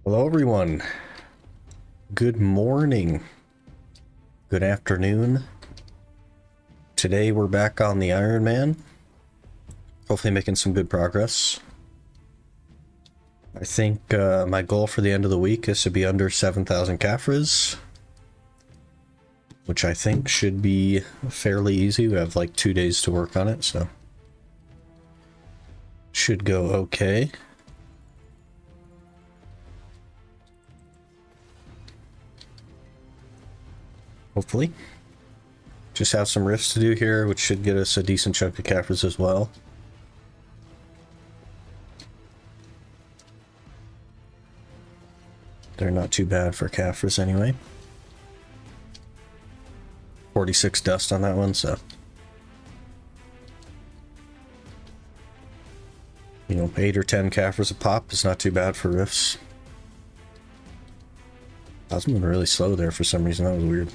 Hello everyone. Good morning. Good afternoon. Today we're back on the Ironman. Hopefully making some good progress. I think my goal for the end of the week is to be under 7,000 Caphras, which I think should be fairly easy. We have like 2 days to work on it, so should go okay. Hopefully. Just have some rifts to do here, which should get us a decent chunk of Caphras as well. They're not too bad for Caphras anyway. 46 dust on that one, so... You know, 8 or 10 Caphras a pop is not too bad for rifts. I was moving really slow there for some reason, that was weird.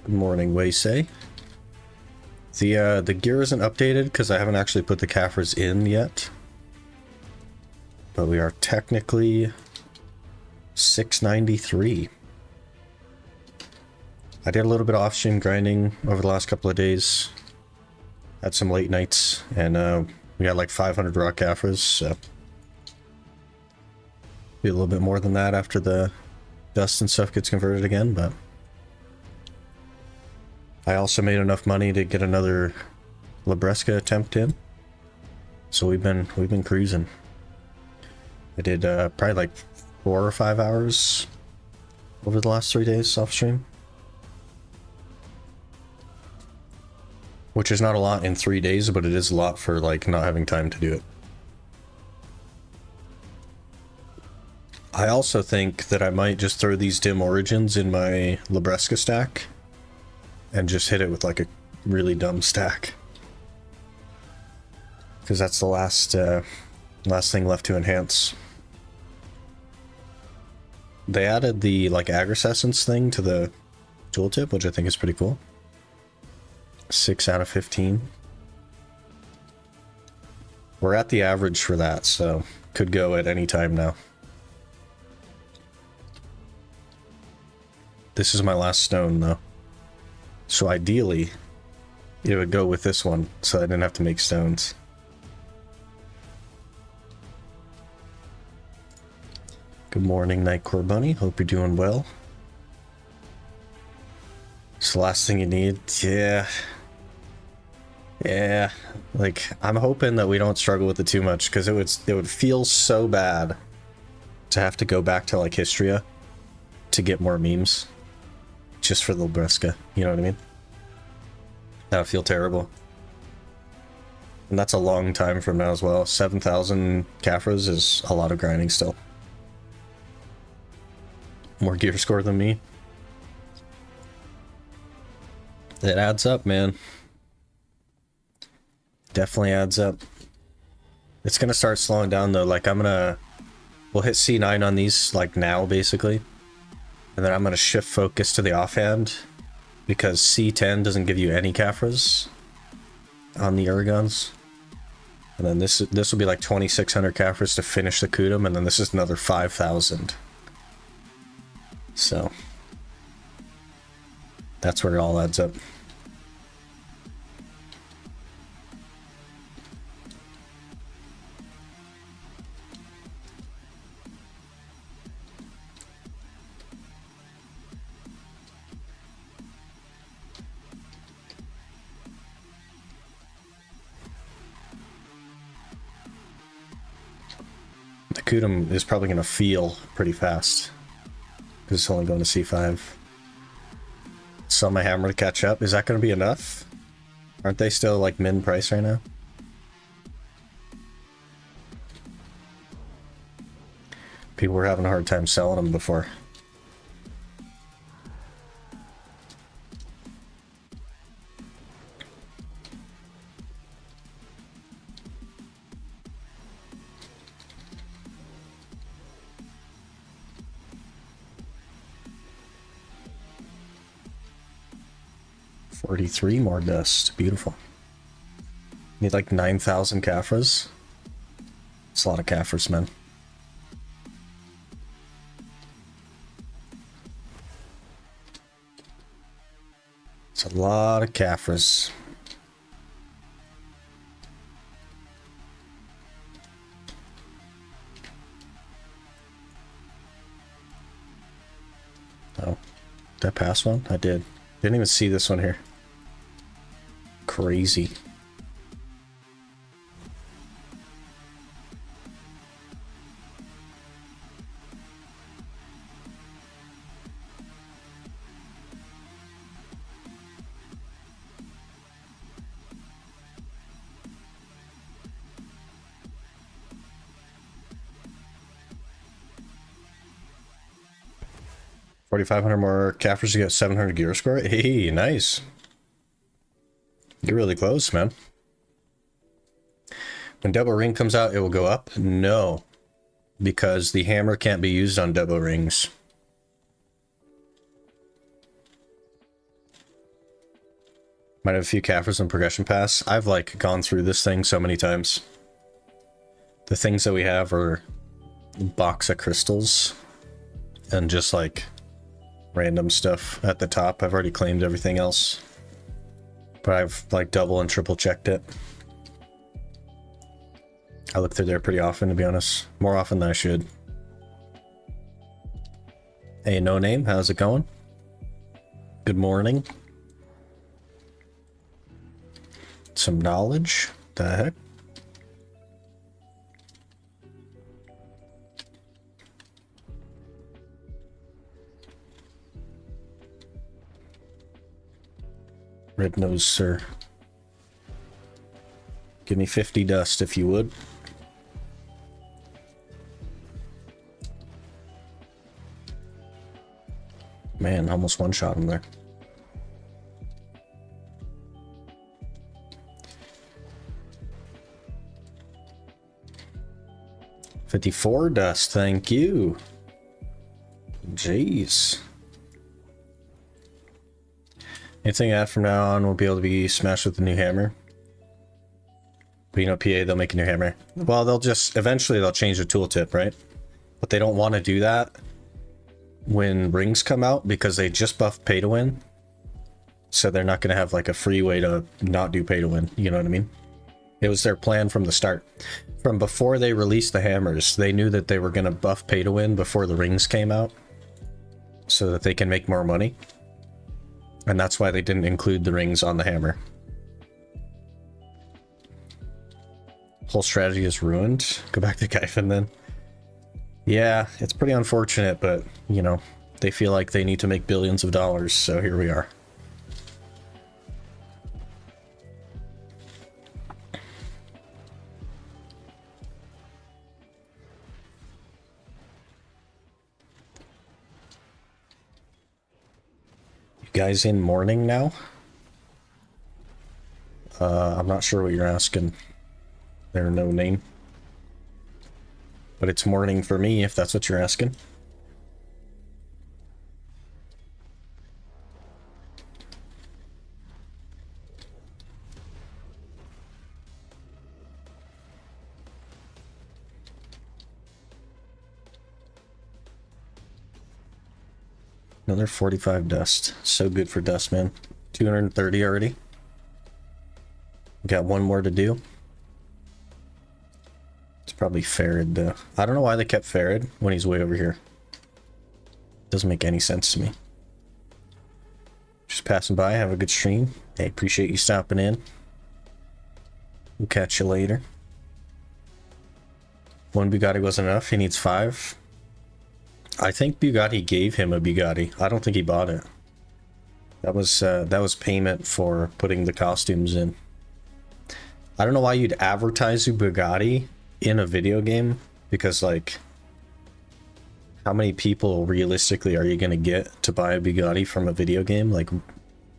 Good morning, Waysay. The gear isn't updated because I haven't actually put the Caphras in yet. But we are technically 693. I did a little bit of off-stream grinding over the last couple of days. Had some late nights, and we got like 500 raw Caphras, so... Be a little bit more than that after the dust and stuff gets converted again, but... I also made enough money to get another Labreska attempt in. So we've been cruising. I did probably like 4 or 5 hours over the last 3 days off stream. Which is not a lot in 3 days, but it is a lot for like not having time to do it. I also think that I might just throw these dim origins in my Labreska stack and just hit it with like a really dumb stack. Because that's the last thing left to enhance. They added the like agri-essence thing to the tooltip, which I think is pretty cool. 6 out of 15. We're at the average for that, so could go at any time now. This is my last stone though. So ideally, it would go with this one, so I didn't have to make stones. Good morning, Nightcore Bunny. Hope you're doing well. It's the last thing you need. Yeah. Yeah. Like, I'm hoping that we don't struggle with it too much, because it would feel so bad to have to go back to, like, Histria to get more memes. Just for the Labreska, you know what I mean? That would feel terrible. And that's a long time from now as well. 7,000 Caphras is a lot of grinding still. More gear score than me. It adds up, man. Definitely adds up. It's gonna start slowing down though. Like we'll hit C9 on these like now basically. And then I'm gonna shift focus to the offhand because C10 doesn't give you any Caphras on the Uragons. And then this will be like 2,600 Caphras to finish the Kudum, and then this is another 5,000. So that's where it all adds up. The Kudum is probably going to feel pretty fast because it's only going to C5. Sell my hammer to catch up. Is that going to be enough? Aren't they still like min price right now? People were having a hard time selling them before. $43 more dust. Beautiful. Need like 9,000 Caphras. It's a lot of Caphras, man. It's a lot of Caphras. Oh, did I pass one? I did. Didn't even see this one here. Crazy. $4,500 more Caphras to get 700 gear score. Hey, nice. You're really close, man. When double ring comes out, it will go up? No, because the hammer can't be used on double rings. Might have a few Caphras in progression pass. I've like gone through this thing so many times. The things that we have are a box of crystals and just like random stuff at the top. I've already claimed everything else, but I've like double and triple checked it. I look through there pretty often, to be honest. More often than I should. Hey, no name, how's it going? Good morning. Some knowledge? The heck? Red nose, sir. Give me 50 dust if you would. Man, almost one-shot him there. $54 dust, thank you. Jeez. Anything I add from now on will be able to be smashed with the new hammer. But you know, PA, they'll make a new hammer. Well, they'll just, eventually they'll change the tooltip, right? But they don't want to do that when rings come out because they just buffed pay to win. So they're not going to have like a free way to not do pay to win. You know what I mean? It was their plan from the start. From before they released the hammers, they knew that they were going to buff pay to win before the rings came out so that they can make more money. And that's why they didn't include the rings on the hammer. Whole strategy is ruined. Go back to Kaifin then. Yeah, it's pretty unfortunate, but, you know, they feel like they need to make billions of dollars, so here we are. You guys in mourning now? I'm not sure what you're asking. There's no name. But it's morning for me, if that's what you're asking. Another 45 dust. So good for dust, man. 230 already. Got one more to do. It's probably Farad, though. I don't know why they kept Farad when he's way over here. Doesn't make any sense to me. Just passing by. Have a good stream. Hey, appreciate you stopping in. We'll catch you later. One Bugatti wasn't enough. He needs 5. I think Bugatti gave him a Bugatti. I don't think he bought it. That was payment for putting the costumes in. I don't know why you'd advertise a Bugatti in a video game, because like, how many people realistically are you going to get to buy a Bugatti from a video game? Like,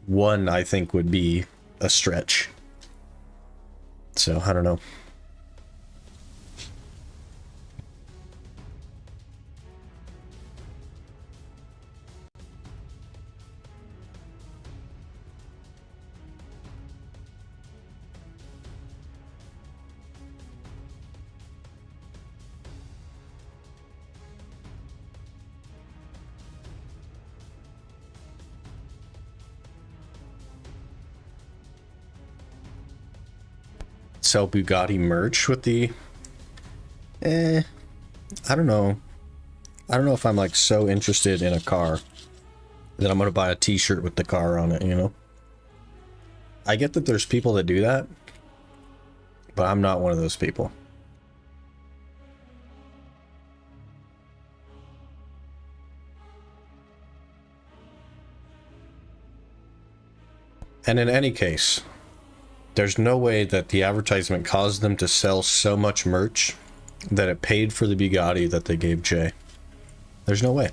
one I think would be a stretch. So I don't know. sell Bugatti merch with the... I don't know. I don't know if I'm like so interested in a car that I'm gonna buy a t-shirt with the car on it, you know? I get that there's people that do that, but I'm not one of those people. And in any case, there's no way that the advertisement caused them to sell so much merch that it paid for the Bugatti that they gave Jay. There's no way.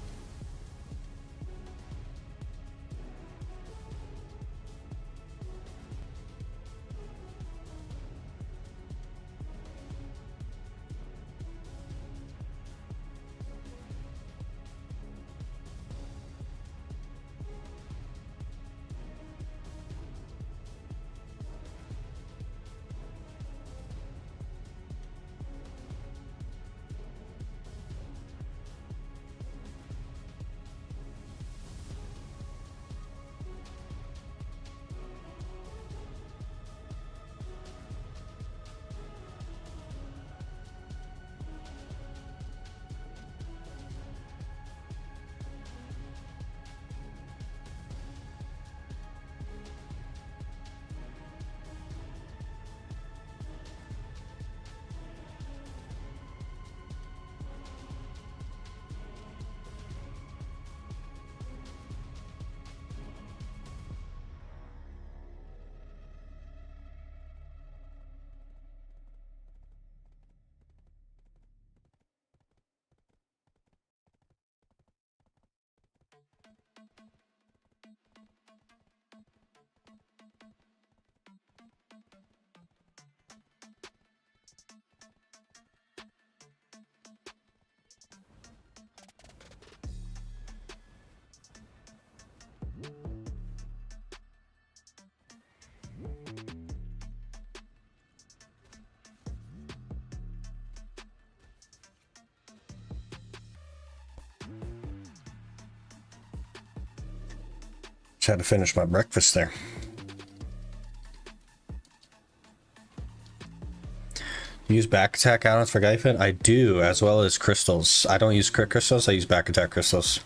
Just had to finish my breakfast there. Use back attack add-ons for Gyfin? I do, as well as crystals. I don't use crit crystals, I use back attack crystals.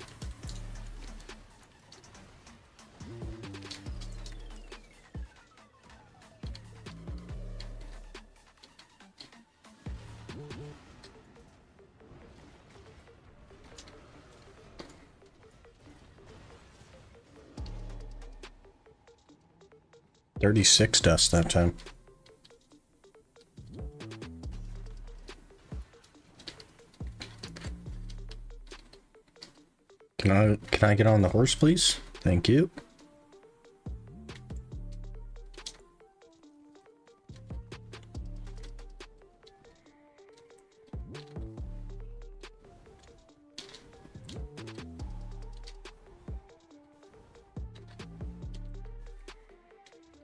$36 dust that time. Can I get on the horse, please? Thank you.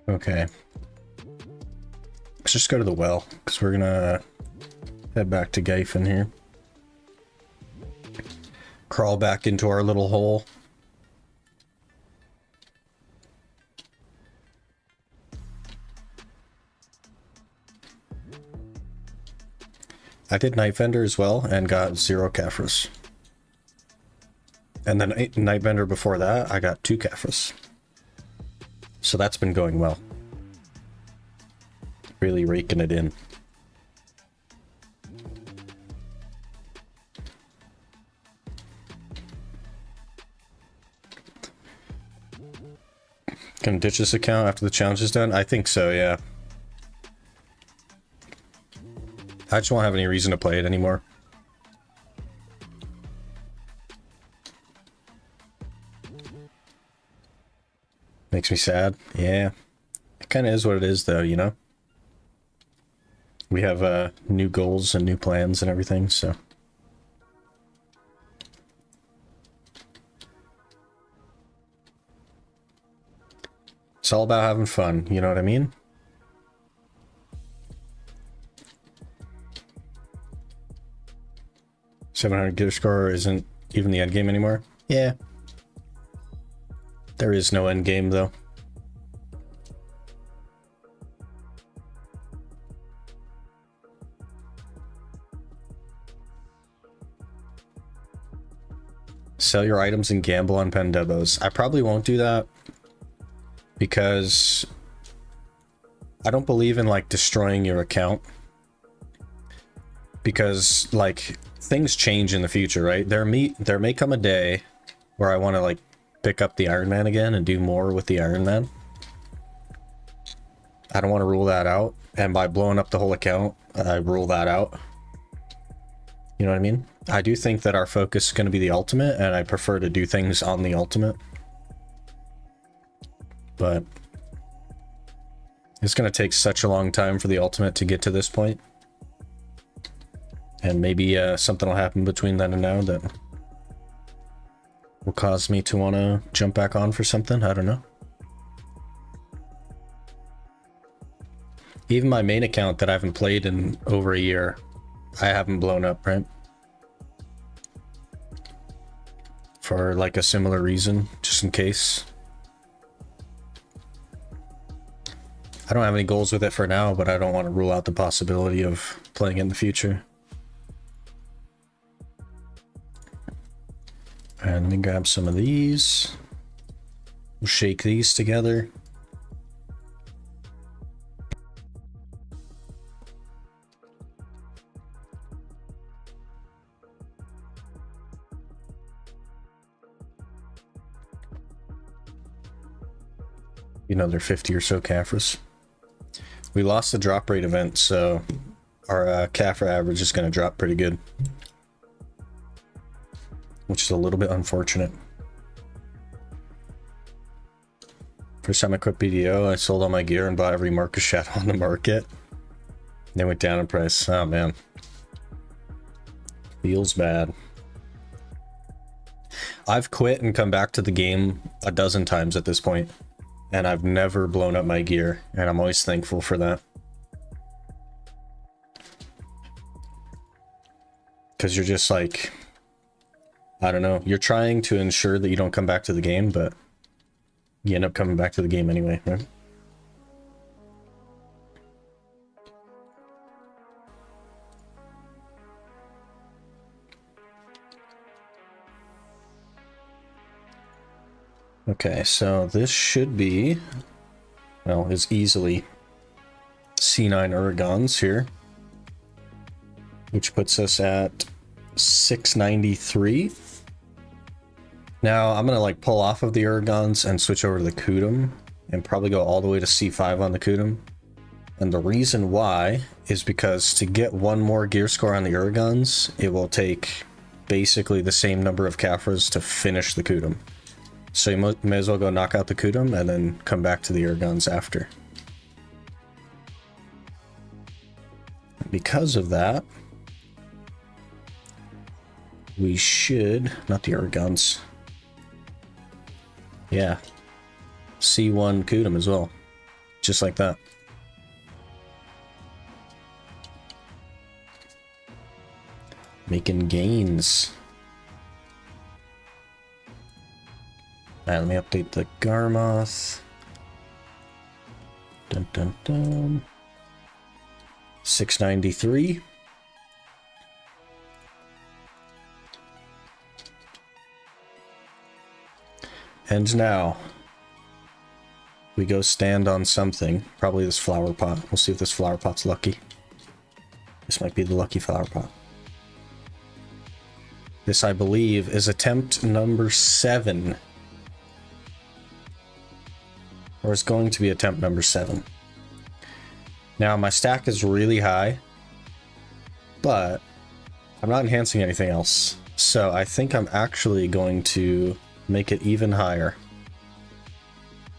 Okay. Let's just go to the well, because we're gonna head back to Gyfin here. Crawl back into our little hole. I did Night Vendor as well and got 0 Caphras. And then Night Vendor before that, I got 2 Caphras. So that's been going well. Really raking it in. Can ditch this account after the challenge is done? I think so, yeah. I just won't have any reason to play it anymore. Makes me sad. Yeah. It kind of is what it is, though, you know? We have new goals and new plans and everything, so... It's all about having fun, you know what I mean? $700 gear score isn't even the end game anymore? Yeah. There is no end game, though. Sell your items and gamble on Pendebos. I probably won't do that because I don't believe in like destroying your account, because like things change in the future, right? There may come a day where I want to like pick up the Ironman again and do more with the Ironman. I don't want to rule that out, and by blowing up the whole account, I rule that out. You know what I mean? I do think that our focus is going to be the ultimate, and I prefer to do things on the ultimate. But it's going to take such a long time for the ultimate to get to this point. And maybe something will happen between then and now that will cause me to want to jump back on for something. I don't know. Even my main account that I haven't played in over a year, I haven't blown up, right? For like a similar reason, just in case. I don't have any goals with it for now, but I don't want to rule out the possibility of playing it in the future. And let me grab some of these. We'll shake these together. Another 50 or so Caphras. We lost the drop rate event, so our Caphra average is going to drop pretty good, which is a little bit unfortunate. First time I quit BDO, I sold all my gear and bought every Marcus Shadow on the market. They went down in price. Oh man, feels bad. I've quit and come back to the game a dozen times at this point, and I've never blown up my gear, and I'm always thankful for that. Because you're just like, I don't know, you're trying to ensure that you don't come back to the game, but you end up coming back to the game anyway, right? Okay, so this should be, well, is easily C9 Uragons here, which puts us at 693. Now I'm gonna like pull off of the Uragons and switch over to the Kudum and probably go all the way to C5 on the Kudum. And the reason why is because to get one more gear score on the Uragons, it will take basically the same number of Caphras to finish the Kudum. So you may as well go knock out the Kudum and then come back to the Uragons after. Because of that, we should, not the Uragons, yeah, C1 Kudum as well, just like that. Making gains. Alright, let me update the Garmoth. Dun dun dun. 693. And now we go stand on something. Probably this flower pot. We'll see if this flower pot's lucky. This might be the lucky flower pot. This, I believe, is attempt number 7. Or it's going to be attempt number 7. Now, my stack is really high, but I'm not enhancing anything else. So I think I'm actually going to make it even higher.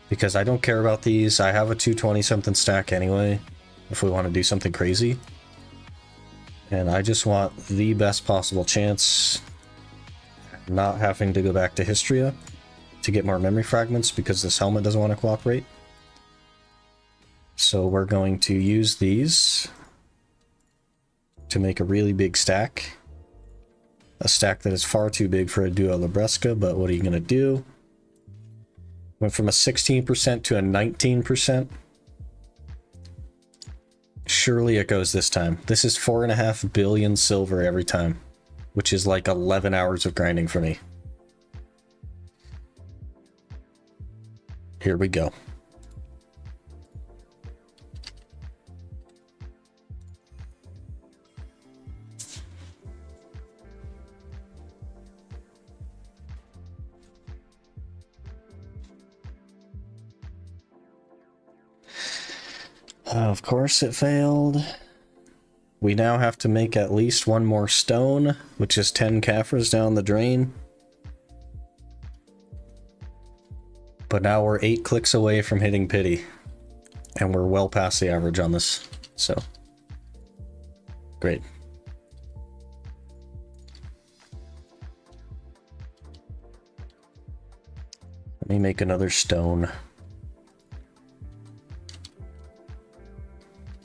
Because I don't care about these. I have a 220 something stack anyway, if we want to do something crazy. And I just want the best possible chance not having to go back to Histria to get more memory fragments because this helmet doesn't want to cooperate. So we're going to use these to make a really big stack. A stack that is far too big for a duo Labreska, but what are you going to do? Went from a 16% to a 19%. Surely it goes this time. This is 4.5 billion silver every time, which is like 11 hours of grinding for me. here we go. Of course it failed. We now have to make at least one more stone, which is 10 Caphras down the drain. But now we're 8 clicks away from hitting pity. And we're well past the average on this. So, great. Let me make another stone.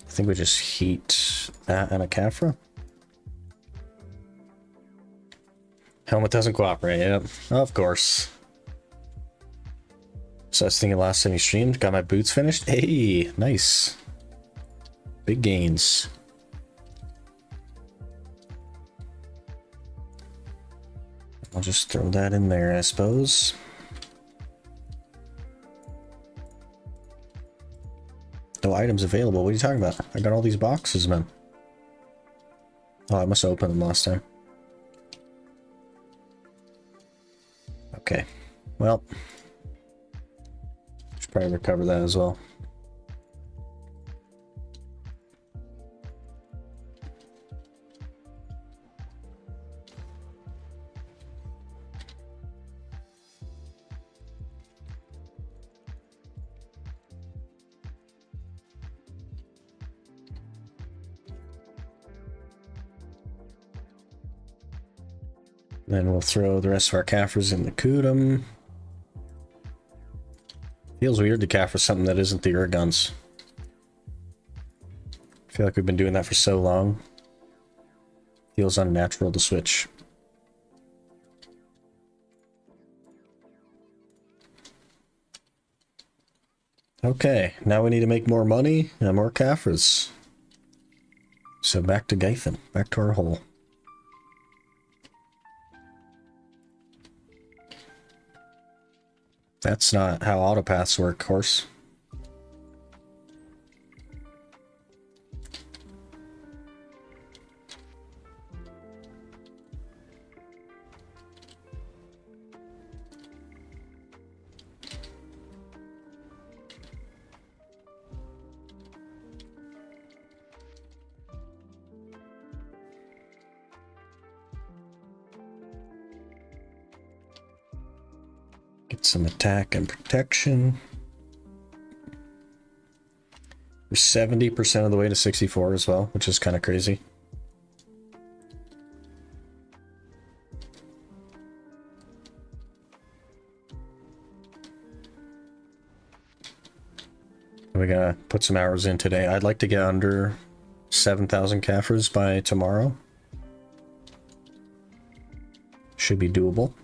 I think we just heat that and a Caphra. Helmet doesn't cooperate, yep. Of course. So I was thinking last time you streamed, got my boots finished. Hey, nice. Big gains. I'll just throw that in there, I suppose. No items available. What are you talking about? I got all these boxes, man. Oh, I must have opened them last time. Okay. Well, should probably recover that as well. Then we'll throw the rest of our Caphras in the Kudum. Feels weird to Caphra something that isn't the Urguns. I feel like we've been doing that for so long. Feels unnatural to switch. Okay, now we need to make more money and more Caphras. So back to Gaithan, back to our hole. That's not how autopaths work, of course. Get some attack and protection. We're 70% of the way to 64 as well, which is kind of crazy. We gotta put some hours in today. I'd like to get under 7,000 Caphras by tomorrow. Should be doable.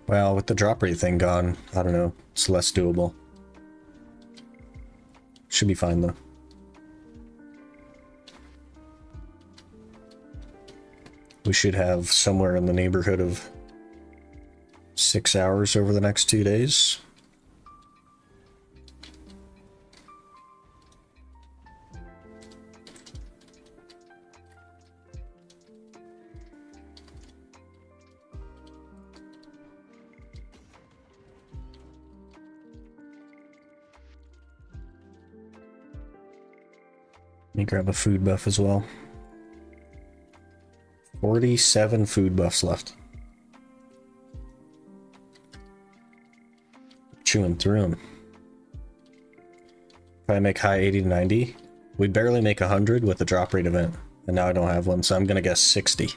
Well, with the drop rate thing gone, I don't know, it's less doable. Should be fine though. We should have somewhere in the neighborhood of 6 hours over the next 2 days. Let me grab a food buff as well. 47 food buffs left. Chewing through them. If I make high 80 to 90, we'd barely make 100 with the drop rate event. And now I don't have one, so I'm gonna guess 60.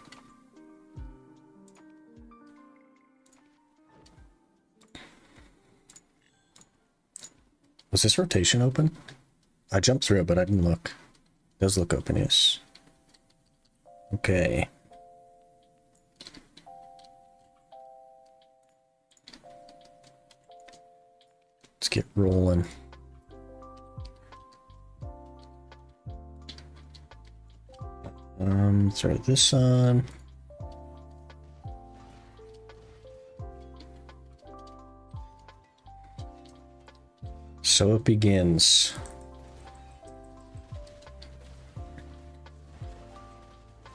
Was this rotation open? I jumped through it, but I didn't look. It does look open, yes. Okay. Let's get rolling. Throw this on. So it begins.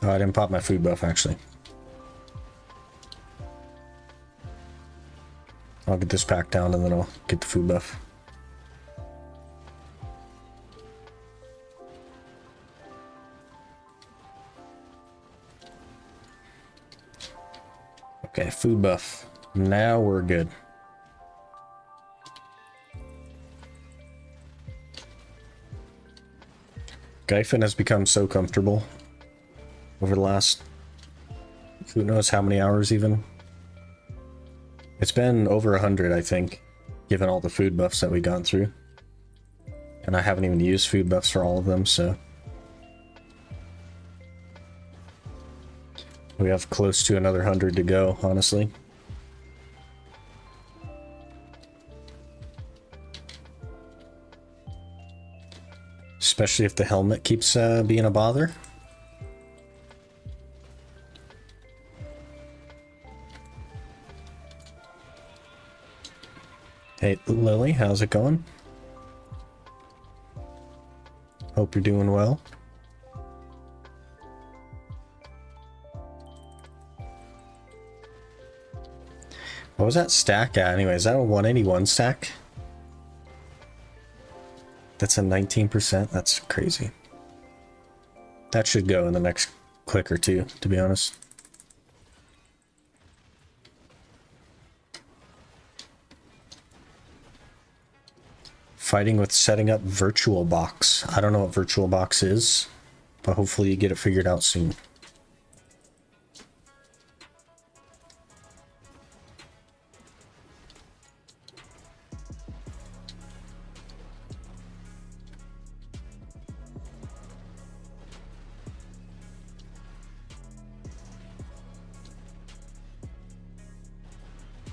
Oh, I didn't pop my food buff, actually. I'll get this pack down and then I'll get the food buff. Okay, food buff. Now we're good. Gyphon has become so comfortable over the last who knows how many hours even. It's been over 100, I think, given all the food buffs that we've gone through. And I haven't even used food buffs for all of them, so we have close to another 100 to go, honestly. Especially if the helmet keeps being a bother. Hey, Lily, how's it going? Hope you're doing well. What was that stack at anyway? Is that a 181 stack? That's a 19%? That's crazy. That should go in the next click or two, to be honest. Fighting with setting up virtual box. I don't know what virtual box is, but hopefully you get it figured out soon.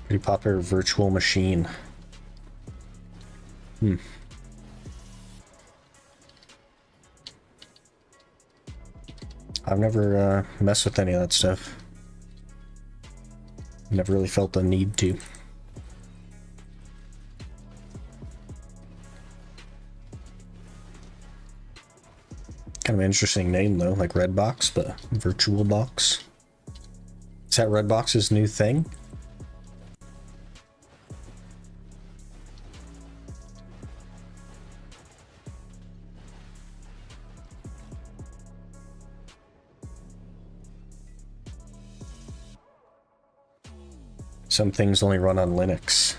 Pretty popular virtual machine. I've never messed with any of that stuff. Never really felt the need to. Kind of an interesting name though, like Redbox, but virtual box. Is that Redbox's new thing? Some things only run on Linux.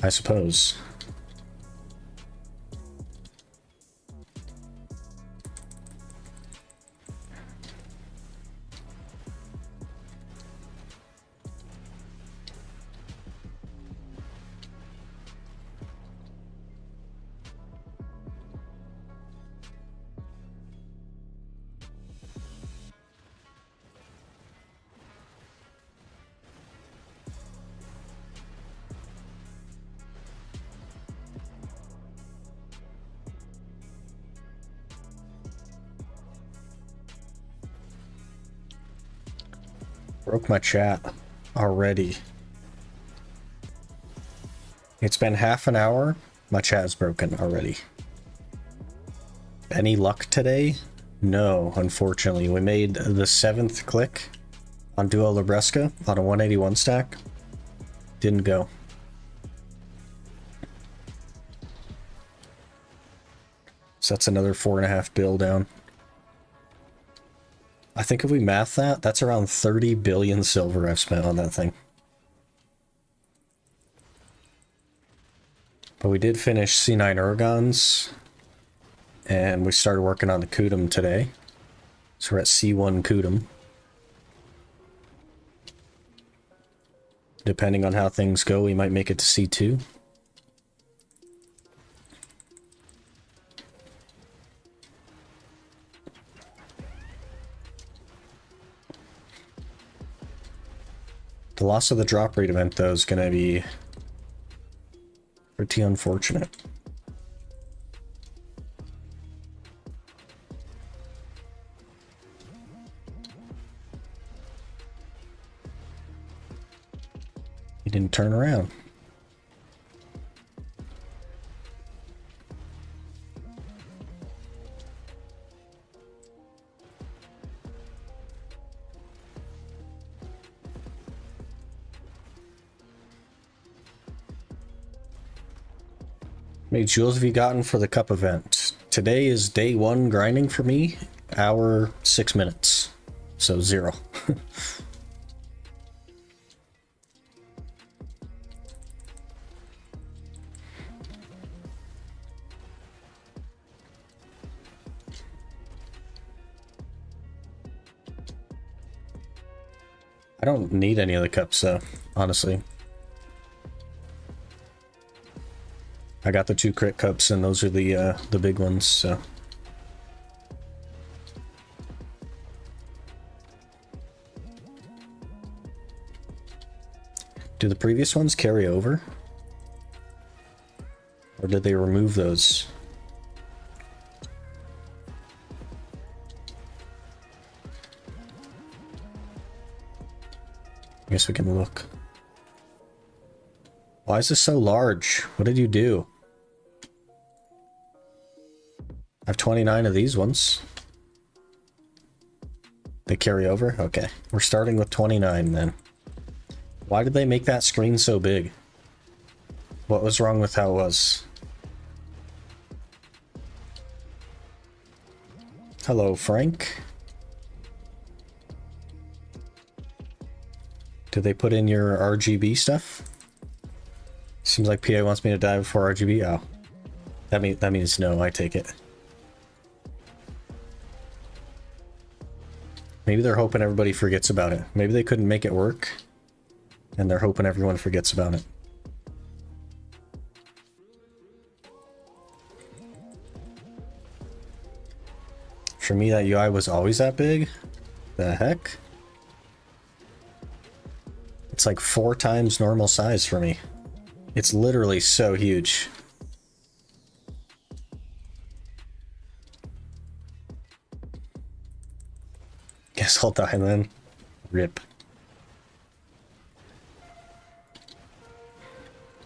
I suppose. Broke my chat already. It's been half an hour. My chat's broken already. Any luck today? No, unfortunately. We made the 7th click on Duo Labreska on a 181 stack. Didn't go. So that's another 4.5 bill down. I think if we math that, that's around 30 billion silver I've spent on that thing. But we did finish C9 Ergons, and we started working on the Kudum today. So we're at C1 Kudum. Depending on how things go, we might make it to C2. The loss of the drop rate event, though, is going to be pretty unfortunate. turn around. How many jewels have you gotten for the cup event? Today is day 1 grinding for me. Hour 6 minutes. So 0. I don't need any of the cups though, honestly. I got the 2 crit cups and those are the big ones, so. Do the previous ones carry over? Or did they remove those? I guess we can look. Why is this so large? What did you do? I have 29 of these ones. They carry over? Okay. We're starting with 29 then. Why did they make that screen so big? What was wrong with how it was? Hello, Frank. Did they put in your RGB stuff? Seems like PA wants me to die before RGB. Oh. That means no, I take it. Maybe they're hoping everybody forgets about it. Maybe they couldn't make it work, and they're hoping everyone forgets about it. For me, that UI was always that big? The heck? It's like 4 times normal size for me. It's literally so huge. Guess I'll die then. Rip.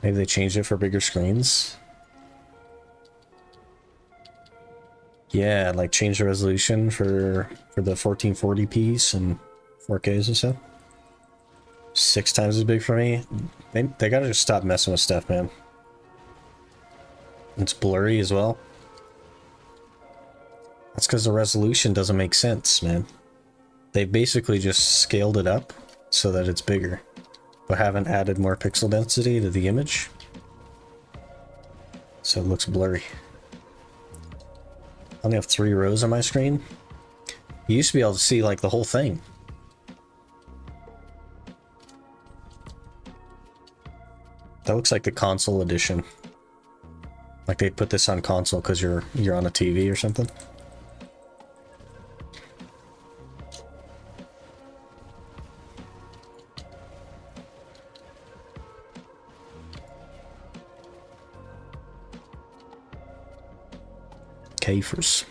Maybe they changed it for bigger screens. Yeah, like change the resolution for the 1440 piece and 4Ks and stuff. 6 times as big for me. They gotta just stop messing with stuff, man. It's blurry as well. That's because the resolution doesn't make sense, man. They basically just scaled it up so that it's bigger, but haven't added more pixel density to the image. So it looks blurry. I only have 3 rows on my screen. You used to be able to see like the whole thing. That looks like the console edition. Like they put this on console because you're on a TV or something. Caphras.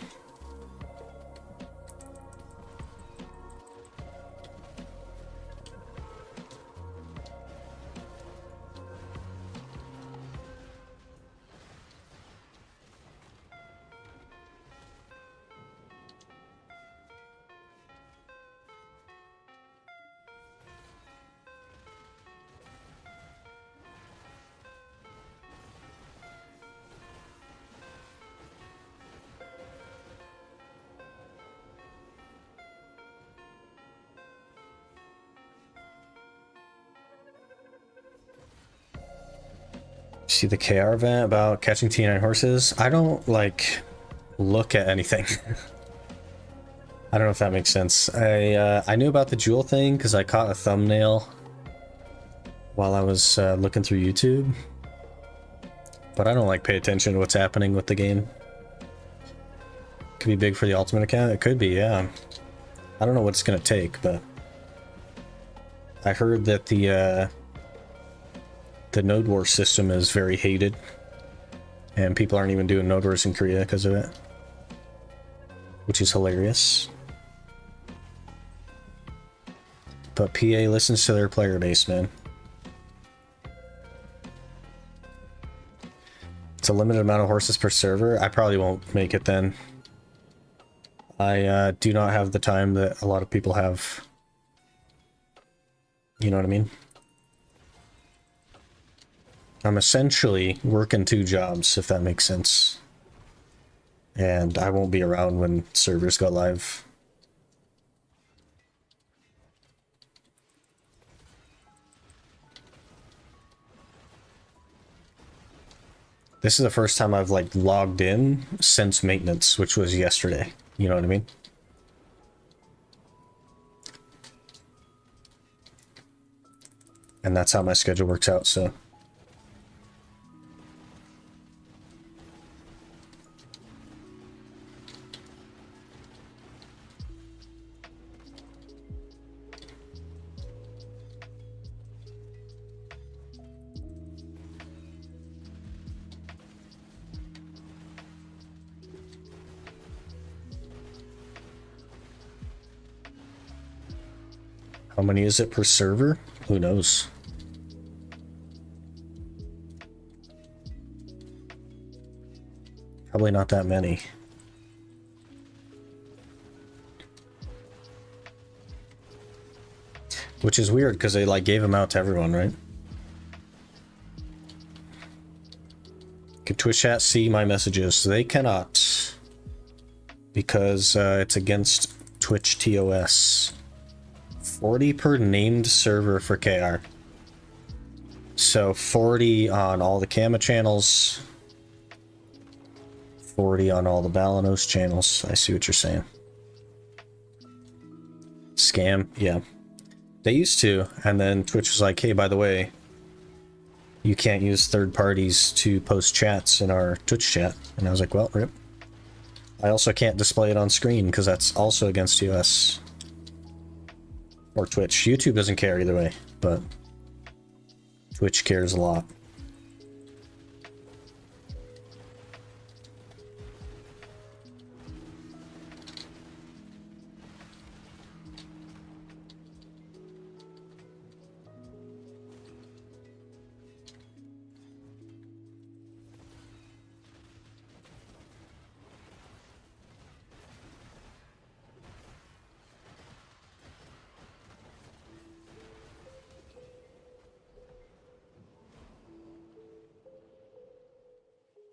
See the KR event about catching T9 horses? I don't, like, look at anything. I don't know if that makes sense. I knew about the jewel thing because I caught a thumbnail while I was looking through YouTube. But I don't, like, pay attention to what's happening with the game. Could be big for the Ultimate account. It could be, yeah. I don't know what it's going to take, but I heard that the Node Wars system is very hated, and people aren't even doing Node Wars in Korea because of it, which is hilarious. But PA listens to their player base, man. It's a limited amount of horses per server. I probably won't make it then. I do not have the time that a lot of people have. You know what I mean? I'm essentially working 2 jobs, if that makes sense. And I won't be around when servers go live. This is the first time I've like logged in since maintenance, which was yesterday. You know what I mean? And that's how my schedule works out, so. How many is it per server? Who knows? Probably not that many. Which is weird because they like gave them out to everyone, right? Can Twitch chat see my messages? They cannot, because it's against Twitch TOS. 40 per named server for KR. So 40 on all the Kama channels, 40 on all the Balanos channels. I see what you're saying. Scam, yeah. They used to, and then Twitch was like, hey, by the way, you can't use third parties to post chats in our Twitch chat. And I was like, well, rip. I also can't display it on screen because that's also against US. Or Twitch. YouTube doesn't care either way, but Twitch cares a lot.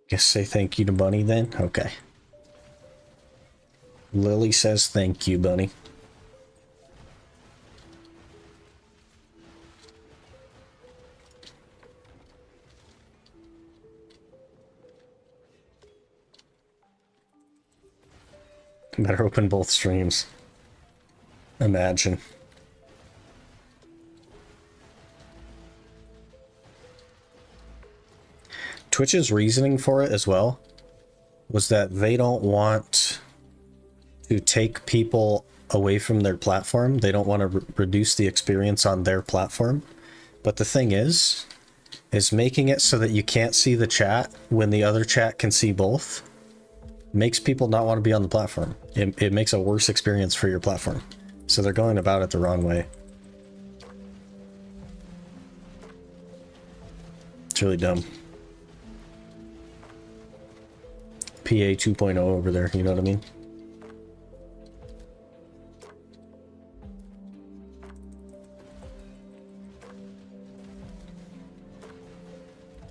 Guess say thank you to Bunny then? Okay. Lily says thank you, Bunny. Better open both streams. Imagine. Twitch's reasoning for it as well was that they don't want to take people away from their platform. They don't want to reduce the experience on their platform. But the thing is making it so that you can't see the chat when the other chat can see both makes people not want to be on the platform. It makes a worse experience for your platform. So they're going about it the wrong way. It's really dumb. PA 2.0 over there, you know what I mean?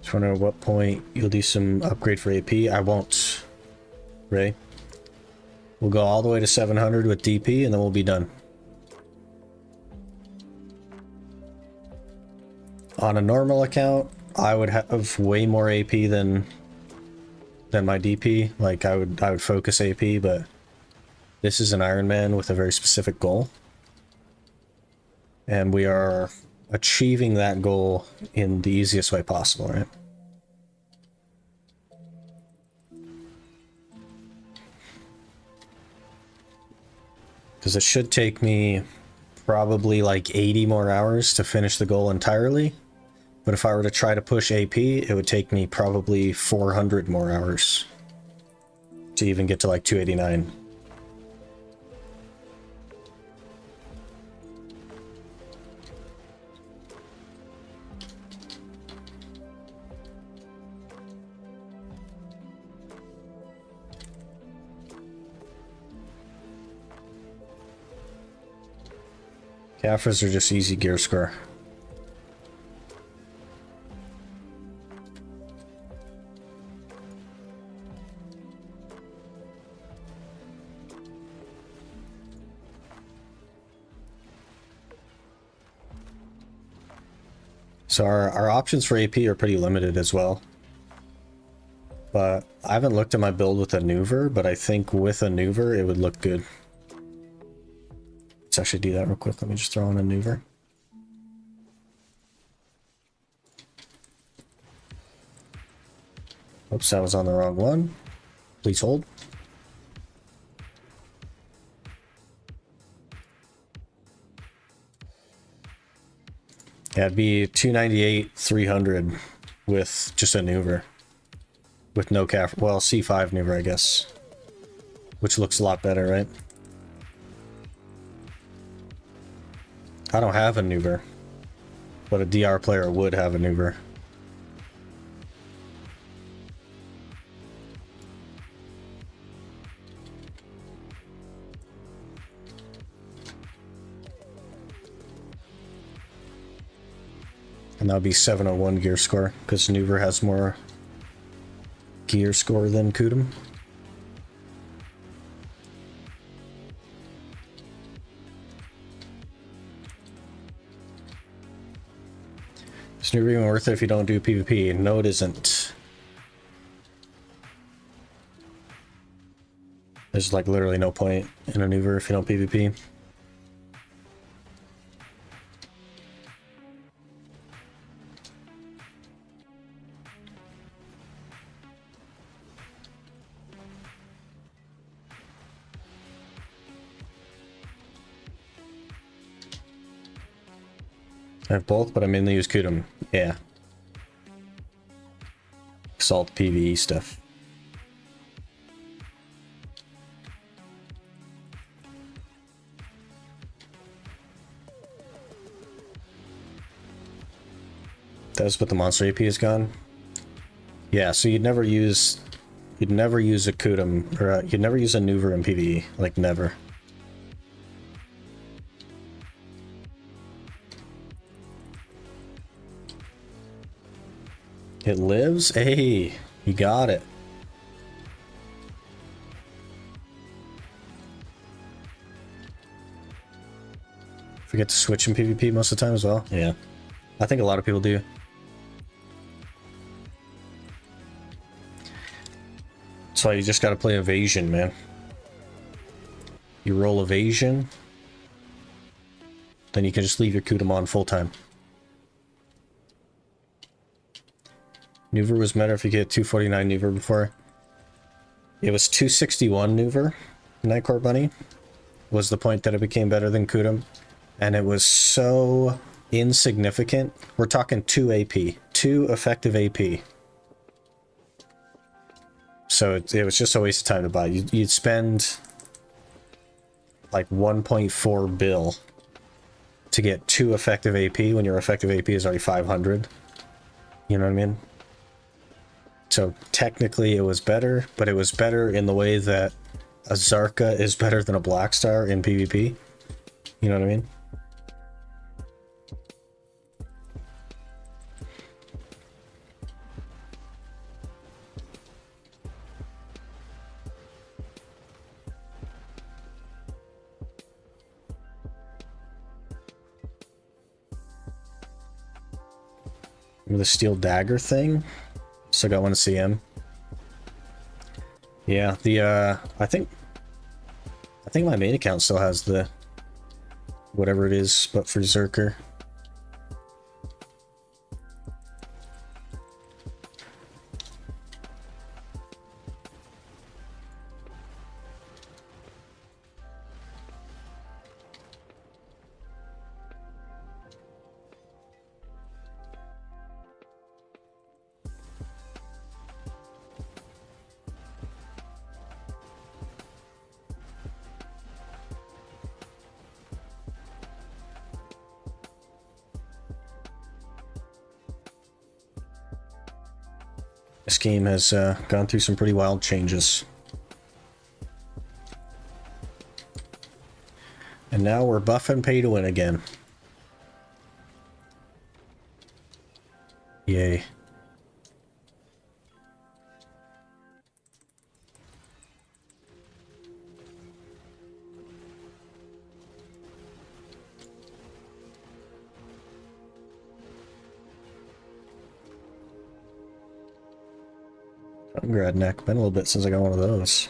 Just wondering at what point you'll do some upgrade for AP. I won't, Ray. We'll go all the way to 700 with DP and then we'll be done. On a normal account, I would have way more AP than my DP. Like I would focus AP, but this is an Ironman with a very specific goal. And we are achieving that goal in the easiest way possible, right? Because it should take me probably like 80 more hours to finish the goal entirely. But if I were to try to push AP, it would take me probably 400 more hours to even get to like 289. Caphras are just easy gear score. So our options for AP are pretty limited as well. But I haven't looked at my build with a Neuver, but I think with a Neuver it would look good. Let's actually do that real quick. Let me just throw in a Neuver. Oops, that was on the wrong one. Please hold. Yeah, it'd be 298, 300 with just a Neuver. With no Caphras. Well, C5 Neuver, I guess. Which looks a lot better, right? I don't have a Neuver. But a DR player would have a Neuver. And that would be 701 gear score, because Neuver has more gear score than Kudum. Is Neuver even worth it if you don't do PvP? No, it isn't. There's like literally no point in a Neuver if you don't PvP. I have both, but I mainly use Kudum. Yeah. Salt PvE stuff. That's what the monster AP is gone. Yeah, so you'd never use a Kudum, or you'd never use a Neuver in PvE, like never. It lives? Hey, you got it. Forget to switch in PvP most of the time as well? Yeah. I think a lot of people do. That's why you just gotta play evasion, man. You roll evasion, then you can just leave your Kudum on full time. Neuver was better if you get 249 Neuver before. It was 261 Neuver, Nightcore Bunny, was the point that it became better than Kudum. And it was so insignificant. We're talking 2 AP, 2 effective AP. So it was just a waste of time to buy. You'd spend like 1.4 bill to get 2 effective AP when your effective AP is already 500. You know what I mean? So technically it was better, but it was better in the way that a Zarka is better than a Blackstar in PvP. You know what I mean? Remember the steel dagger thing? Still got one to CM. Yeah, the I think my main account still has the whatever it is, but for Zerker. This game has gone through some pretty wild changes. And now we're buffing pay to win again. Yay. Grad neck. Been a little bit since I got one of those.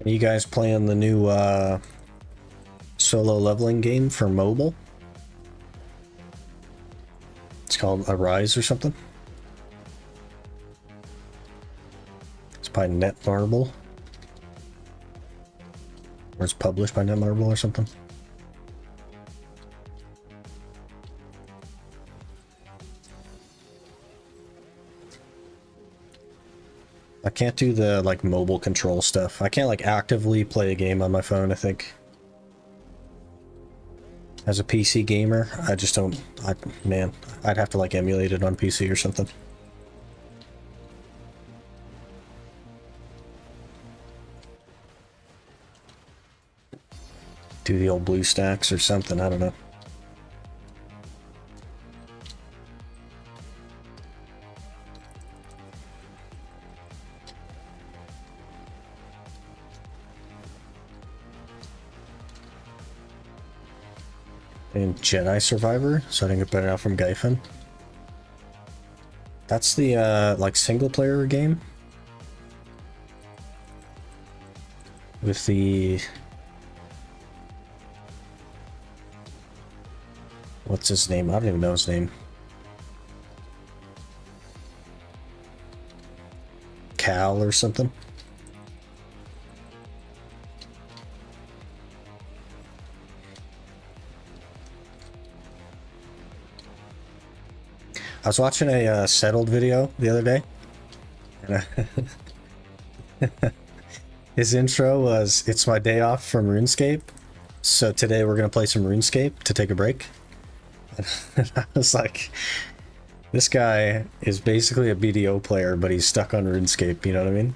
Are you guys playing the new solo leveling game for mobile? It's called Arise or something. It's by Netmarble. Or it's published by Netmarble or something. I can't do the like mobile control stuff. I can't like actively play a game on my phone, I think. As a PC gamer, I just don't, man, I'd have to like emulate it on PC or something. Do the old blue stacks or something, I don't know. And Jedi Survivor, so I didn't get better out from Gyfin. That's the like single player game with the, what's his name? I don't even know his name. Cal or something. I was watching a Settled video the other day, and his intro was, "It's my day off from RuneScape, so today we're gonna play some RuneScape to take a break." And I was like, this guy is basically a BDO player, but he's stuck on RuneScape, you know what I mean?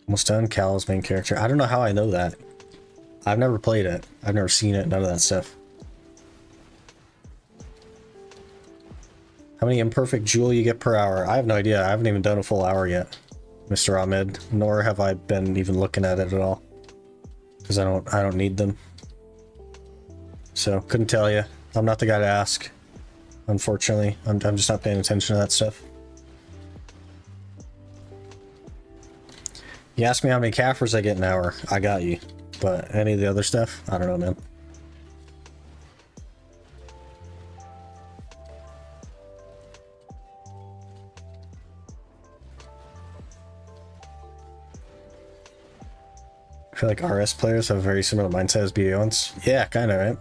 Almost done. Cal's main character. I don't know how I know that. I've never played it. I've never seen it. None of that stuff. How many imperfect jewel you get per hour? I have no idea. I haven't even done a full hour yet, Mr. Ahmed. Nor have I been even looking at it at all, because I don't need them. So couldn't tell you. I'm not the guy to ask. Unfortunately, I'm just not paying attention to that stuff. You ask me how many Caphras I get an hour, I got you. But any of the other stuff, I don't know, man. I feel like RS players have a very similar mindset as BDOs. Yeah, kind of, right?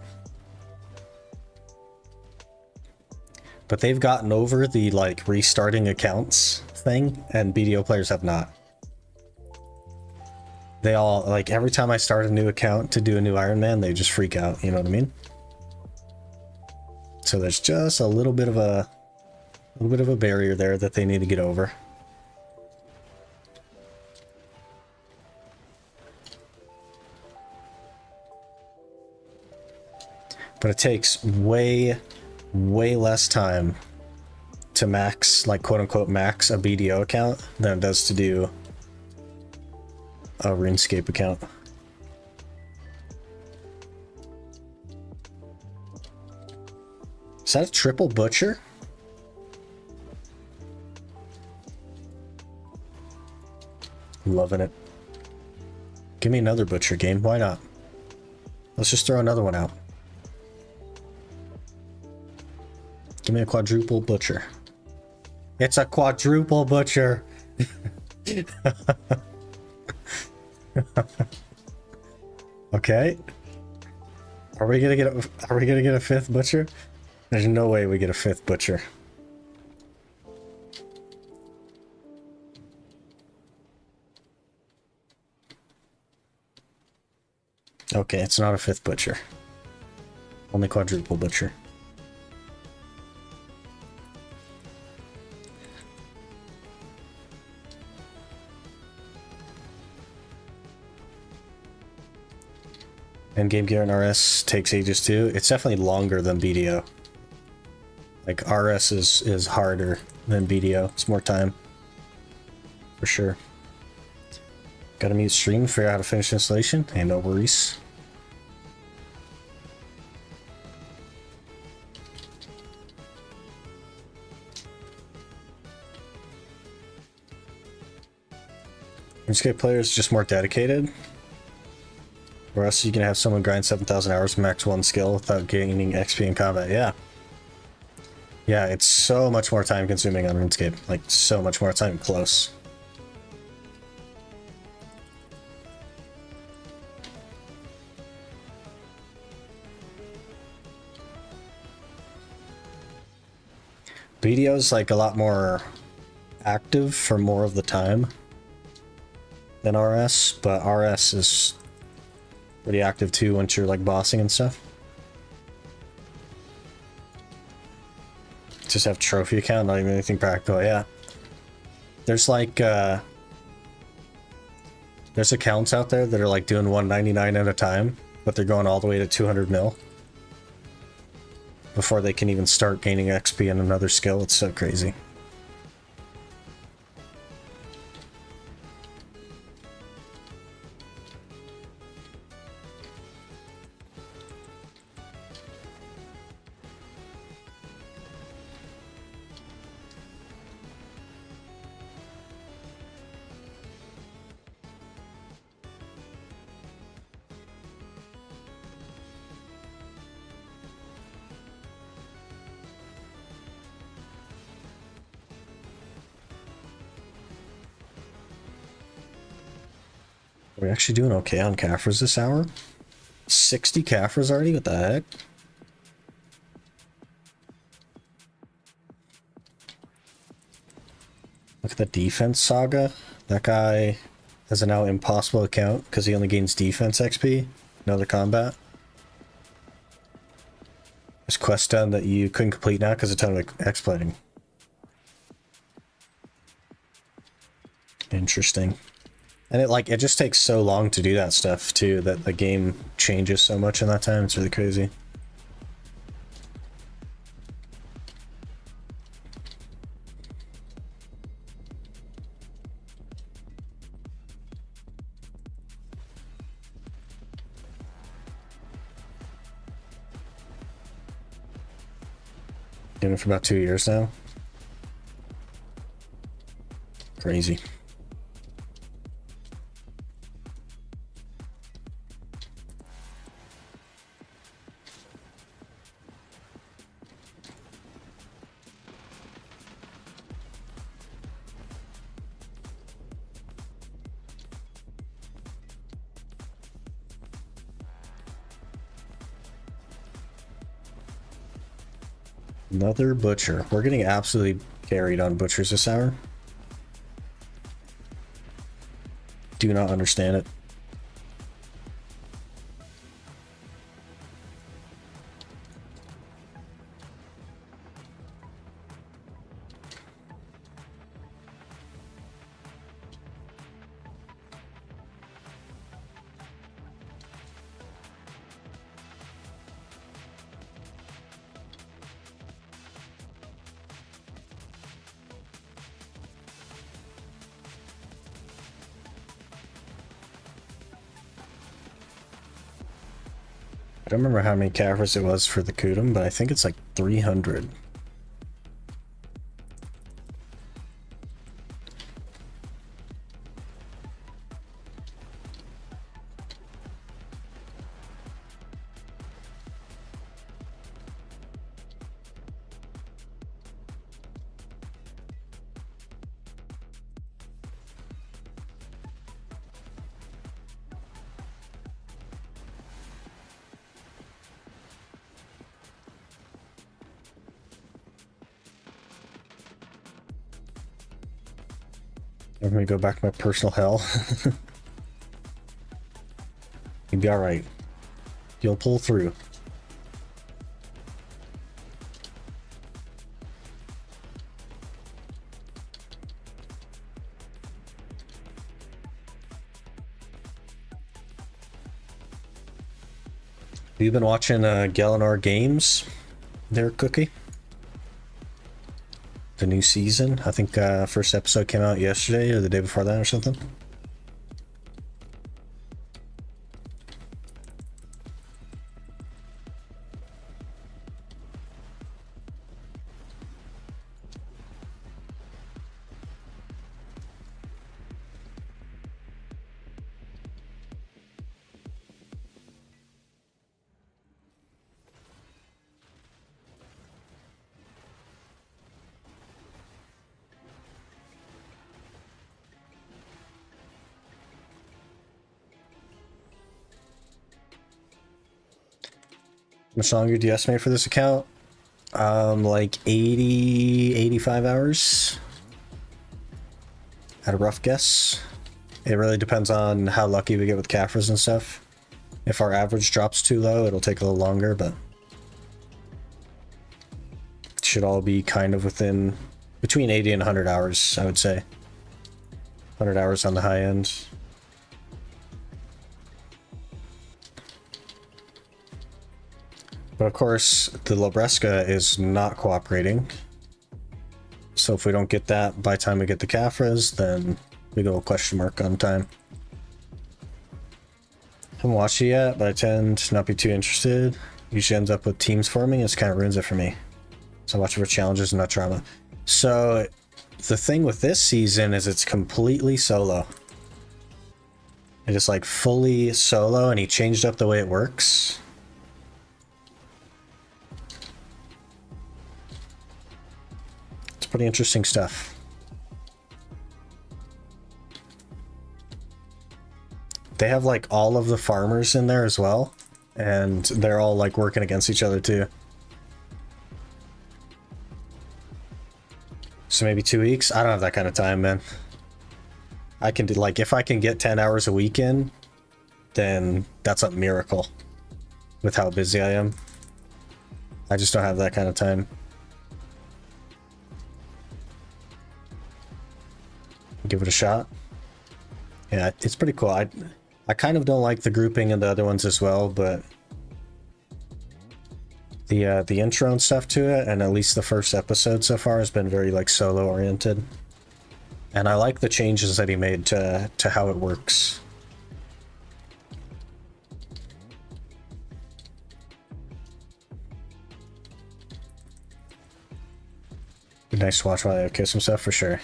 But they've gotten over the, like, restarting accounts thing, and BDO players have not. They all, like, every time I start a new account to do a new Ironman, they just freak out, you know what I mean? So there's just a little bit of a barrier there that they need to get over. But it takes way less time to max, like, quote-unquote max a BDO account than it does to do a RuneScape account. Is that a triple butcher? Loving it. Give me another butcher game. Why not? Let's just throw another one out. Give me a quadruple butcher. It's a quadruple butcher. Okay. Are we gonna get a fifth butcher? There's no way we get a fifth butcher. Okay, it's not a fifth butcher. Only quadruple butcher. Endgame gear in RS takes ages too. It's definitely longer than BDO. Like RS is harder than BDO. It's more time. For sure. Gotta mute stream, figure out how to finish installation. Hey, no worries. RuneScape players just more dedicated. Or else you can have someone grind 7,000 hours max one skill without gaining XP in combat. Yeah. Yeah, it's so much more time consuming on RuneScape. Like, so much more time close. BDO's like a lot more active for more of the time than RS, but RS is pretty active too once you're like bossing and stuff. Just have trophy account, not even anything practical. Yeah, there's like there's accounts out there that are like doing 199 at a time, but they're going all the way to 200 mil before they can even start gaining XP in another skill. It's so crazy. We're actually doing okay on Caphras this hour. 60 Caphras already? What the heck? Look at the defense saga. That guy has a now impossible account because he only gains defense XP, no other combat. There's quest done that you couldn't complete now because of a ton of exploiting. Interesting. And it just takes so long to do that stuff too, that the game changes so much in that time. It's really crazy. Doing it for about 2 years now. Crazy. Another butcher. We're getting absolutely carried on butchers this hour. Do not understand it. I don't remember how many Caphras it was for the Kudum, but I think it's like 300. Let me go back to my personal hell. You'll be alright. You'll pull through. You've been watching Galenar Games there, Cookie? The new season? I think first episode came out yesterday or the day before that or something. How much longer do you estimate for this account? Like 80, 85 hours. At a rough guess. It really depends on how lucky we get with Caphras and stuff. If our average drops too low, it'll take a little longer, but it should all be kind of within between 80 and 100 hours, I would say. 100 hours on the high end. But of course, the Labreska is not cooperating. So if we don't get that by the time we get the Caphras, then we go question mark on time. Haven't watched it yet, but I tend to not be too interested. Usually ends up with teams forming, it kind of ruins it for me. So I watch it for challenges and not drama. So the thing with this season is it's completely solo. It is like fully solo, and he changed up the way it works. Pretty interesting stuff. They have like all of the farmers in there as well, and they're all like working against each other too. So maybe 2 weeks? I don't have that kind of time, man. I can do like, if I can get 10 hours a week in, then that's a miracle with how busy I am. I just don't have that kind of time. Give it a shot. Yeah, it's pretty cool. I kind of don't like the grouping in the other ones as well, but the intro and stuff to it, and at least the first episode so far has been very like solo oriented. And I like the changes that he made to how it works. Be nice to watch while I kiss some stuff for sure.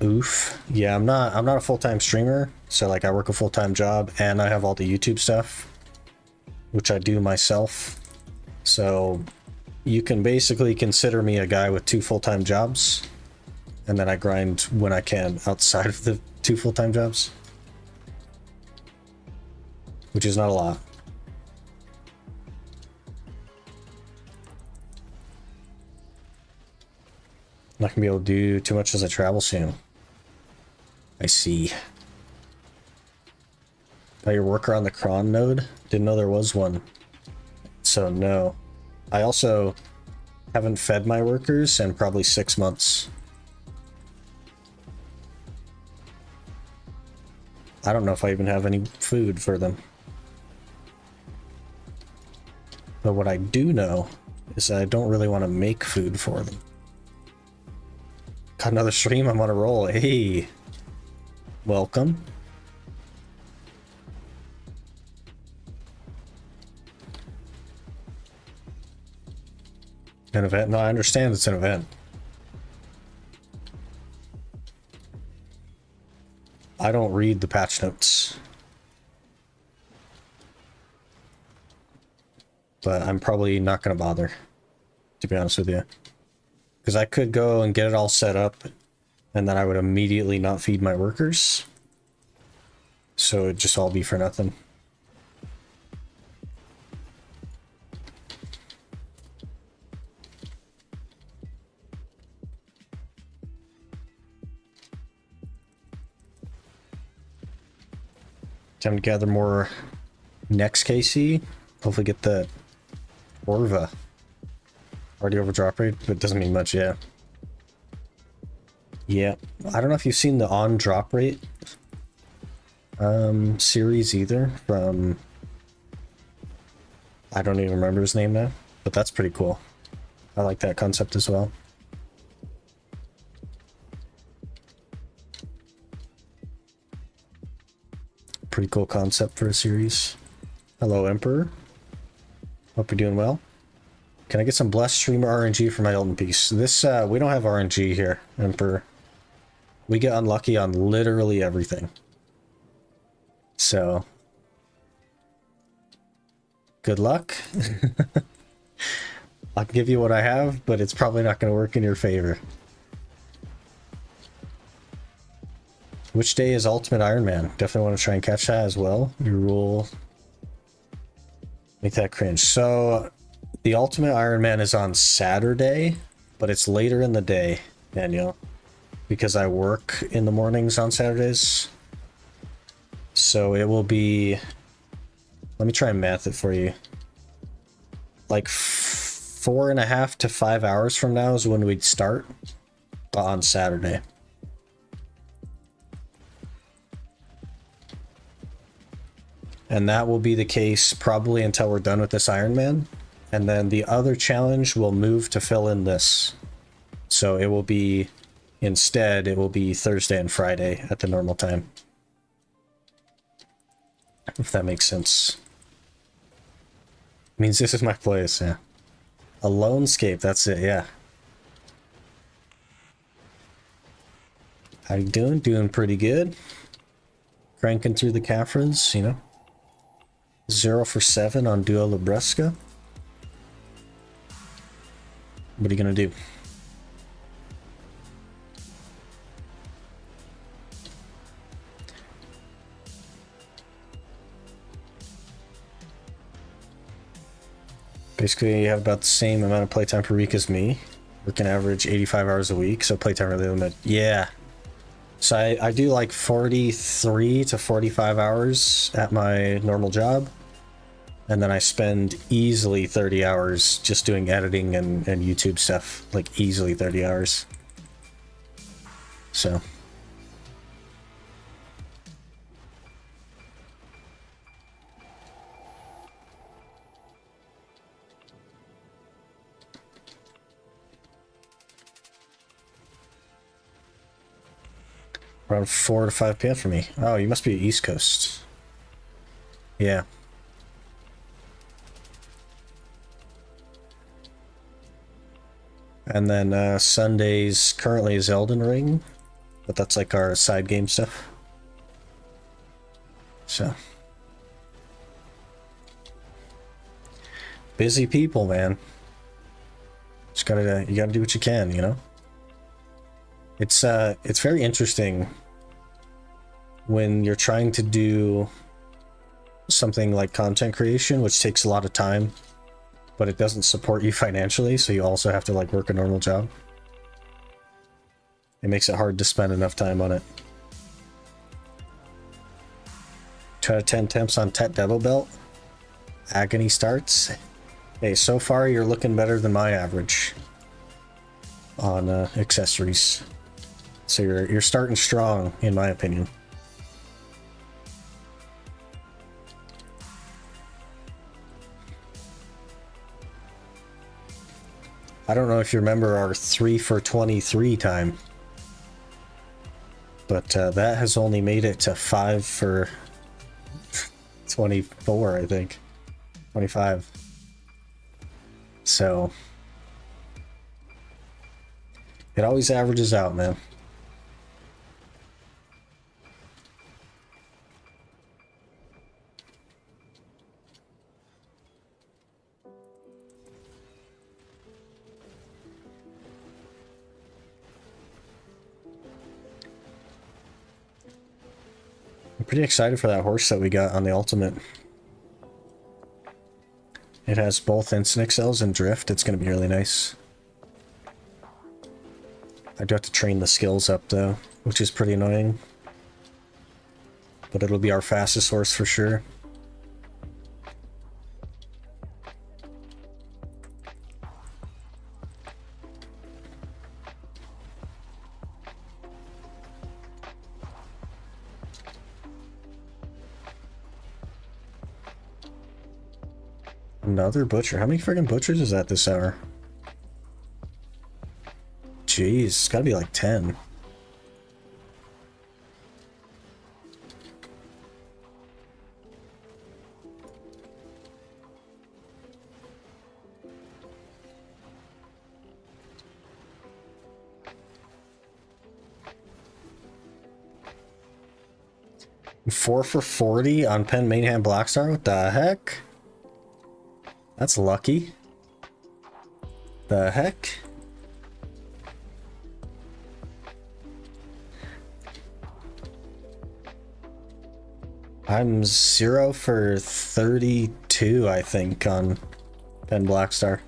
Oof. Yeah, I'm not a full-time streamer, so like I work a full-time job and I have all the YouTube stuff, which I do myself. So you can basically consider me a guy with 2 full-time jobs, and then I grind when I can outside of the 2 full-time jobs, which is not a lot. Not gonna be able to do too much as I travel soon. I see. Got your worker on the cron node? Didn't know there was one. So no. I also haven't fed my workers in probably 6 months. I don't know if I even have any food for them. But what I do know is I don't really want to make food for them. Got another stream, I'm on a roll. Hey! Welcome. An event? No, I understand it's an event. I don't read the patch notes. But I'm probably not going to bother, to be honest with you. Because I could go and get it all set up, and then I would immediately not feed my workers. So it'd just all be for nothing. Time to gather more next KC. Hopefully get the Orva. Already over drop rate, but it doesn't mean much, yeah. Yeah, I don't know if you've seen the on drop rate series either from, I don't even remember his name now, but that's pretty cool. I like that concept as well. Pretty cool concept for a series. Hello, Emperor. Hope you're doing well. Can I get some blessed streamer RNG for my Elton piece? This, we don't have RNG here, Emperor. We get unlucky on literally everything. So, good luck. I'll give you what I have, but it's probably not going to work in your favor. Which day is Ultimate Ironman? Definitely want to try and catch that as well. Your rule. Make that cringe. So, the Ultimate Ironman is on Saturday, but it's later in the day, Daniel. Because I work in the mornings on Saturdays. So it will be... Let me try and math it for you. Like 4.5 to 5 hours from now is when we'd start. But on Saturday. And that will be the case probably until we're done with this Ironman. And then the other challenge will move to fill in this. So it will be... Instead, it will be Thursday and Friday at the normal time. If that makes sense. Means this is my place, yeah. A Lonescape, that's it, yeah. How you doing? Doing pretty good. Cranking through the Caphras, you know. 0 for 7 on Duo Labreska. What are you gonna do? Basically, you have about the same amount of playtime per week as me. Working average 85 hours a week, so playtime really limited. Yeah. So I do like 43 to 45 hours at my normal job. And then I spend easily 30 hours just doing editing and YouTube stuff. Like, easily 30 hours. So... Around 4 to 5 p.m. for me. Oh, you must be East Coast. Yeah. And then Sundays currently is Elden Ring. But that's like our side game stuff. So. Busy people, man. Just gotta, you gotta do what you can, you know? It's very interesting when you're trying to do something like content creation, which takes a lot of time, but it doesn't support you financially, so you also have to like work a normal job. It makes it hard to spend enough time on it. 2 out of 10 attempts on Tet Devil Belt. Agony starts. Hey, so far you're looking better than my average on accessories. So you're starting strong, in my opinion. I don't know if you remember our 3 for 23 time, but that has only made it to 5 for 24, I think. 25. So it always averages out, man. I'm pretty excited for that horse that we got on the Ultimate. It has both instant excels and drift. It's going to be really nice. I do have to train the skills up though, which is pretty annoying. but it'll be our fastest horse for sure. Another butcher. How many friggin' butchers is that this hour? Jeez, it's gotta be like 10. Four for 40 on Penn Mainhand Blackstar? What the heck? That's lucky. The heck? I'm 0 for 32, I think, on Penn Blackstar.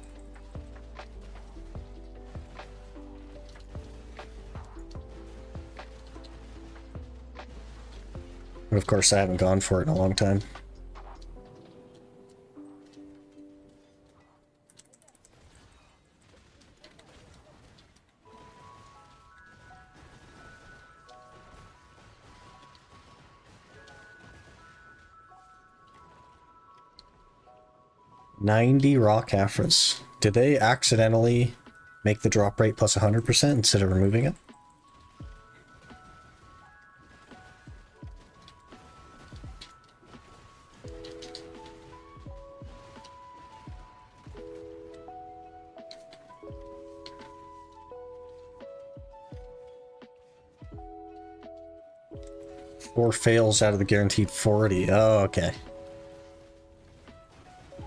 But of course, I haven't gone for it in a long time. $90 raw Caphras. Did they accidentally make the drop rate plus 100% instead of removing it? Four fails out of the guaranteed 40. Oh, okay.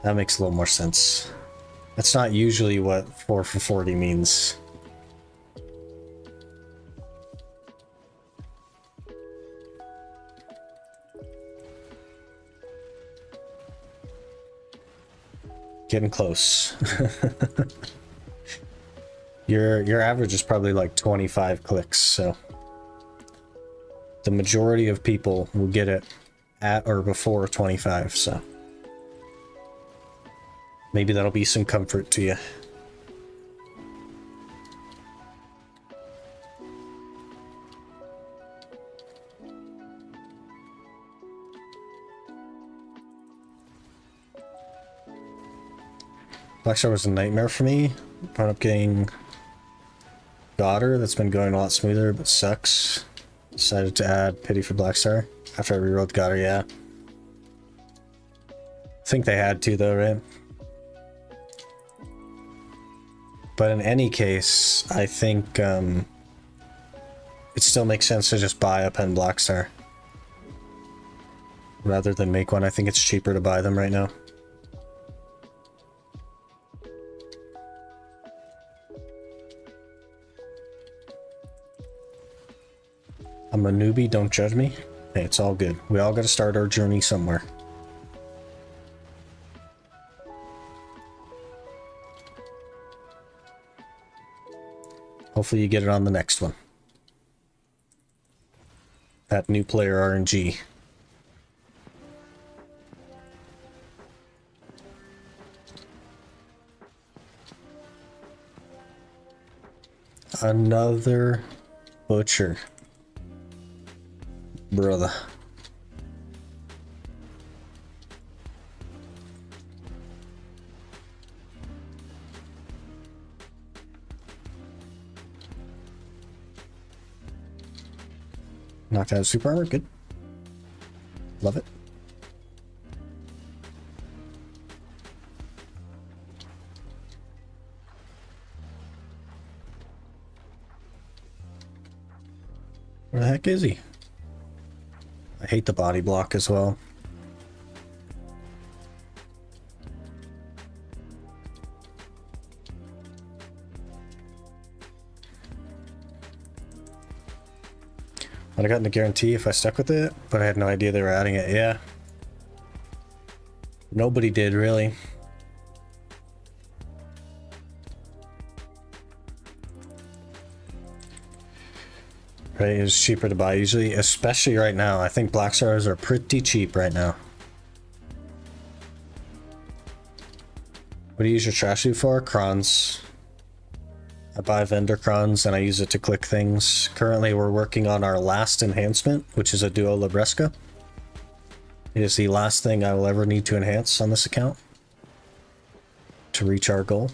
That makes a little more sense. That's not usually what 4 for 40 means. Getting close. Your average is probably like 25 clicks, so the majority of people will get it at or before 25, so maybe that'll be some comfort to you. Blackstar was a nightmare for me. Wound up getting Daughter, that's been going a lot smoother, but sucks. Decided to add Pity for Blackstar after I rerolled Daughter, yeah. I think they had to though, right? But in any case, I think it still makes sense to just buy a Penn Blackstar rather than make one. I think it's cheaper to buy them right now. I'm a newbie, don't judge me. Hey, it's all good. We all gotta start our journey somewhere. Hopefully you get it on the next one. That new player RNG. Another butcher. Brother. Knocked out super armor, good. Love it. Where the heck is he? I hate the body block as well. I'd have gotten the guarantee if I stuck with it, but I had no idea they were adding it. Yeah. Nobody did, really. Right, it's cheaper to buy usually, especially right now. I think Black Stars are pretty cheap right now. What do you use your trash chute for? Crons. I buy vendor crons and I use it to click things. Currently we're working on our last enhancement, which is a duo Labreska. It is the last thing I will ever need to enhance on this account to reach our goal.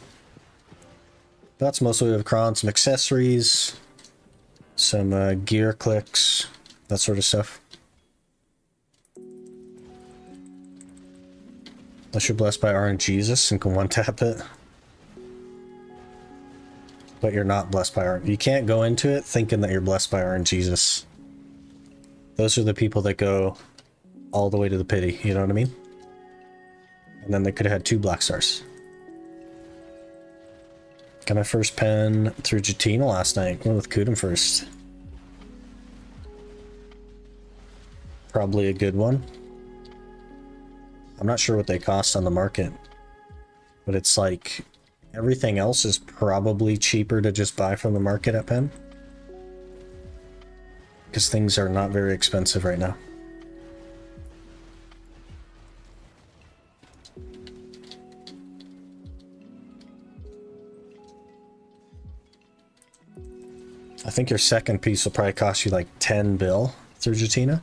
That's mostly with crons, some accessories, some gear clicks, that sort of stuff. Unless you're blessed by RNGesus and can one-tap it. But you're not blessed by RNG. You can't go into it thinking that you're blessed by RNGesus. Those are the people that go all the way to the pity, you know what I mean? And then they could have had 2 Black Stars. Got my first pen through Jatina last night. Went with Kudum first. Probably a good one. I'm not sure what they cost on the market, but it's like everything else is probably cheaper to just buy from the market at Penn. Because things are not very expensive right now. I think your second piece will probably cost you like 10 bill through Jatina.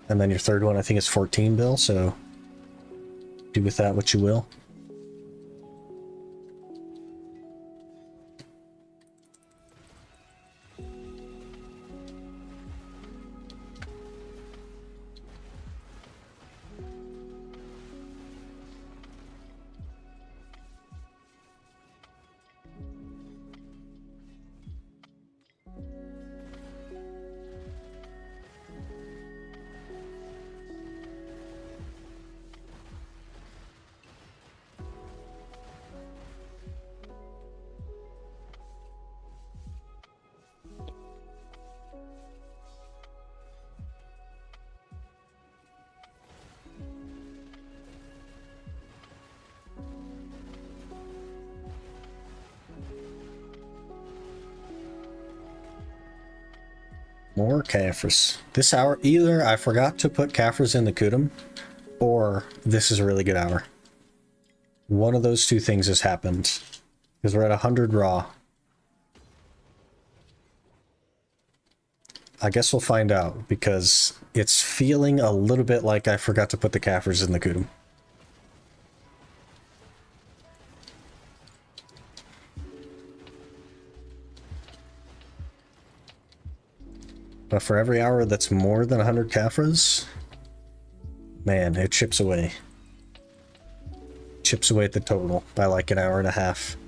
And then your third one I think is 14 bill, so do with that what you will. More Caphras. This hour, either I forgot to put Caphras in the Kudum, or this is a really good hour. One of those two things has happened. Because we're at 100 raw. I guess we'll find out, because it's feeling a little bit like I forgot to put the Caphras in the Kudum. But for every hour that's more than 100 Caphras, man, it chips away. Chips away at the total by like an hour and a half.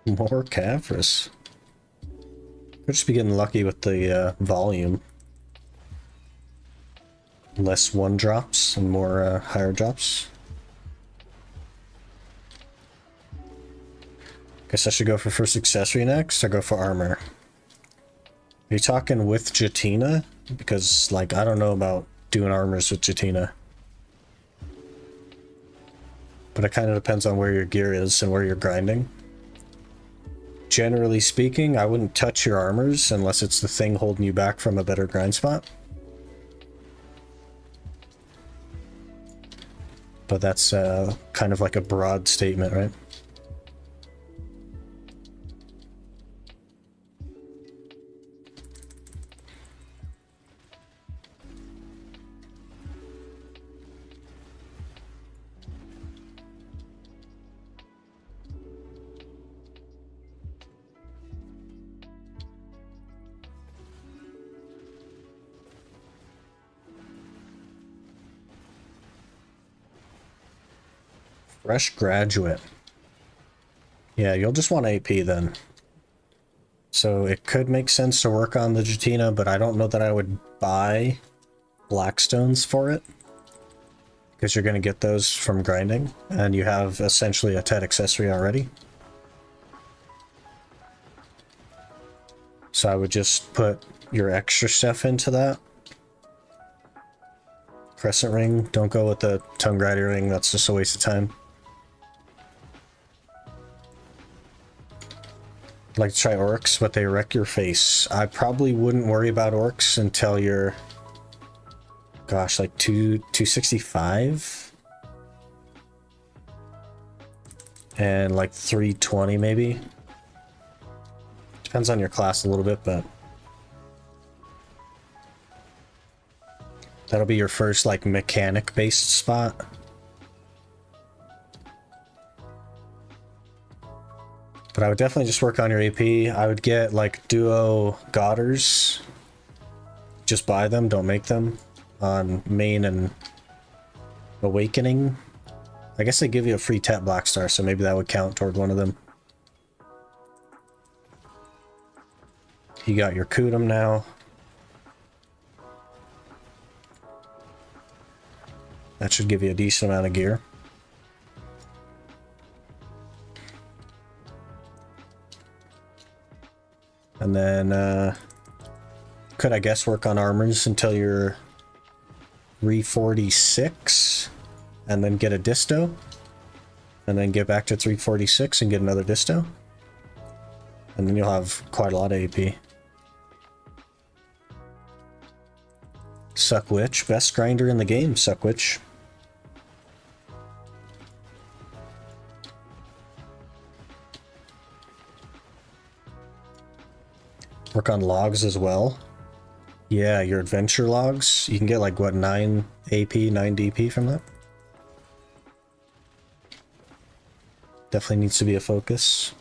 More Caphras. Could just be getting lucky with the volume. Less one drops and more higher drops. Guess I should go for first accessory next or go for armor. Are you talking with Jatina? Because, like, I don't know about doing armors with Jatina. But it kind of depends on where your gear is and where you're grinding. Generally speaking, I wouldn't touch your armors unless it's the thing holding you back from a better grind spot. But that's kind of like a broad statement, right? Fresh graduate. Yeah, you'll just want AP then. So it could make sense to work on the Jatina, but I don't know that I would buy Blackstones for it. Because you're going to get those from grinding, and you have essentially a TED accessory already. So I would just put your extra stuff into that. Crescent ring, don't go with the tongue grinder ring, that's just a waste of time. I'd like to try orcs, but they wreck your face. I probably wouldn't worry about orcs until you're, gosh, like 265? And like 320 maybe. Depends on your class a little bit, but that'll be your first like mechanic based spot. But I would definitely just work on your AP. I would get like duo Godders. Just buy them, don't make them on main and awakening. I guess they give you a free tap black star, so maybe that would count toward one of them. You got your Kudum now. That should give you a decent amount of gear. And then, could I guess work on armors until you're 346, and then get a disto, and then get back to 346 and get another disto, and then you'll have quite a lot of AP. Suckwitch, best grinder in the game, Suckwitch. Work on logs as well. Yeah, your adventure logs. You can get like, what, 9 AP, 9 DP from that? Definitely needs to be a focus.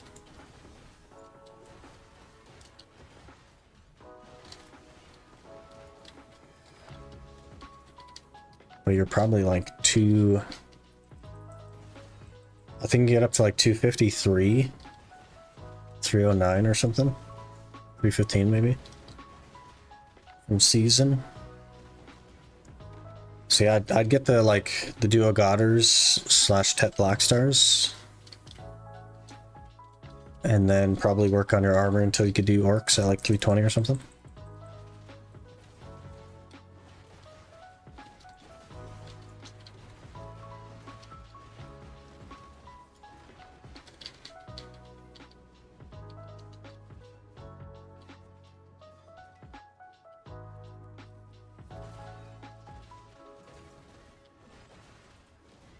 But you're probably like I think you get up to like 253, 309 or something. 315 maybe from season. So yeah, I'd get the like the duo Godders / Tet Black Stars, and then probably work on your armor until you could do orcs at like 320 or something.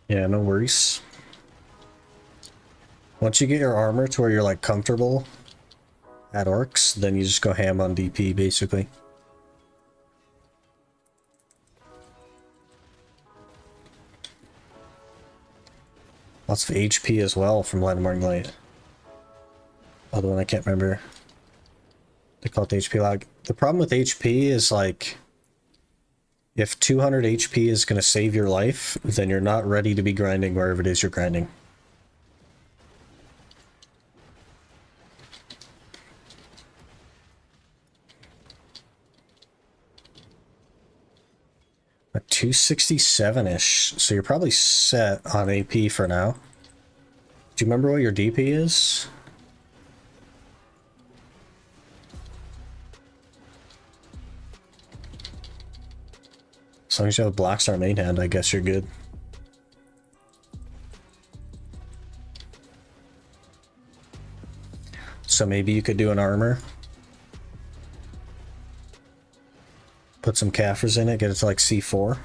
Yeah, no worries. Once you get your armor to where you're like comfortable at orcs, then you just go ham on DP basically. Lots of HP as well from Light of Morning Light. Other one I can't remember. They call it the HP log. The problem with HP is like, if 200 HP is going to save your life, then you're not ready to be grinding wherever it is you're grinding. A 267-ish, so you're probably set on AP for now. Do you remember what your DP is? As long as you have a Black Star main hand, I guess you're good. So maybe you could do an armor. Put some Caphras in it, get it to like C4.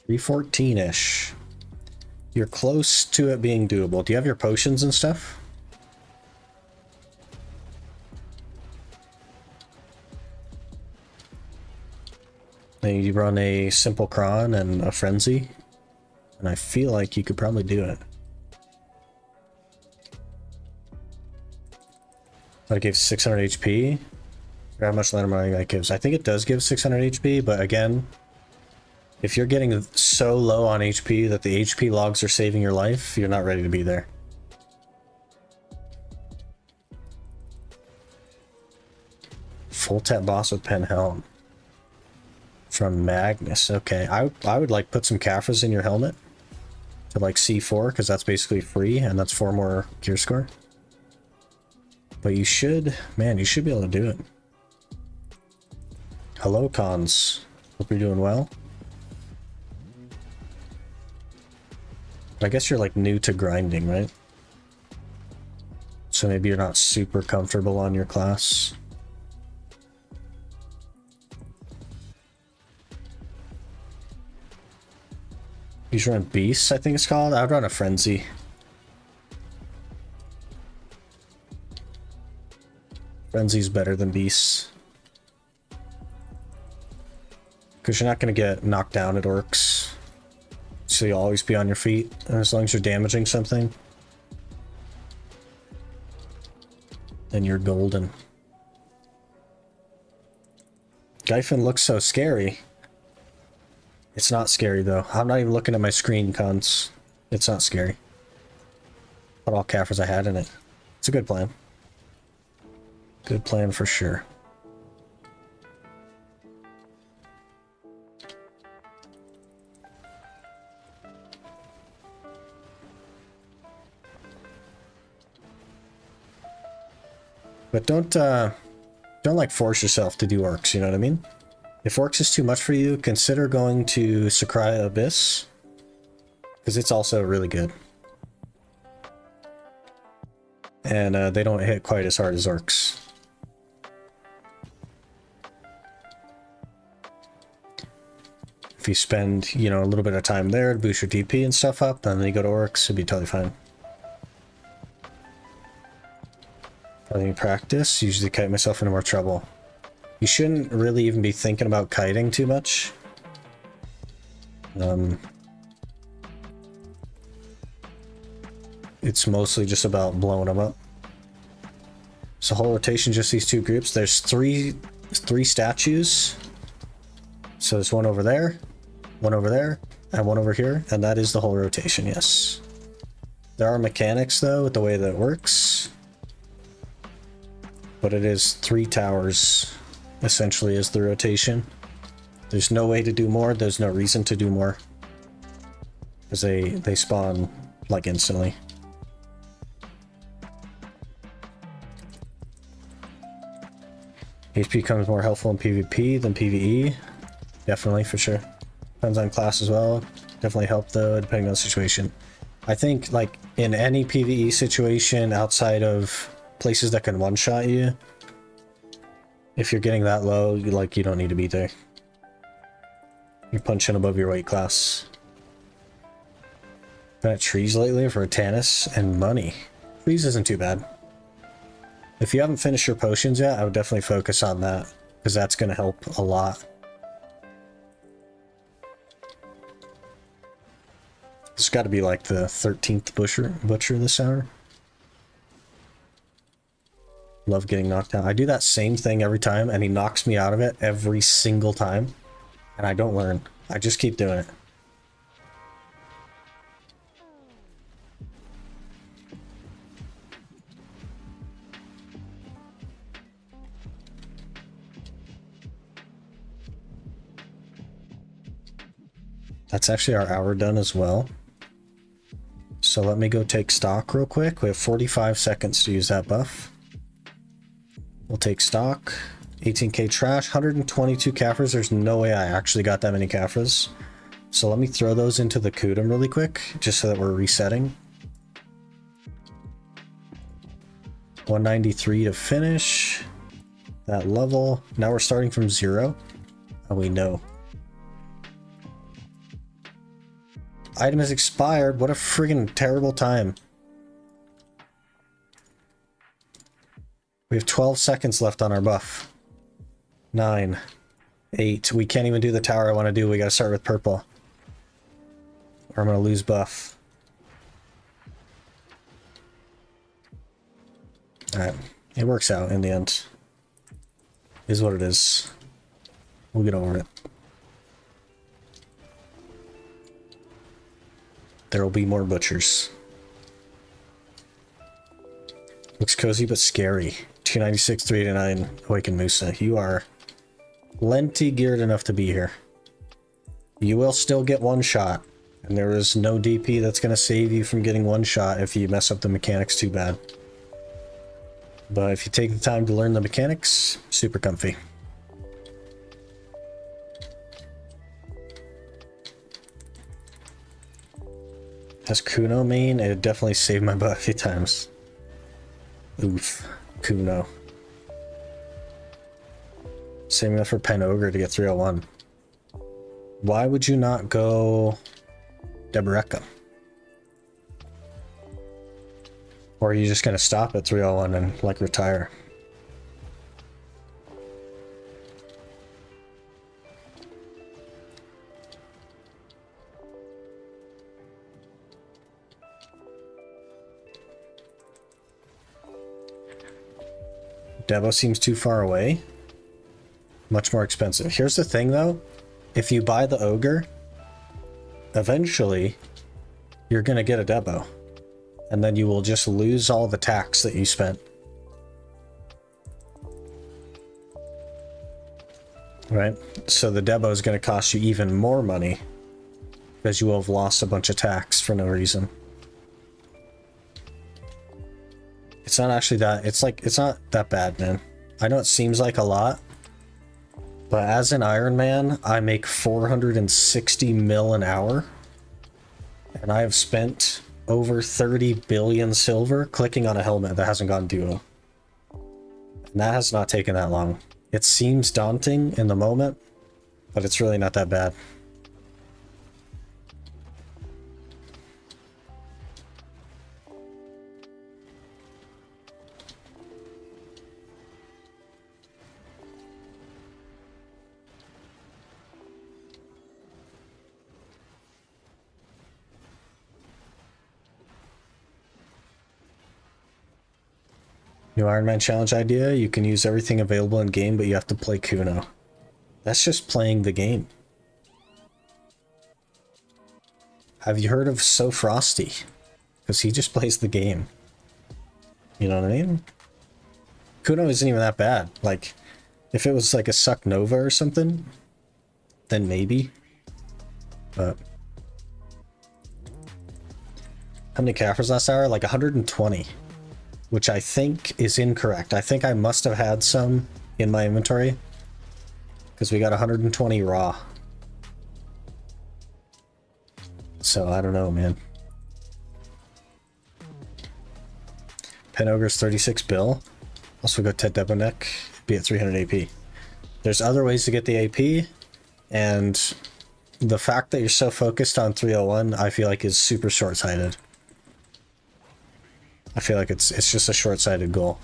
314-ish. You're close to it being doable. Do you have your potions and stuff? Then you run a simple cron and a frenzy, and I feel like you could probably do it. But it gives 600 HP. How much Lantermite that gives? I think it does give 600 HP, but again, if you're getting so low on HP that the HP logs are saving your life, you're not ready to be there. Full tap boss with pen helm. From Magnus. Okay, I would like put some Caphras in your helmet to like C4, because that's basically free, and that's 4 more gear score. But you should, man, you should be able to do it. Hello, cons. Hope you're doing well. I guess you're like new to grinding, right? So maybe you're not super comfortable on your class. You should run Beasts, I think it's called. I would run a Frenzy. Frenzy's better than Beasts. Because you're not going to get knocked down at orcs. So you'll always be on your feet. And as long as you're damaging something, then you're golden. Gyfin looks so scary. It's not scary though. I'm not even looking at my screen, cons. It's not scary. Put all Caphras I had in it. It's a good plan. Good plan for sure. But don't like force yourself to do orcs, you know what I mean? If orcs is too much for you, consider going to Sakraya Abyss, because it's also really good. And they don't hit quite as hard as orcs. If you spend, you know, a little bit of time there to boost your DP and stuff up, and then you go to orcs, it'd be totally fine. I think practice, usually kite myself into more trouble. You shouldn't really even be thinking about kiting too much. It's mostly just about blowing them up. So whole rotation, just these two groups. There's three statues. So there's one over there, and one over here, and that is the whole rotation, yes. There are mechanics though with the way that it works. But it is 3 towers, essentially, is the rotation. There's no way to do more, there's no reason to do more. Because they spawn, like, instantly. HP becomes more helpful in PvP than PvE. Definitely, for sure. Depends on class as well. Definitely help, though, depending on the situation. I think, like, in any PvE situation outside of places that can one-shot you, if you're getting that low, you don't need to be there. You're punching above your weight class. Been at trees lately for a Tannis and money. Trees isn't too bad. If you haven't finished your potions yet, I would definitely focus on that, because that's going to help a lot. It's got to be like the 13th butcher this hour. Love getting knocked down. I do that same thing every time, and he knocks me out of it every single time. And I don't learn. I just keep doing it. That's actually our hour done as well. So let me go take stock real quick. We have 45 seconds to use that buff. We'll take stock. 18k trash, 122 Caphras. There's no way I actually got that many Caphras. So let me throw those into the Kudum really quick, just so that we're resetting. 193 to finish that level. Now we're starting from 0. Oh, we know. Item is expired. What a friggin' terrible time. We have 12 seconds left on our buff. 9, 8. We can't even do the tower I want to do. We gotta start with purple. Or I'm gonna lose buff. Alright. It works out in the end. Is what it is. We'll get over it. There will be more butchers. Looks cozy but scary. 296, 389, Awakened Musa. You are plenty geared enough to be here. You will still get one shot. And there is no DP that's going to save you from getting one shot if you mess up the mechanics too bad. But if you take the time to learn the mechanics, super comfy. Has Kuno main? It definitely saved my butt a few times. Oof. Kuno. Saving that for Pen Ogre to get 301. Why would you not go Labreska? Or are you just going to stop at 301 and like retire? Devo seems too far away. Much more expensive. Here's the thing though. If you buy the Ogre, eventually you're going to get a Devo. And then you will just lose all the tax that you spent. Right? So the Devo is going to cost you even more money. Because you will have lost a bunch of tax for no reason. It's not actually that, it's not that bad, man. I know it seems like a lot, but as an Ironman, I make 460 mil an hour, and I have spent over 30 billion silver clicking on a helmet that hasn't gone duo. And that has not taken that long. It seems daunting in the moment, but it's really not that bad. New Ironman challenge idea, you can use everything available in game, but you have to play Kuno. That's just playing the game. Have you heard of So Frosty? Because he just plays the game. You know what I mean? Kuno isn't even that bad. Like, if it was like a Suck Nova or something, then maybe. But how many Caphras last hour? Like 120. Which I think is incorrect. I think I must have had some in my inventory. Because we got 120 raw. So, I don't know, man. Pen Ogre's 36 bill. Also go Ted Debonek, be at 300 AP. There's other ways to get the AP, and the fact that you're so focused on 301, I feel like is super short-sighted. I feel like it's just a short-sighted goal.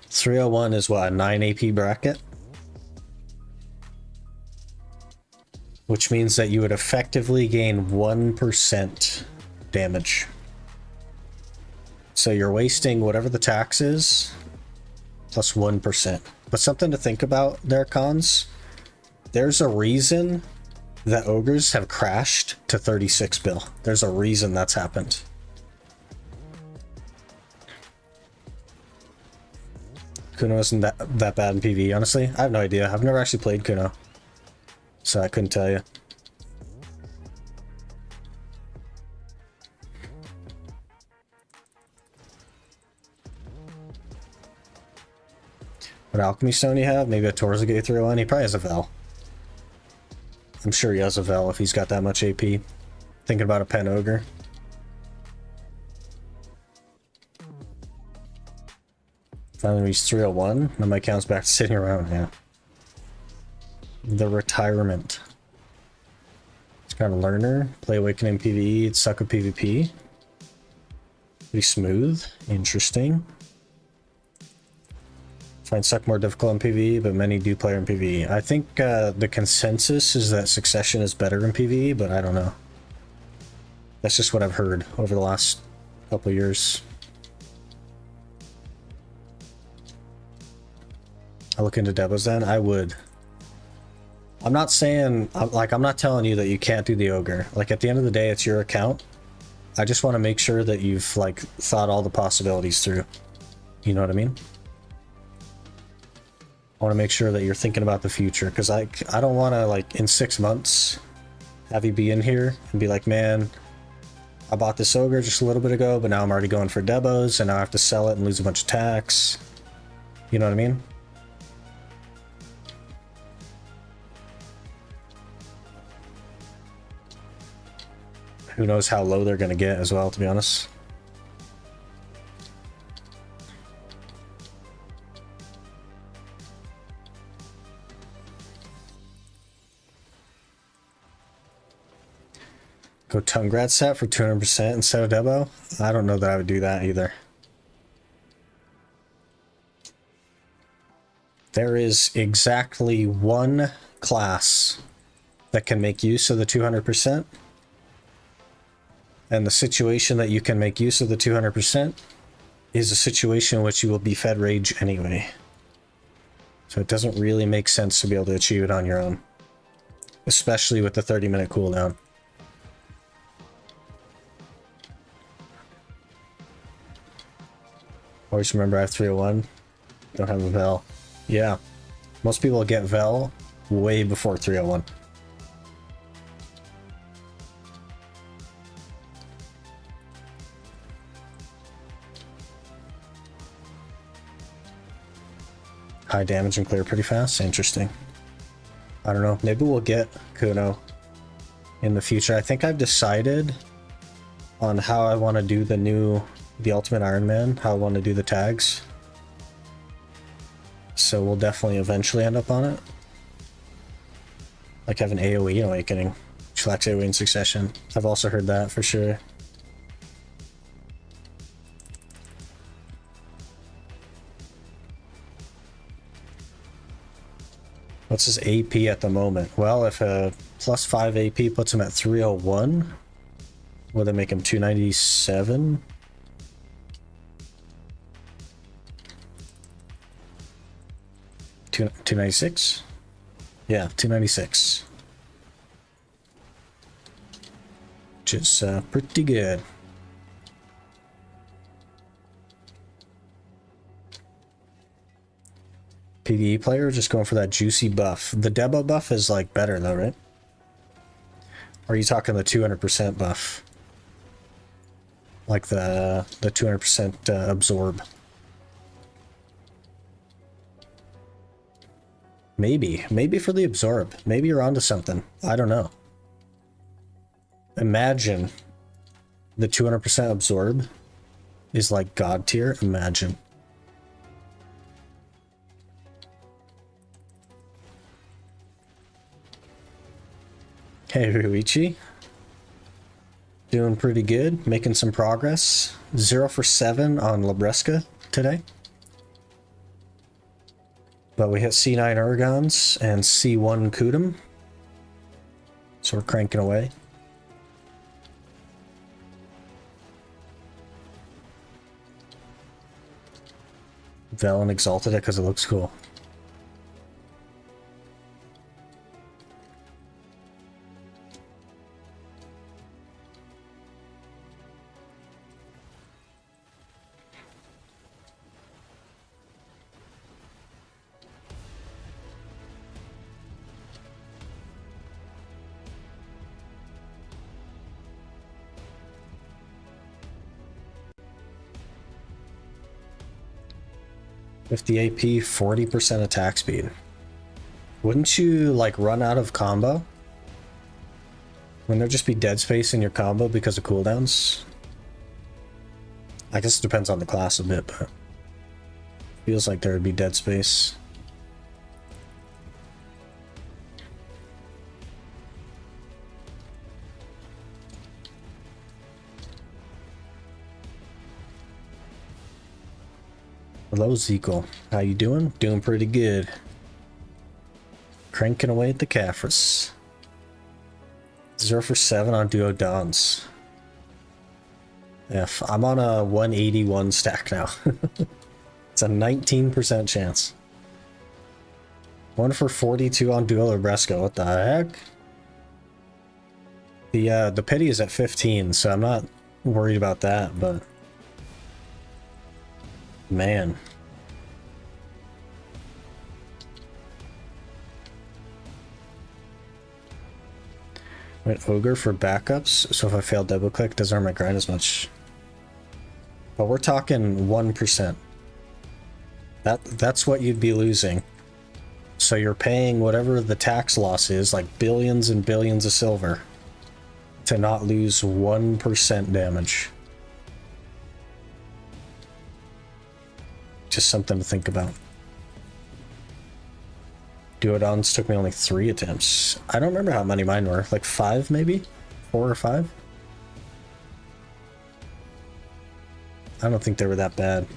.301 is what, a 9 AP bracket? Which means that you would effectively gain 1% damage. So you're wasting whatever the tax is, plus 1%. But something to think about there, cons. There's a reason that ogres have crashed to 36 bill. There's a reason that's happened. Kuno isn't that bad in PvE, honestly. I have no idea. I've never actually played Kuno, so I couldn't tell you. What alchemy stone you have? Maybe a Torza get you through one? He probably has a Vel. I'm sure he has a Vel if he's got that much AP. Thinking about a Pen Ogre. Finally reached 301. Now my account's back to sitting around, yeah. The retirement. It's got a learner, play awakening PvE, suck a PvP. Pretty smooth, interesting. Find suck more difficult in PvE, but many do play in PvE. I think the consensus is that succession is better in PvE, but I don't know. That's just what I've heard over the last couple of years. I look into Devos then? I would. I'm not saying, like, I'm not telling you that you can't do the ogre. Like, at the end of the day, it's your account. I just want to make sure that you've, like, thought all the possibilities through. You know what I mean? I want to make sure that you're thinking about the future, because I don't want to, like, in 6 months, have you be in here and be like, man, I bought this ogre just a little bit ago, but now I'm already going for Debos, and now I have to sell it and lose a bunch of tax. You know what I mean? Who knows how low they're going to get as well, to be honest. Go Tungrat set for 200% instead of Debo? I don't know that I would do that either. There is exactly one class that can make use of the 200%. And the situation that you can make use of the 200% is a situation in which you will be fed rage anyway. So it doesn't really make sense to be able to achieve it on your own. Especially with the 30-minute cooldown. Always remember I have 301. Don't have a Vel. Yeah. Most people get Vel way before 301. High damage and clear pretty fast. Interesting. I don't know. Maybe we'll get Kuno in the future. I think I've decided on how I want to do the Ultimate Ironman, how I want to do the tags. So we'll definitely eventually end up on it. Like have an AoE awakening. Which lacks AoE in succession. I've also heard that for sure. What's his AP at the moment? Well, if a plus 5 AP puts him at 301, will that make him 297? Two 296? Yeah, 296. Which is pretty good. PvE player just going for that juicy buff. The Debo buff is like better though, right? Or are you talking the 200% buff? Like the 200% absorb. Maybe for the absorb. Maybe you're onto something. I don't know. Imagine the 200% absorb is like god tier. Imagine. Hey Ruichi. Doing pretty good. Making some progress. 0 for 7 on Labreska today. But we hit C9 Urgons and C1 Kudum. So we're cranking away. Velen exalted it because it looks cool. If the AP 40% attack speed. Wouldn't you like run out of combo? Wouldn't there just be dead space in your combo because of cooldowns? I guess it depends on the class a bit, but feels like there would be dead space. Hello, Zekel. How you doing? Doing pretty good. Cranking away at the Caphras. 0 for 7 on duo dons. F. I'm on a 181 stack now. It's a 19% chance. 1 for 42 on duo Labreska. What the heck? The pity is at 15, so I'm not worried about that, but man. Went ogre for backups, so if I fail double click, doesn't hurt my grind as much. But we're talking 1%. That's what you'd be losing. So you're paying whatever the tax loss is, like billions and billions of silver, to not lose 1% damage. Just something to think about. Duodons took me only 3 attempts. I don't remember how many mine were. Like 5 maybe? 4 or 5? I don't think they were that bad.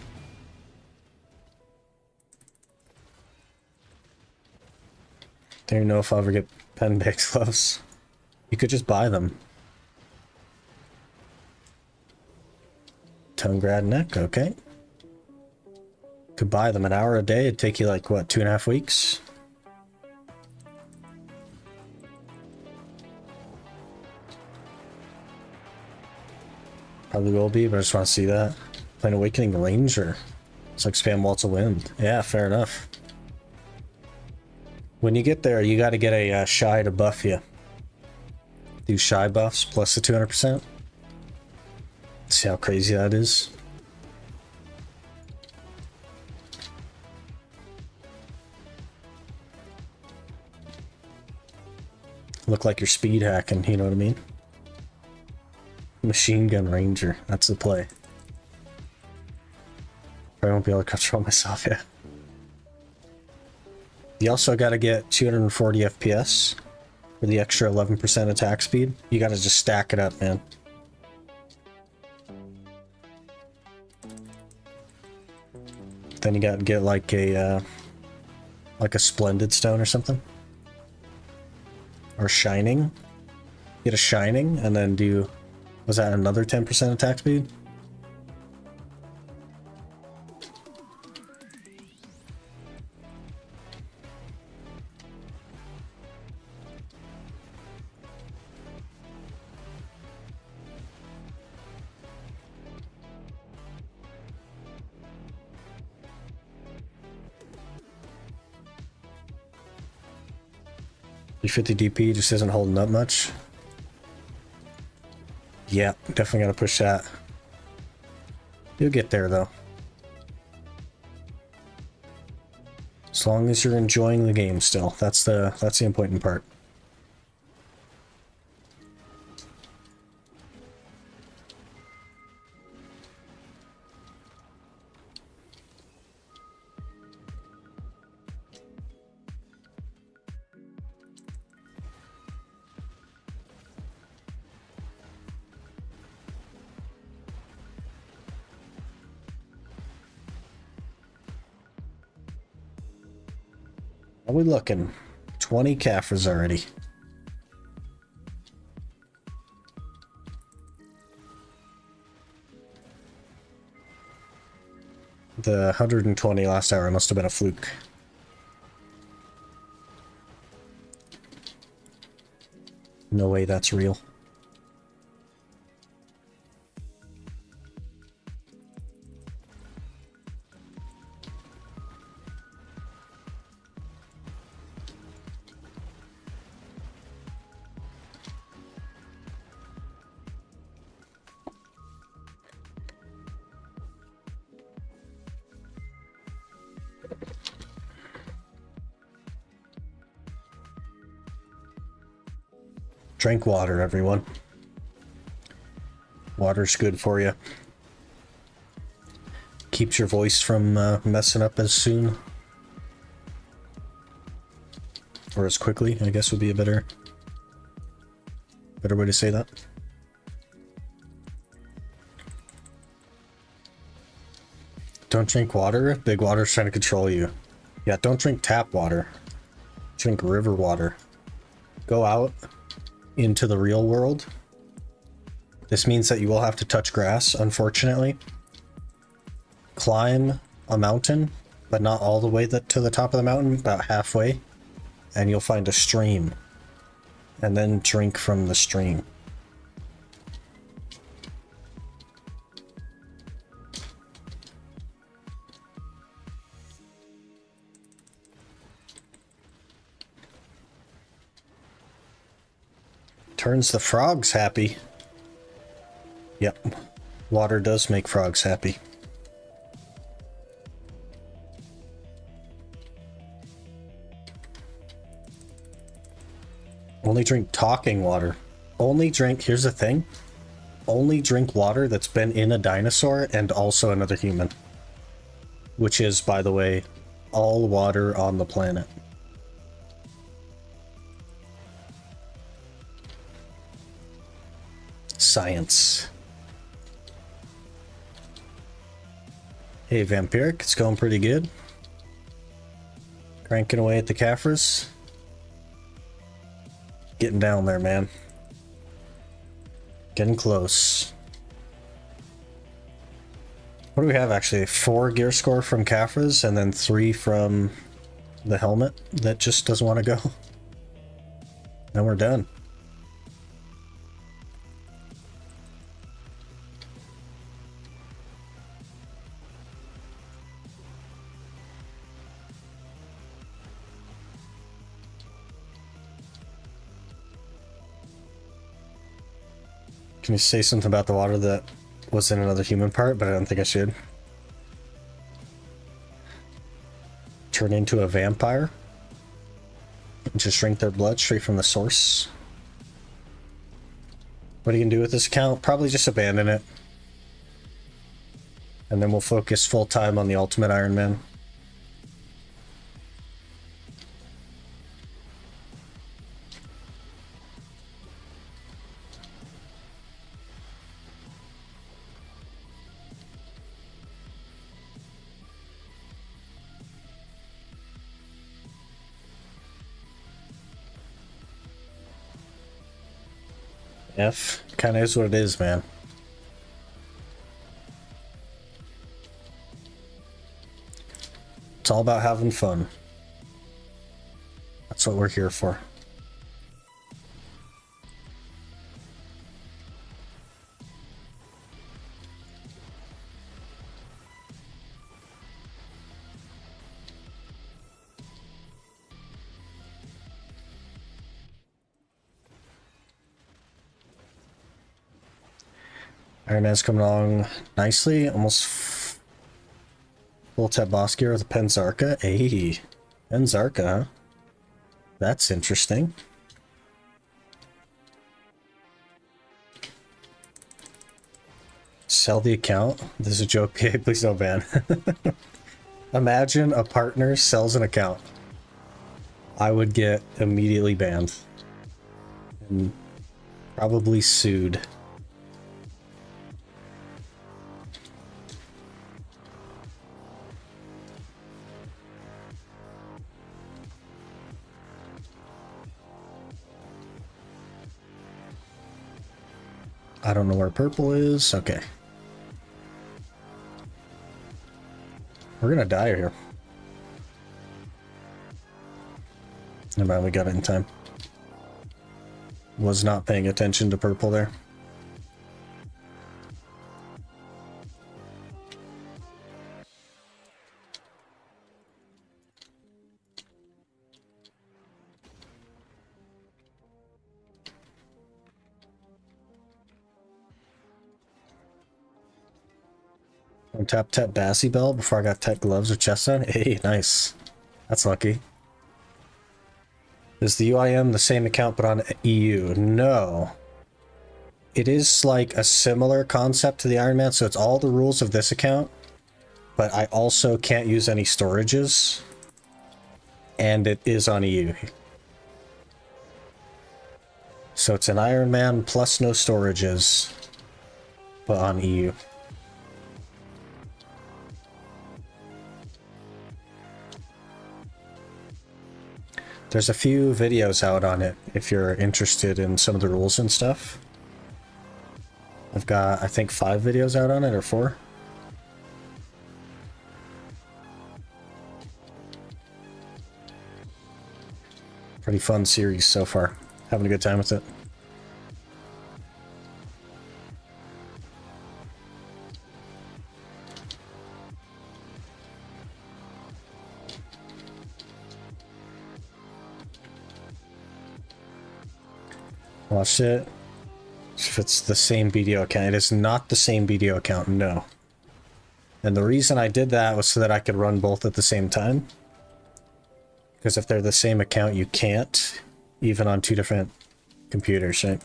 Don't even know if I'll ever get pen baked gloves. You could just buy them. Tonegrad neck, okay. Could buy them an hour a day. It'd take you like, what, 2.5 weeks? Probably will be, but I just want to see that. Playing Awakening Ranger. It's like spam Waltz of Wind. Yeah, fair enough. When you get there, you got to get a Shy to buff you. Do Shy buffs plus the 200%. See how crazy that is. Look like you're speed hacking, you know what I mean? Machine Gun Ranger, that's the play. I won't be able to control myself yet. You also got to get 240 FPS for the extra 11% attack speed. You got to just stack it up, man. Then you got to get like a Splendid Stone or something. Or Shining. Get a Shining and then do... Was that another 10% attack speed? $350 DP just isn't holding up much. Yeah, definitely gotta push that. You'll get there though. As long as you're enjoying the game still. That's the important part. How are we looking? 20 Caphras already. The 120 last hour must have been a fluke. No way that's real. Drink water, everyone. Water's good for you. Keeps your voice from messing up as soon. Or as quickly, I guess would be a better way to say that. Don't drink water. Big water's trying to control you. Yeah, don't drink tap water. Drink river water. Go out into the real world. This means that you will have to touch grass, unfortunately. Climb a mountain, but not all the way to the top of the mountain, about halfway, and you'll find a stream. And then drink from the stream. Turns the frogs happy. Yep, water does make frogs happy. Only drink talking water. Only drink, here's the thing. Only drink water that's been in a dinosaur and also another human. Which is, by the way, all water on the planet. Science. Hey, Vampiric, it's going pretty good. Cranking away at the Caphras. Getting down there, man. Getting close. What do we have, actually? 4 gear score from Caphras, and then 3 from the helmet that just doesn't want to go. And we're done. Can you say something about the water that was in another human part, but I don't think I should. Turn into a vampire. And just drink their blood straight from the source. What are you gonna do with this account? Probably just abandon it. And then we'll focus full time on the Ultimate Ironman. F kind of is what it is, man. It's all about having fun. That's what we're here for. Ironman's coming along nicely, almost full tap boss gear with a Penzarka. Hey, Penzarka, huh? That's interesting. Sell the account? This is a joke. Hey, please don't ban. Imagine a partner sells an account. I would get immediately banned. And probably sued. I don't know where purple is. Okay. We're gonna die here. Never mind, we got it in time. Was not paying attention to purple there. Tap Bassy Bell before I got tech gloves or chest on. Hey, nice. That's lucky. Is the UIM the same account but on EU? No. It is like a similar concept to the Ironman, so it's all the rules of this account, but I also can't use any storages, and it is on EU. So it's an Ironman plus no storages, but on EU. There's a few videos out on it if you're interested in some of the rules and stuff. I've got, I think, 5 videos out on it, or 4. Pretty fun series so far. Having a good time with it. Watched it. If it's the same BDO account. It is not the same BDO account, no. And the reason I did that was so that I could run both at the same time. Because if they're the same account, you can't, even on 2 different computers, right?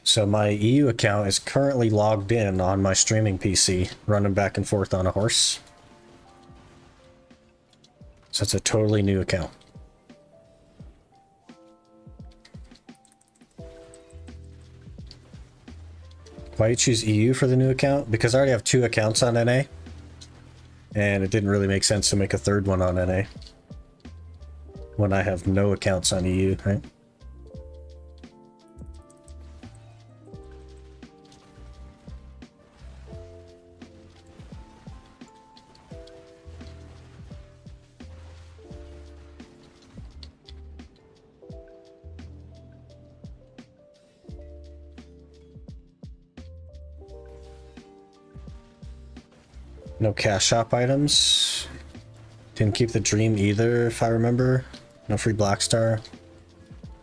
So my EU account is currently logged in on my streaming PC, running back and forth on a horse. So it's a totally new account. Why you choose EU for the new account? Because I already have 2 accounts on NA. And it didn't really make sense to make a 3rd one on NA. When I have no accounts on EU, right? No cash shop items. Didn't keep the dream either, if I remember. No free Black Star.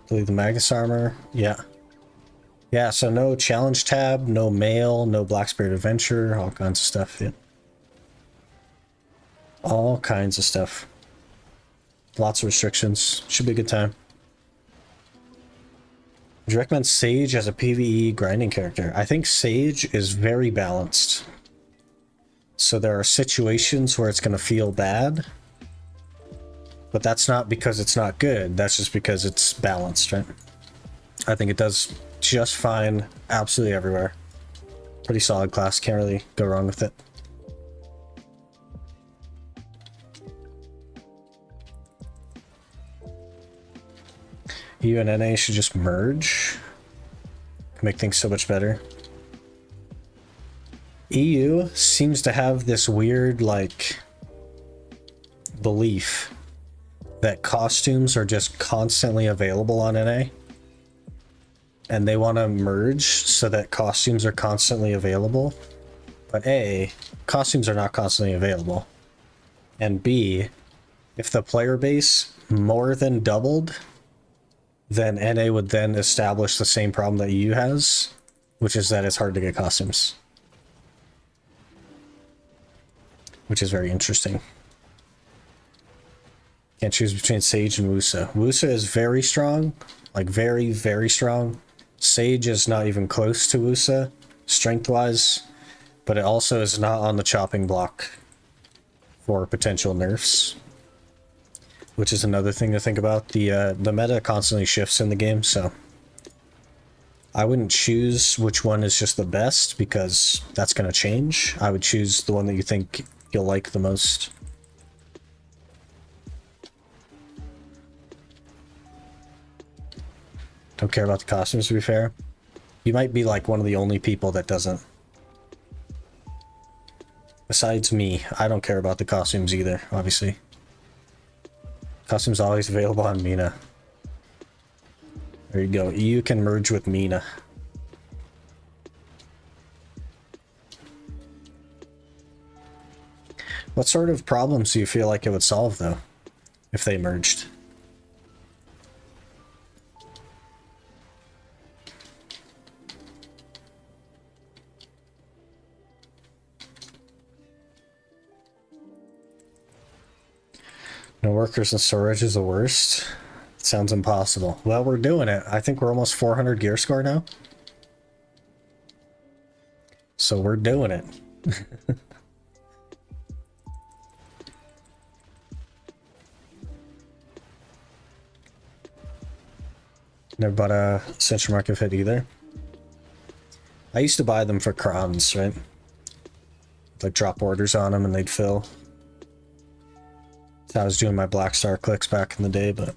Believe the Magnus armor. Yeah. Yeah, so no challenge tab, no mail, no Black Spirit Adventure, all kinds of stuff. Yeah. All kinds of stuff. Lots of restrictions. Should be a good time. Would you recommend Sage as a PvE grinding character? I think Sage is very balanced. So there are situations where it's going to feel bad. But that's not because it's not good. That's just because it's balanced, right? I think it does just fine absolutely everywhere. Pretty solid class. Can't really go wrong with it. EU and NA should just merge. Make things so much better. EU seems to have this weird, like, belief that costumes are just constantly available on NA. And they want to merge so that costumes are constantly available. But A, costumes are not constantly available. And B, if the player base more than doubled, then NA would then establish the same problem that EU has, which is that it's hard to get costumes. Which is very interesting. Can't choose between Sage and Wusa. Wusa is very strong, like very, very strong. Sage is not even close to Wusa, strength-wise, but it also is not on the chopping block for potential nerfs. Which is another thing to think about. The meta constantly shifts in the game, so I wouldn't choose which one is just the best, because that's going to change. I would choose the one that you think you'll like the most. Don't care about the costumes, to be fair. You might be like one of the only people that doesn't. Besides me, I don't care about the costumes either, obviously. Costumes always available on Mina. There you go. EU can merge with Mina. What sort of problems do you feel like it would solve, though, if they merged? No workers and storage is the worst. It sounds impossible. Well, we're doing it. I think we're almost 400 gear score now. So we're doing it. Never bought a Central Market hit either. I used to buy them for crowns, right? Like drop orders on them and they'd fill. I was doing my Black Star clicks back in the day, but...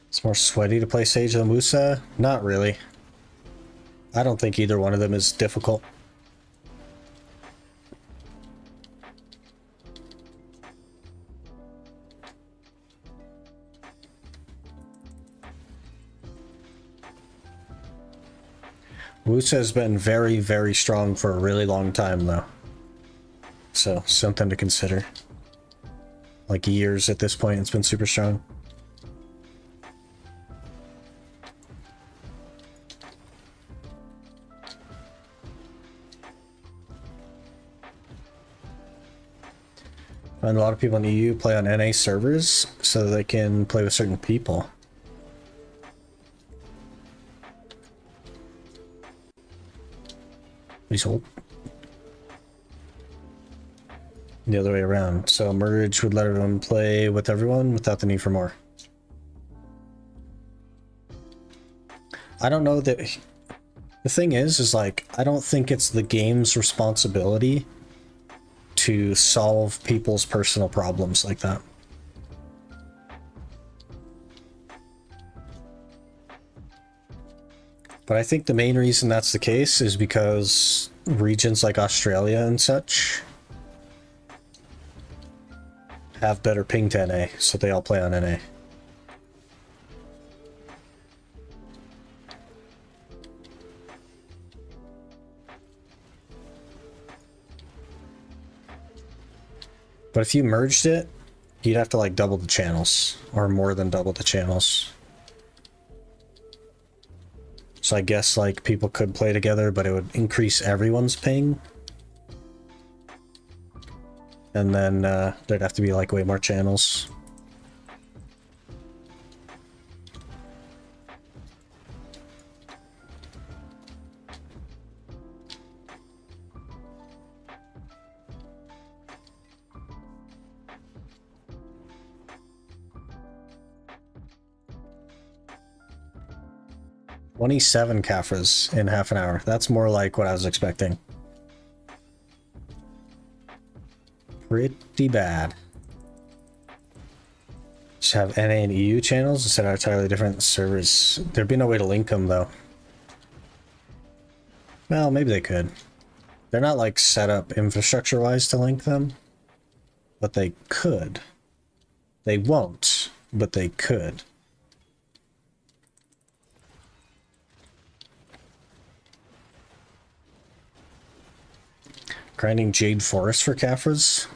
It's more sweaty to play Sage than Musa? Not really. I don't think either one of them is difficult. Musa has been very, very strong for a really long time, though. So, something to consider. Like years at this point, it's been super strong. And a lot of people in EU play on NA servers so they can play with certain people. Please hold. The other way around. So merge would let everyone play with everyone without the need for more. I don't know that... The thing is like, I don't think it's the game's responsibility to solve people's personal problems like that. But I think the main reason that's the case is because regions like Australia and such have better ping to NA, so they all play on NA. But if you merged it, you'd have to like double the channels, or more than double the channels. So I guess like people could play together, but it would increase everyone's ping. And then there'd have to be like way more channels. $27 Caphras in half an hour. That's more like what I was expecting. Pretty bad. Just have NA and EU channels instead of entirely different servers. There'd be no way to link them though. Well, maybe they could. They're not like set up infrastructure wise to link them, but they could. They won't, but they could. Grinding Jade Forest for Caphras?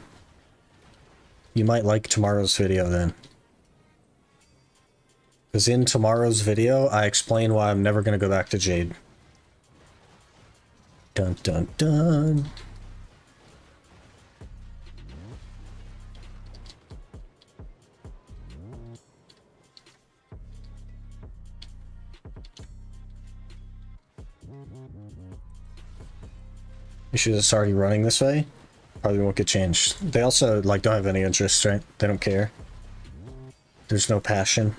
You might like tomorrow's video then. Because in tomorrow's video, I explain why I'm never going to go back to Jade. Dun dun dun. Issues that's already running this way probably won't get changed. They also like don't have any interest, right? They don't care. There's no passion.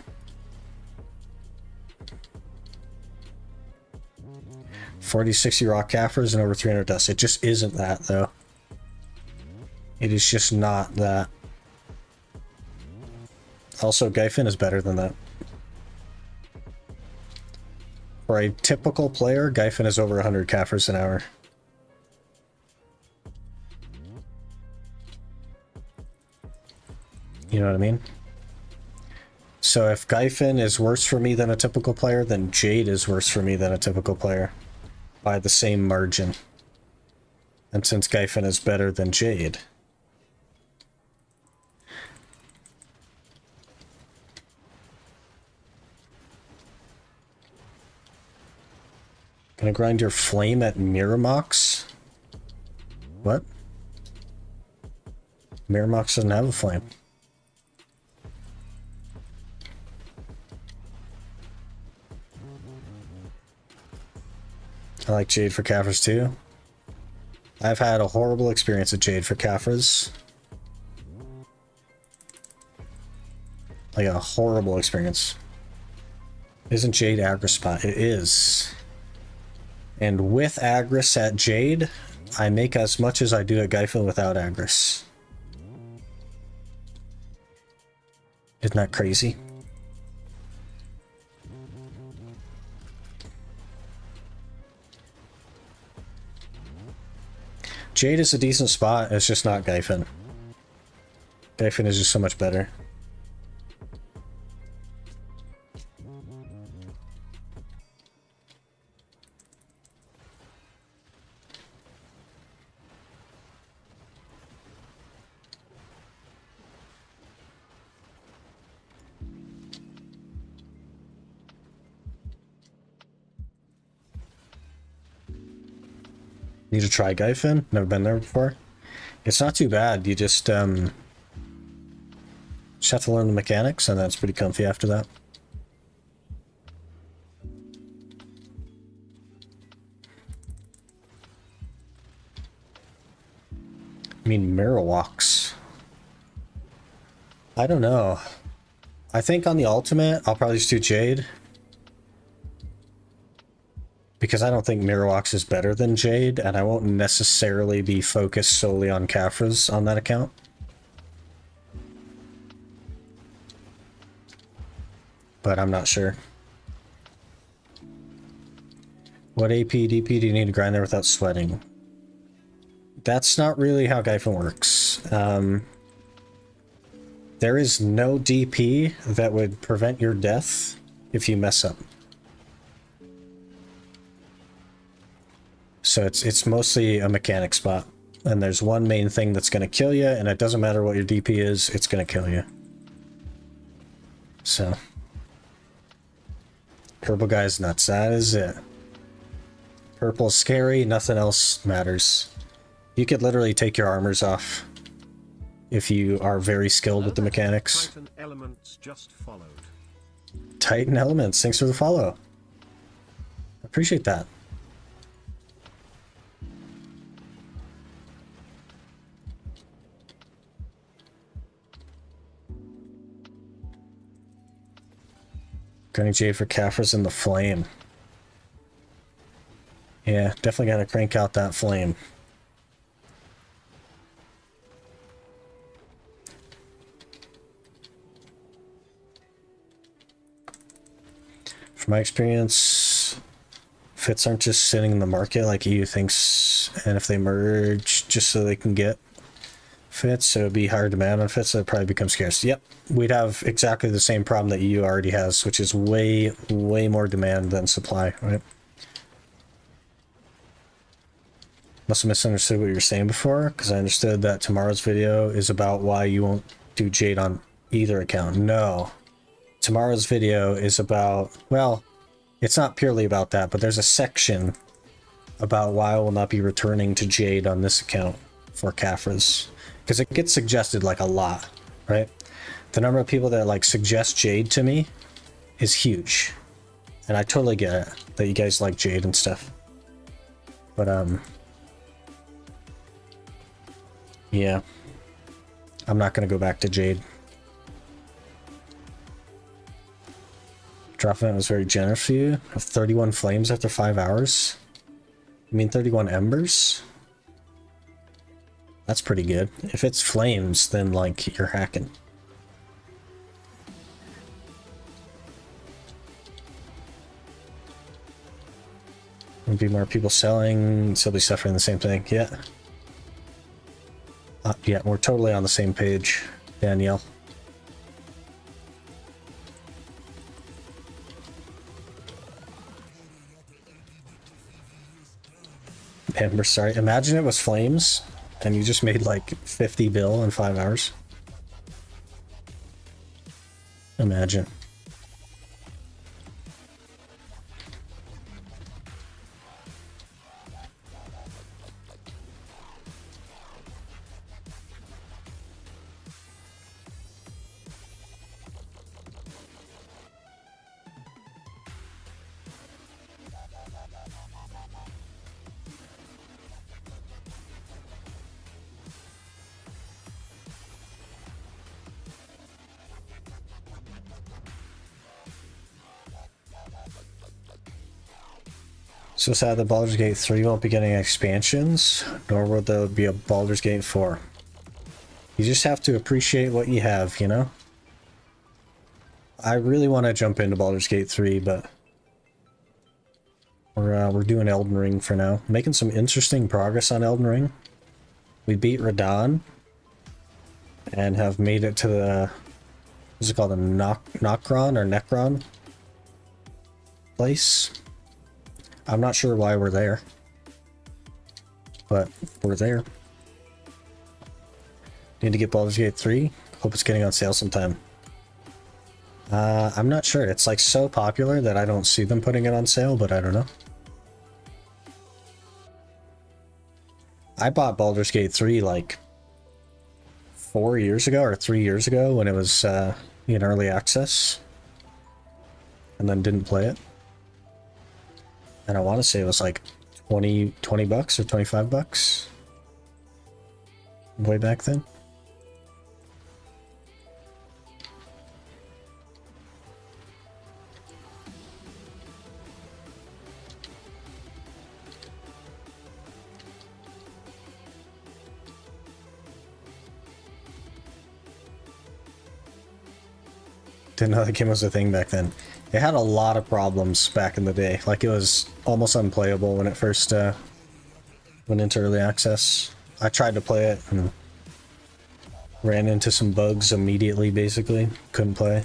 $40-60 rock Caphras and over 300 dust. It just isn't that though. It is just not that. Also, Gyfin is better than that. For a typical player, Gyfin is over 100 Caphras an hour. You know what I mean? So if Gyfin is worse for me than a typical player, then Jade is worse for me than a typical player. By the same margin. And since Gyfin is better than Jade. Gonna grind your flame at Miramox? What? Miramox doesn't have a flame. I like Jade for Caphras too. I've had a horrible experience at Jade for Caphras. Like a horrible experience. Isn't Jade Agris spot? It is. And with Agris at Jade, I make as much as I do at Gyfin without Agris. Isn't that crazy? Jade is a decent spot, it's just not Gyfin. Gyfin is just so much better. Need to try Gyfin? Never been there before. It's not too bad. You just have to learn the mechanics, and that's pretty comfy after that. I mean, mirror walks. I don't know. I think on the ultimate, I'll probably just do Jade. Because I don't think Mirror Walks is better than Jade, and I won't necessarily be focused solely on Caphras on that account. But I'm not sure. What AP, DP do you need to grind there without sweating? That's not really how Gyfin works. There is no DP that would prevent your death if you mess up. So it's mostly a mechanic spot. And there's one main thing that's going to kill you, and it doesn't matter what your DP is, it's going to kill you. So. Purple guy's nuts. That is it. Purple's scary, nothing else matters. You could literally take your armors off if you are very skilled with the mechanics. Titan Elements just followed. Titan Elements, thanks for the follow. Appreciate that. Gunning Jade for Caphras in the flame. Yeah, definitely gotta crank out that flame. From my experience, fits aren't just sitting in the market like EU thinks, and if they merge just so they can get fits, so it'd be higher demand on fits, so it'd probably become scarce. Yep, we'd have exactly the same problem that EU already has, which is way more demand than supply, right? Must have misunderstood what you were saying before, because I understood that tomorrow's video is about why you won't do Jade on either account. No. Tomorrow's video is about, well, it's not purely about that, but there's a section about why I will not be returning to Jade on this account for Caphras. Because it gets suggested like a lot, right? The number of people that like suggest Jade to me is huge. And I totally get it, that you guys like Jade and stuff. But, yeah. I'm not going to go back to Jade. Drop event was very generous for you. Have 31 flames after 5 hours? You mean 31 embers? That's pretty good. If it's flames, then like you're hacking. There'll be more people selling, still be suffering the same thing. Yeah. Yeah, we're totally on the same page, Danielle. Ember, sorry. Imagine it was flames, and you just made like 50 bill in 5 hours. Imagine. So sad that Baldur's Gate 3 won't be getting expansions, nor will there be a Baldur's Gate 4. You just have to appreciate what you have, you know? I really want to jump into Baldur's Gate 3, but we're doing Elden Ring for now. Making some interesting progress on Elden Ring. We beat Radahn and have made it to the, what's it called, the Nokron or Necron place. I'm not sure why we're there, but we're there. Need to get Baldur's Gate 3. Hope it's getting on sale sometime. I'm not sure. It's like so popular that I don't see them putting it on sale, but I don't know. I bought Baldur's Gate 3 like 4 years ago or 3 years ago when it was in early access, and then didn't play it. And I want to say it was like 20 bucks or 25 bucks way back then. Didn't know the game was a thing back then. It had a lot of problems back in the day. Like, it was almost unplayable when it first went into early access. I tried to play it and ran into some bugs immediately, basically. Couldn't play.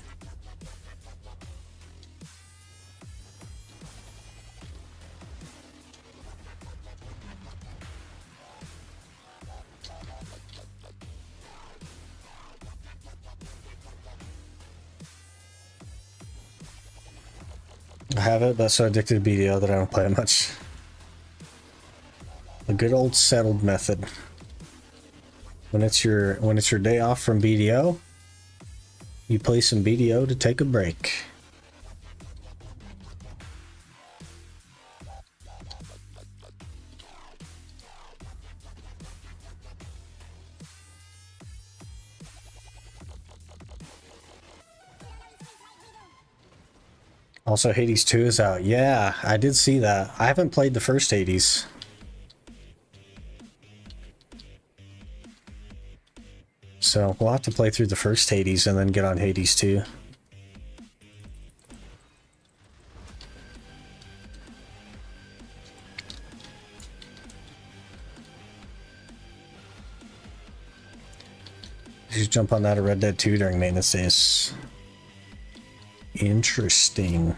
I have it, but so addicted to BDO that I don't play it much. The good old settled method. When it's your day off from BDO, you play some BDO to take a break. Also, Hades 2 is out. Yeah, I did see that. I haven't played the first Hades. So we'll have to play through the first Hades and then get on Hades 2. You should jump on that at Red Dead 2 during maintenance days. Interesting.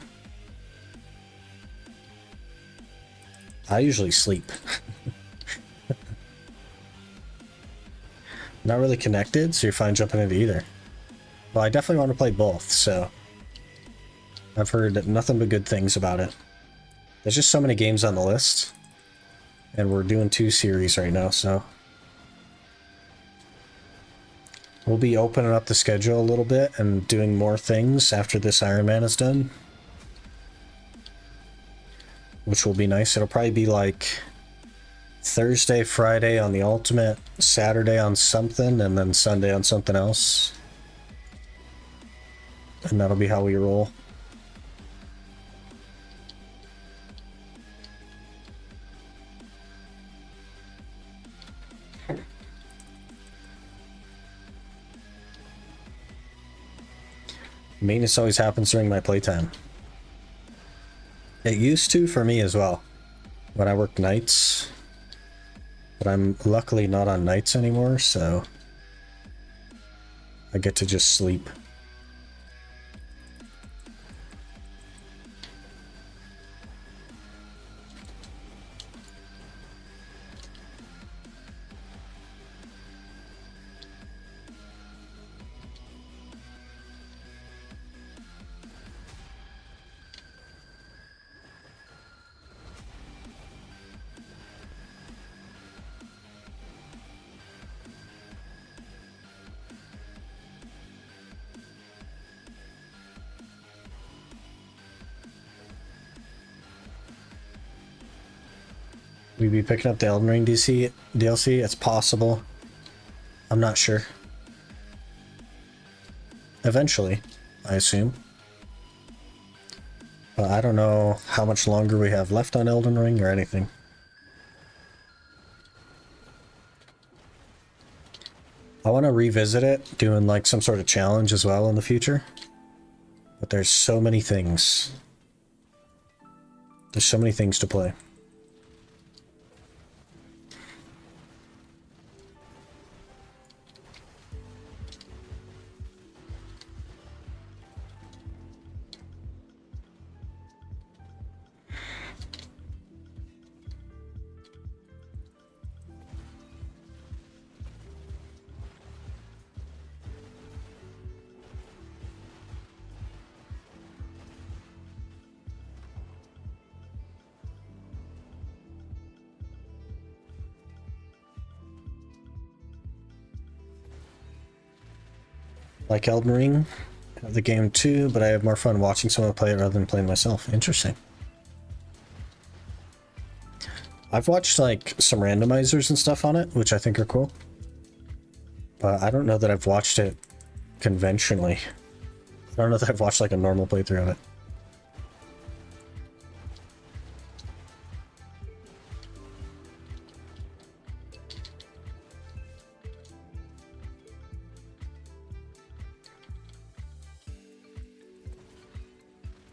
I usually sleep. Not really connected, so you're fine jumping into either. Well, I definitely want to play both, so I've heard nothing but good things about it. There's just so many games on the list, and we're doing 2 series right now, so we'll be opening up the schedule a little bit and doing more things after this Ironman is done, which will be nice. It'll probably be like Thursday, Friday on the Ultimate, Saturday on something, and then Sunday on something else. And that'll be how we roll. Maintenance always happens during my playtime. It used to for me as well, when I worked nights. But I'm luckily not on nights anymore, so I get to just sleep. We be picking up the Elden Ring DLC? It's possible. I'm not sure. Eventually, I assume. But I don't know how much longer we have left on Elden Ring or anything. I want to revisit it, doing like some sort of challenge as well in the future. But there's so many things. There's so many things to play. Like Elden Ring, the game too, but I have more fun watching someone play it rather than playing myself. Interesting. I've watched like some randomizers and stuff on it, which I think are cool. But I don't know that I've watched it conventionally. I don't know that I've watched like a normal playthrough of it.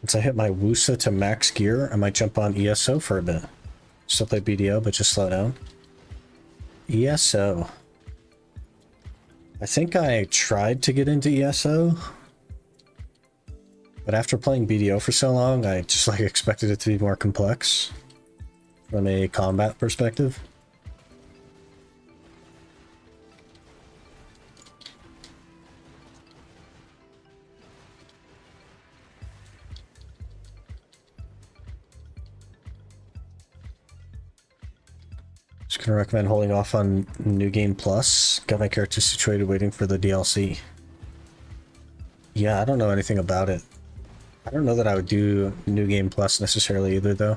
Once I hit my Wusa to max gear, I might jump on ESO for a bit. Still play BDO, but just slow down. ESO. I think I tried to get into ESO, but after playing BDO for so long, I just like expected it to be more complex from a combat perspective. Just gonna recommend holding off on New Game Plus. Got my character situated waiting for the DLC. Yeah, I don't know anything about it. I don't know that I would do New Game Plus necessarily either, though.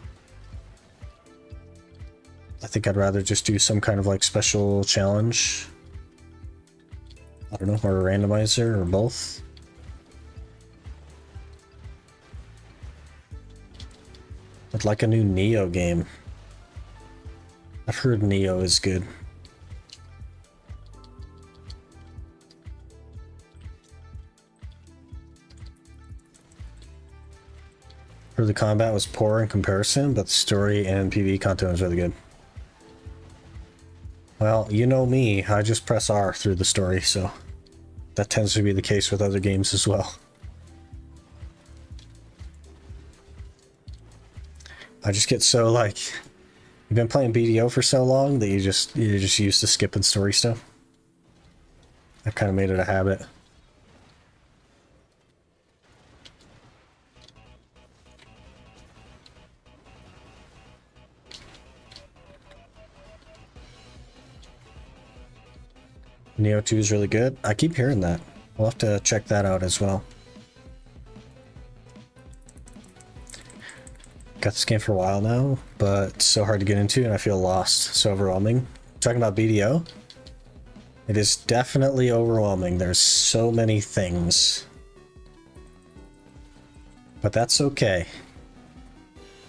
I think I'd rather just do some kind of like special challenge. I don't know, or a randomizer, or both. I'd like a new Neo game. I've heard Neo is good. Heard the combat was poor in comparison, but the story and PvE content was really good. Well, you know me, I just press R through the story, so that tends to be the case with other games as well. I just get so like, you've been playing BDO for so long that you're just used to skipping story stuff. I've kind of made it a habit. Neo 2 is really good. I keep hearing that. We'll have to check that out as well. Got this game for a while now, but it's so hard to get into and I feel lost. So overwhelming. Talking about BDO, it is definitely overwhelming. There's so many things. But that's okay.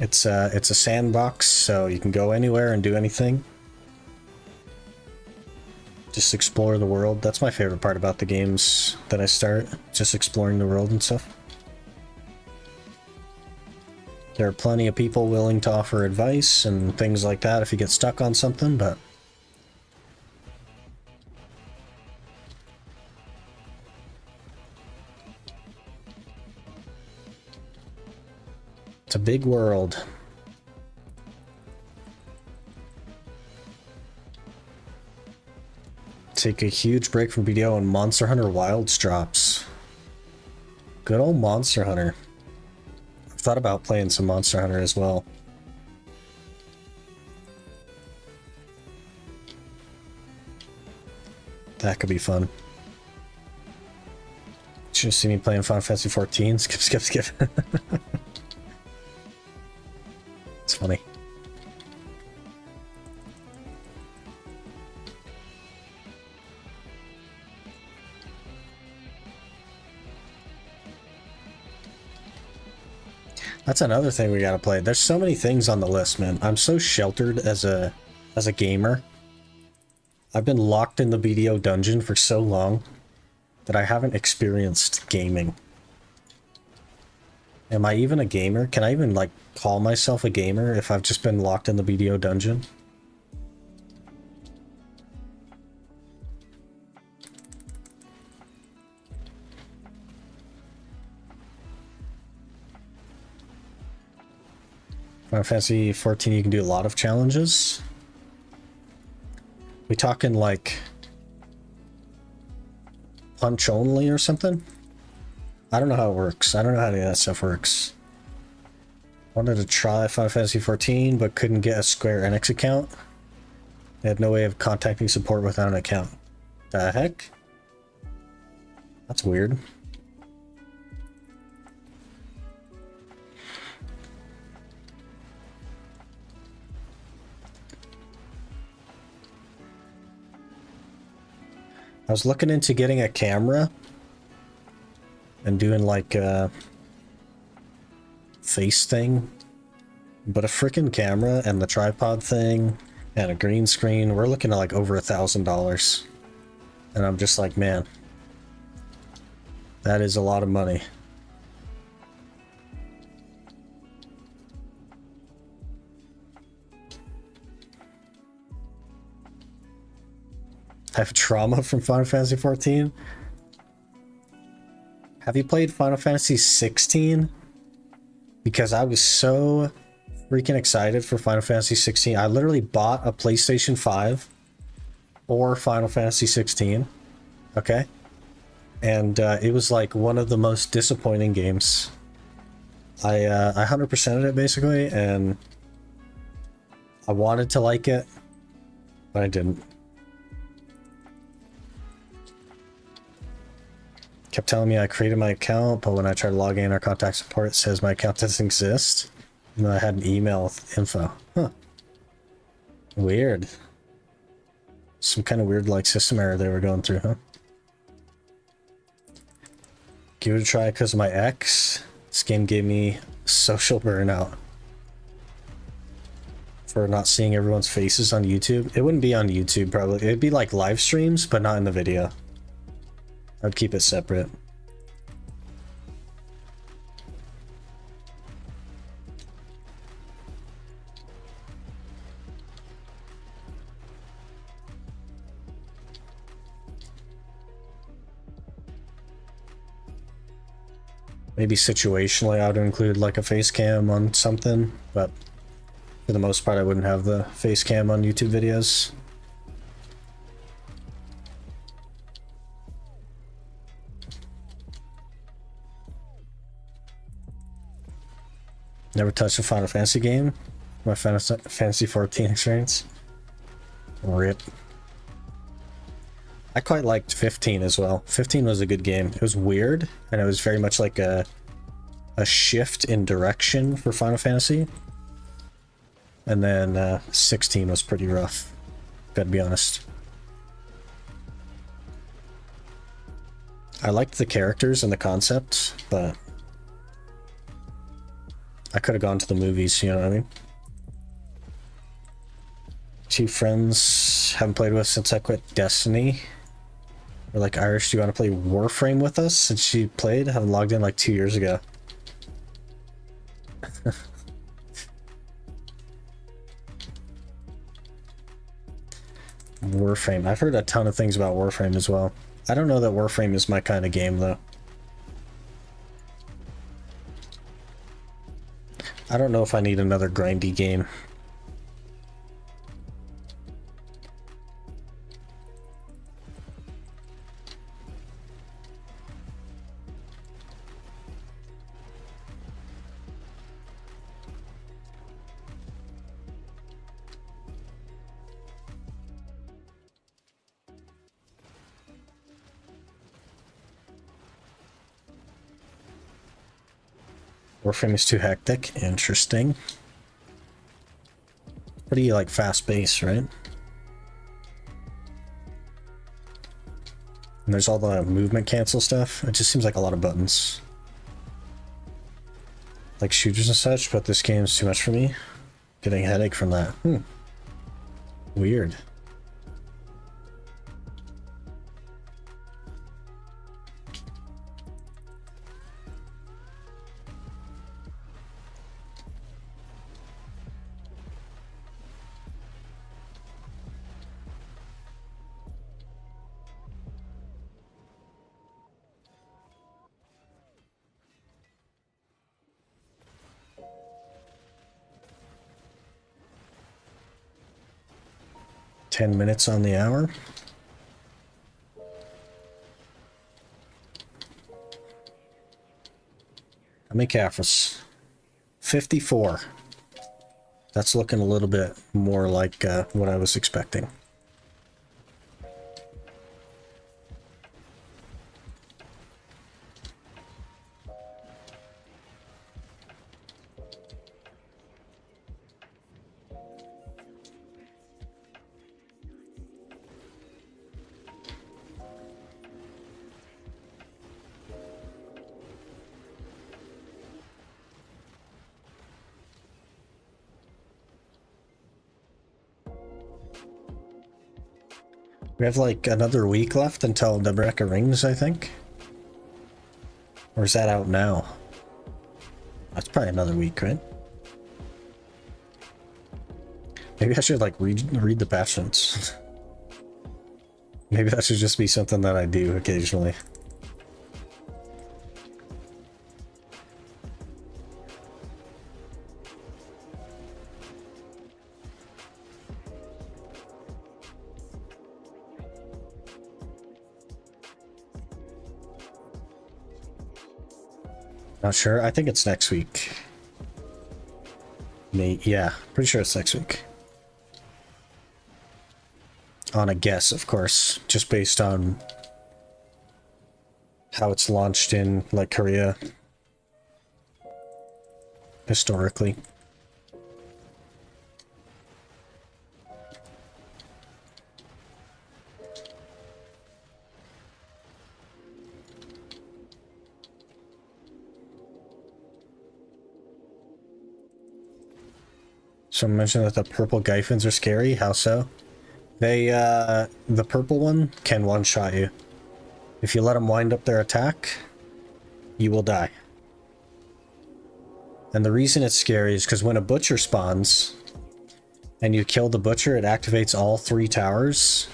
It's a sandbox, so you can go anywhere and do anything. Just explore the world. That's my favorite part about the games that I start. Just exploring the world and stuff. There are plenty of people willing to offer advice and things like that if you get stuck on something, but it's a big world. Take a huge break from BDO and Monster Hunter Wilds drops. Good old Monster Hunter. I've thought about playing some Monster Hunter as well. That could be fun. Should have seen me playing Final Fantasy 14. Skip, skip, skip. It's funny. That's another thing we gotta play. There's so many things on the list, man. I'm so sheltered as a gamer. I've been locked in the BDO dungeon for so long that I haven't experienced gaming. Am I even a gamer? Can I even, like, call myself a gamer if I've just been locked in the BDO dungeon? Final Fantasy 14, you can do a lot of challenges. We talking, like, punch only or something? I don't know how it works. I don't know how any of that stuff works. Wanted to try Final Fantasy 14, but couldn't get a Square Enix account. They had no way of contacting support without an account. The heck? That's weird. I was looking into getting a camera and doing like a face thing, but a freaking camera and the tripod thing and a green screen, we're looking at like over $1,000. And I'm just like, man, that is a lot of money. I have trauma from Final Fantasy 14. Have you played Final Fantasy 16? Because I was so freaking excited for Final Fantasy 16. I literally bought a PlayStation 5 or Final Fantasy 16. Okay? And it was like one of the most disappointing games. I 100%ed it basically, and I wanted to like it, but I didn't. Kept telling me I created my account, but when I try to log in our contact support, it says my account doesn't exist. And then I had an email with info. Huh. Weird. Some kind of weird like system error they were going through, huh? Give it a try because of my ex. This game gave me social burnout for not seeing everyone's faces on YouTube. It wouldn't be on YouTube probably. It'd be like live streams, but not in the video. I'd keep it separate. Maybe situationally I would include like a face cam on something, but for the most part I wouldn't have the face cam on YouTube videos. Never touched a Final Fantasy game. My Final Fantasy 14 experience. RIP. I quite liked 15 as well. 15 was a good game. It was weird, and it was very much like a shift in direction for Final Fantasy. And then 16 was pretty rough, gotta be honest. I liked the characters and the concept, but I could have gone to the movies, you know what I mean? Two friends haven't played with since I quit Destiny. We're like, Irish, do you want to play Warframe with us? Since she played, I haven't logged in like 2 years ago. Warframe. I've heard a ton of things about Warframe as well. I don't know that Warframe is my kind of game though. I don't know if I need another grindy game. Warframe is too hectic. Interesting. Pretty like fast pace, right? And there's all the movement cancel stuff. It just seems like a lot of buttons. like shooters and such, but this game's too much for me. Getting a headache from that. Weird. $10 on the hour. How many Caphras? 54. That's looking a little bit more like what I was expecting. We have like another week left until Labreska rings, I think. Or is that out now? That's probably another week, right? Maybe I should like read the passions. Maybe that should just be something that I do occasionally. Not sure. I think it's next week. Yeah, pretty sure it's next week. On a guess, of course, just based on how it's launched in like Korea historically. Someone mentioned that the purple Gyphins are scary. How so? They, the purple one can one-shot you. If you let them wind up their attack, you will die. And the reason it's scary is because when a butcher spawns and you kill the butcher, it activates all 3 towers.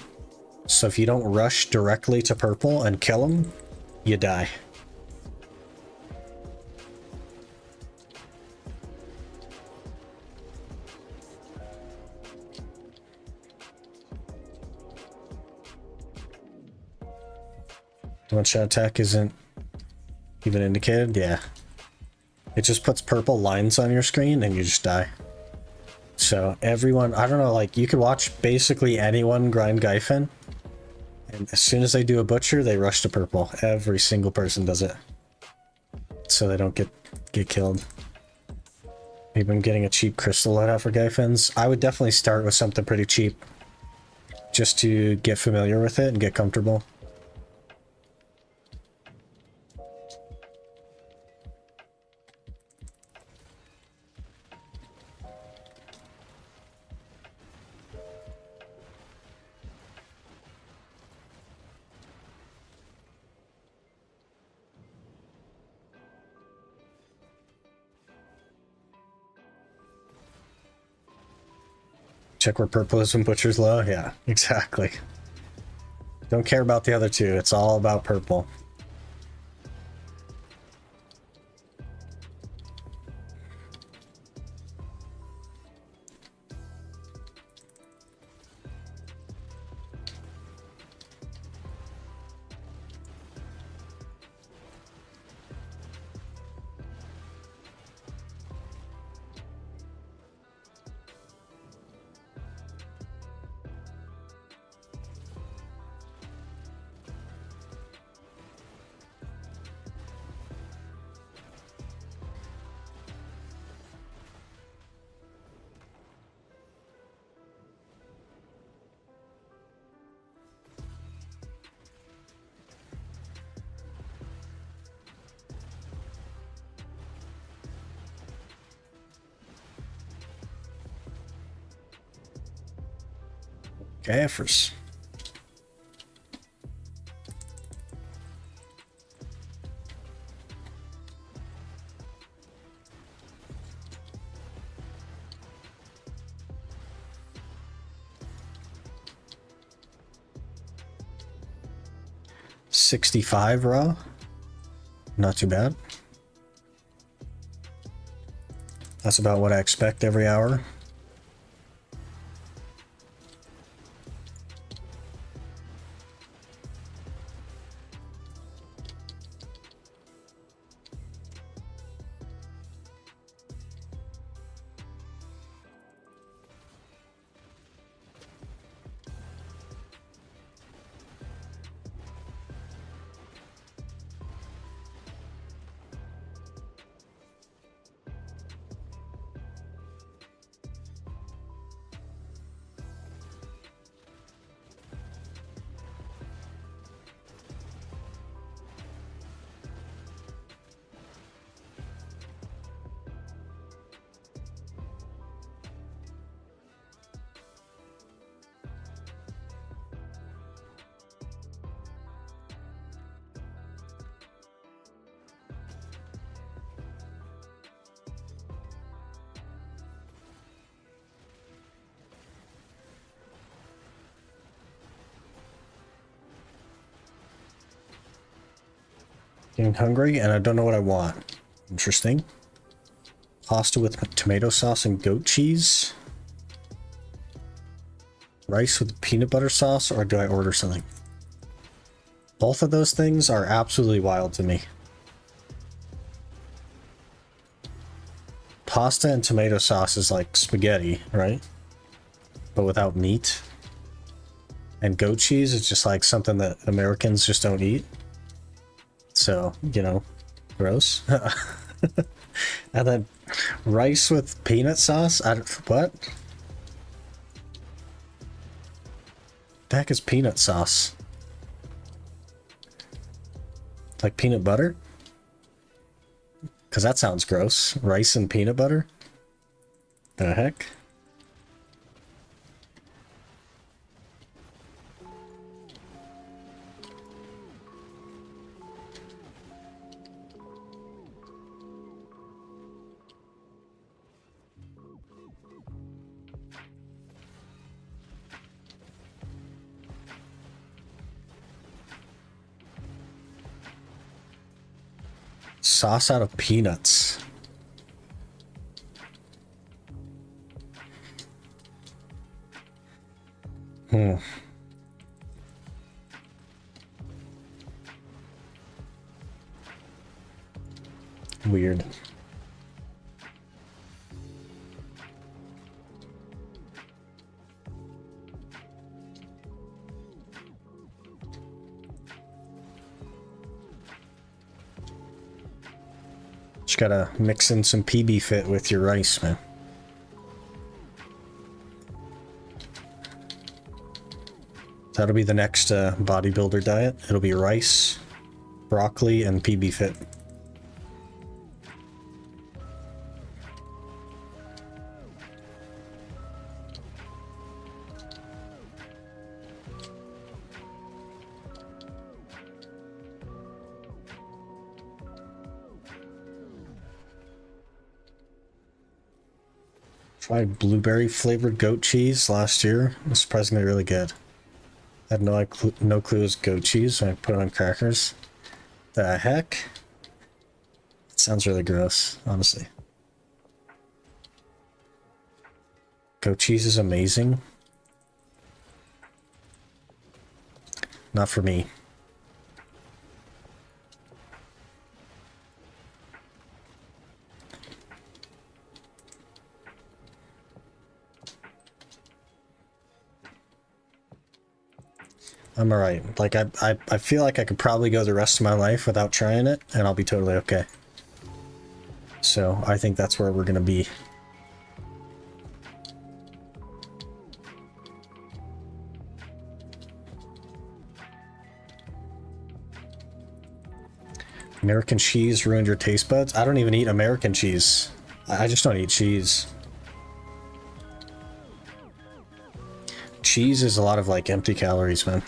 So if you don't rush directly to purple and kill him, you die. One-shot attack isn't even indicated? Yeah. It just puts purple lines on your screen and you just die. So everyone, I don't know, like you could watch basically anyone grind Gyphin, and as soon as they do a butcher, they rush to purple. Every single person does it. So they don't get killed. Maybe I'm getting a cheap crystal loadout for Gyphins. I would definitely start with something pretty cheap, just to get familiar with it and get comfortable. Check where purple is when butcher's low? Yeah, exactly. Don't care about the other two, it's all about purple. Caphras. $65 raw. Not too bad. That's about what I expect every hour. Getting hungry and I don't know what I want. Interesting. Pasta with tomato sauce and goat cheese. Rice with peanut butter sauce, or do I order something? Both of those things are absolutely wild to me. Pasta and tomato sauce is like spaghetti, right? But without meat. And goat cheese is just like something that Americans just don't eat. So, you know, gross. And then rice with peanut sauce? What? The heck is peanut sauce? Like peanut butter? Because that sounds gross. Rice and peanut butter? The heck? Sauce out of peanuts. Weird. Just gotta mix in some PB Fit with your rice, man. That'll be the next bodybuilder diet. It'll be rice, broccoli, and PB Fit. Tried blueberry flavored goat cheese last year. It was surprisingly really good. I had no clue it was goat cheese when I put it on crackers. The heck? It sounds really gross, honestly. Goat cheese is amazing. Not for me. I'm alright. Like, I feel like I could probably go the rest of my life without trying it, and I'll be totally okay. So, I think that's where we're gonna be. American cheese ruined your taste buds? I don't even eat American cheese. I just don't eat cheese. cheese is a lot of like empty calories, man.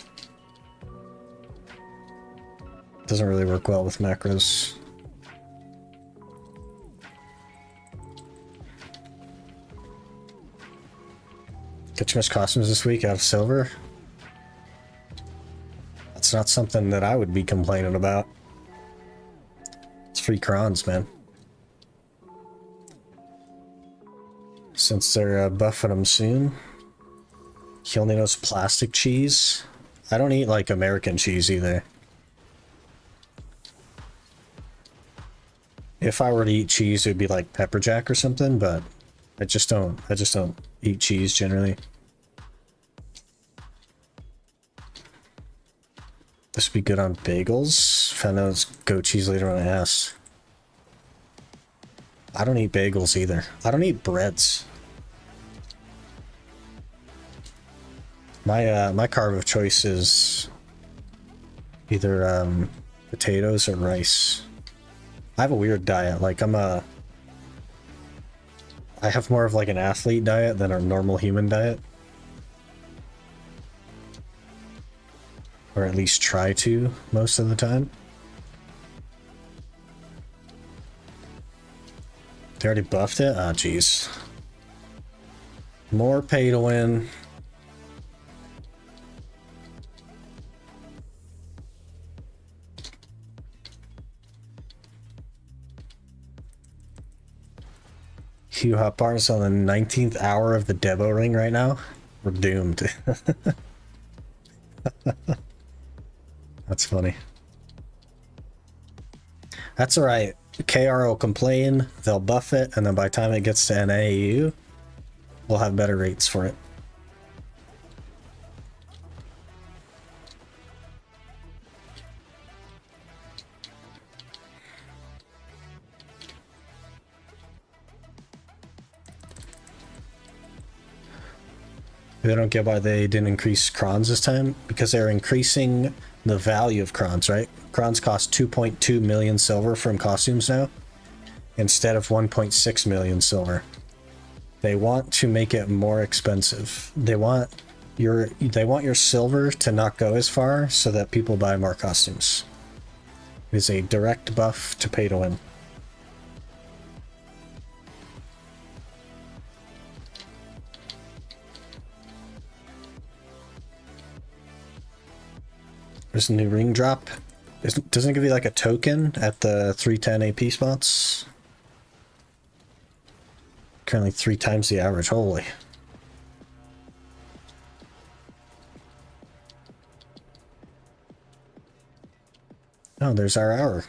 Doesn't really work well with macros. Get you missed costumes this week out of silver? That's not something that I would be complaining about. It's free crons, man. Since they're buffing them soon. He only knows plastic cheese. I don't eat like American cheese either. If I were to eat cheese, it would be like pepper jack or something, but I just don't eat cheese generally. This would be good on bagels. Found out it's goat cheese later on ass. I don't eat bagels either. I don't eat breads. My carb of choice is either potatoes or rice. I have a weird diet. Like I have more of like an athlete diet than a normal human diet. Or at least try to most of the time. They already buffed it? Ah, jeez. More pay to win. Hugh Hopbar's on the 19th hour of the Debo ring right now. We're doomed. That's funny. That's alright. KR will complain, they'll buff it, and then by the time it gets to NAU, we'll have better rates for it. I don't get why they didn't increase crons this time, because they're increasing the value of crons, right? Crons cost 2.2 million silver from costumes now, instead of 1.6 million silver. They want to make it more expensive. They want your silver to not go as far so that people buy more costumes. It is a direct buff to pay to win. There's a new ring drop. Doesn't it give you like a token at the 310 AP spots? Currently 3 times the average. Holy. Oh, there's our hour.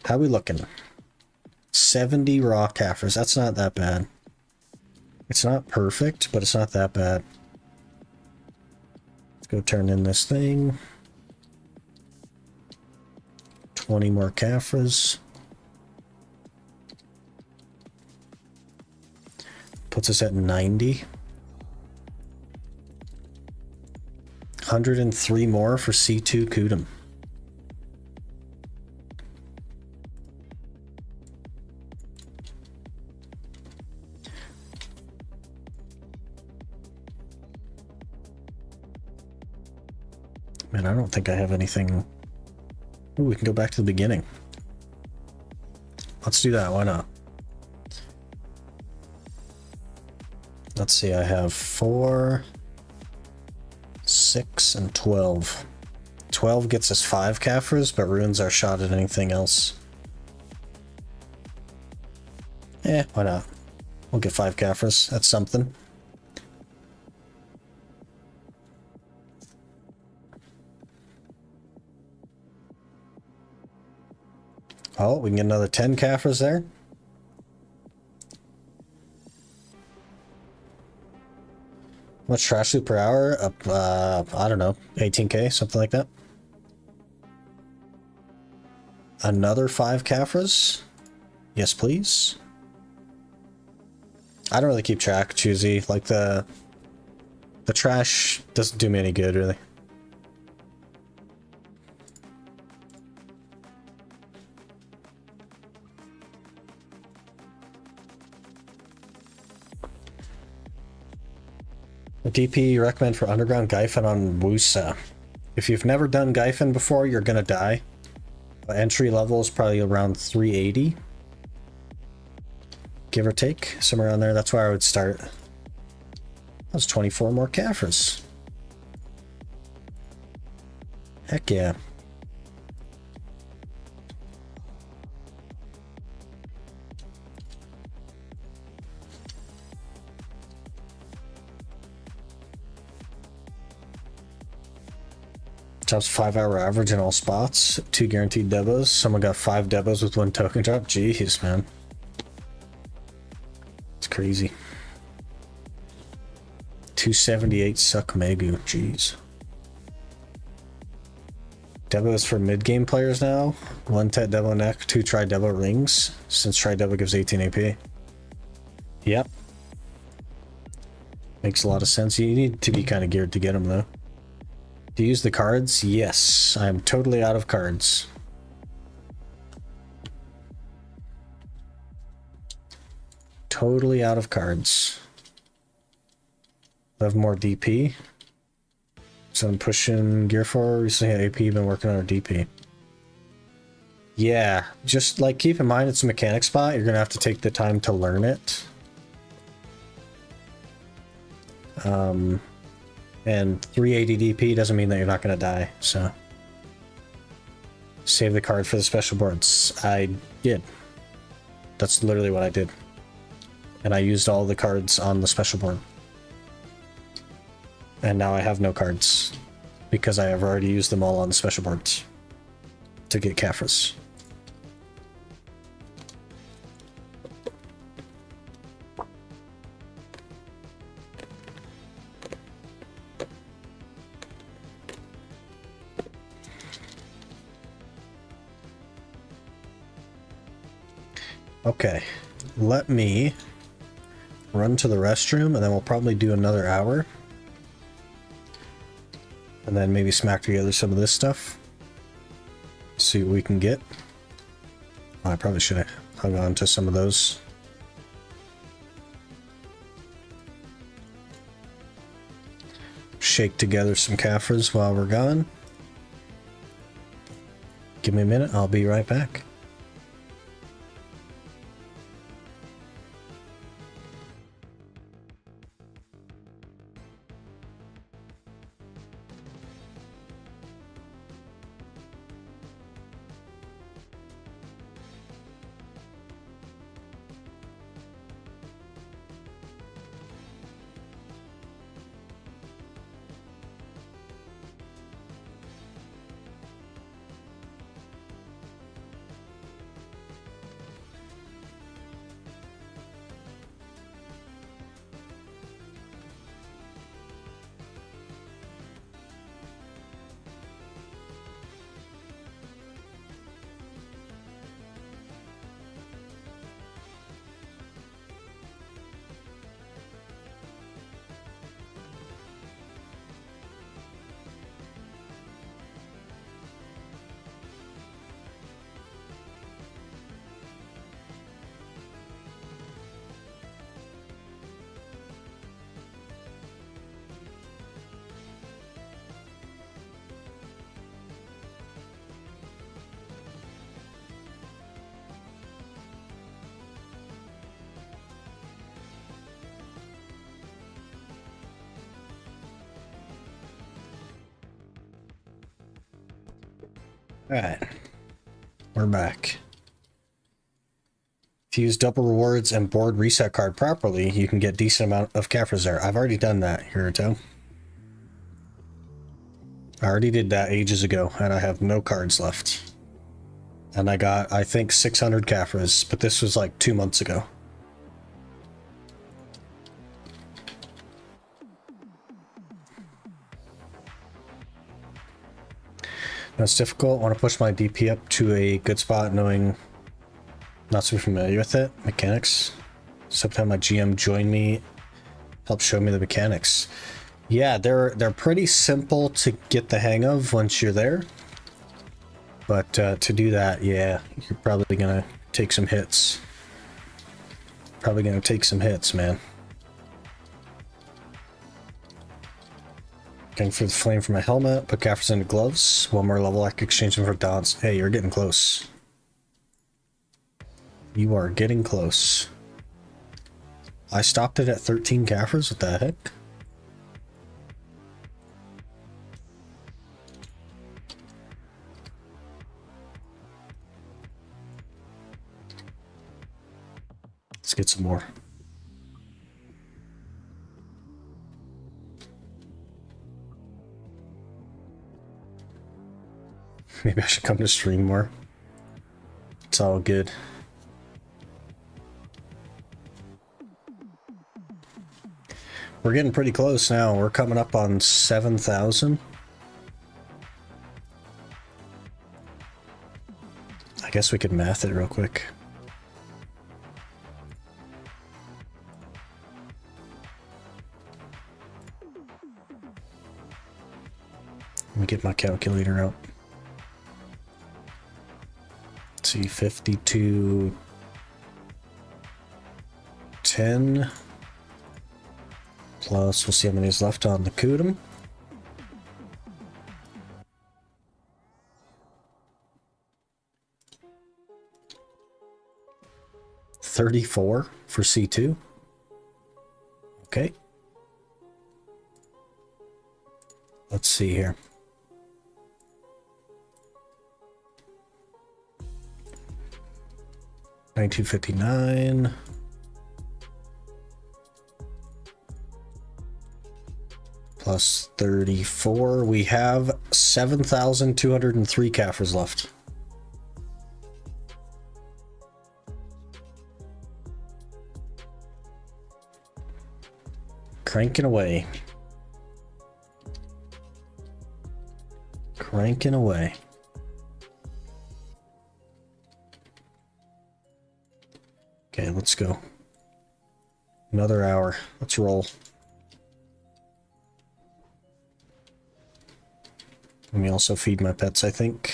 How we looking? 70 raw Caphras. That's not that bad. It's not perfect, but it's not that bad. Let's go turn in this thing. 20 more Caphras. Puts us at 90. 103 more for C2 Kudum. Man, I don't think I have anything. Ooh, we can go back to the beginning. Let's do that, why not? Let's see, I have 4, 6, and 12. 12 gets us 5 Caphras, but ruins our shot at anything else. Why not? We'll get 5 Caphras, that's something. Oh, we can get another 10 Caphras there. Much trash loot per hour? Up, I don't know, 18k, something like that. Another 5 Caphras? Yes, please. I don't really keep track, Choosy. Like the trash doesn't do me any good, really. The DP you recommend for underground Gyphon on Wusa. If you've never done Gyphon before, you're gonna die. Entry level is probably around 380. Give or take, somewhere around there. That's where I would start. That's 24 more Caphras. Heck yeah. Tops 5-hour average in all spots. 2 guaranteed devos. Someone got 5 devos with 1 token drop. Jeez, man. It's crazy. 278 suck Megu. Jeez. Devos for mid-game players now. 1 Tet Devo neck, 2 Tri Devo rings, since Tri Devo gives 18 AP. Yep. Makes a lot of sense. You need to be kind of geared to get them, though. Do you use the cards? Yes. I'm totally out of cards. Totally out of cards. Love more DP. So I'm pushing gear for recently. AP been working on our DP. Yeah, just like keep in mind it's a mechanic spot. You're gonna have to take the time to learn it. And 380 DP doesn't mean that you're not gonna die. So save the card for the special boards. I did. That's literally what I did. And I used all the cards on the special board. And now I have no cards because I have already used them all on the special boards to get Caphras. Okay, let me run to the restroom and then we'll probably do another hour. And then maybe smack together some of this stuff. See what we can get. Oh, I probably should have hung on to some of those. Shake together some Caphras while we're gone. Give me a minute, I'll be right back. Alright, we're back. If you use double rewards and board reset card properly, you can get decent amount of Caphras there. I've already done that, Hiruto. I already did that ages ago, and I have no cards left. And I got, I think, 600 Caphras, but this was like 2 months ago. That's difficult. I want to push my DP up to a good spot, knowing not so familiar with it. Mechanics. Sometimes my GM joined me, help show me the mechanics. Yeah, they're pretty simple to get the hang of once you're there. But to do that, yeah, you're probably gonna take some hits. Probably gonna take some hits, man. Going for the flame for my helmet. Put Caphras into gloves. One more level, I can exchange them for dodge. Hey, you're getting close. You are getting close. I stopped it at 13 Caphras. What the heck? Let's get some more. Maybe I should come to stream more. It's all good. We're getting pretty close now. We're coming up on 7,000. I guess we could math it real quick. Let me get my calculator out. Let's see, 52, 10, plus, we'll see how many is left on the Kudum. $34 for C2. Okay. Let's see here. $19.59 plus 34. We have 7,203 Caphras left. Cranking away. Cranking away. Okay, let's go. Another hour. Let's roll. Let me also feed my pets, I think.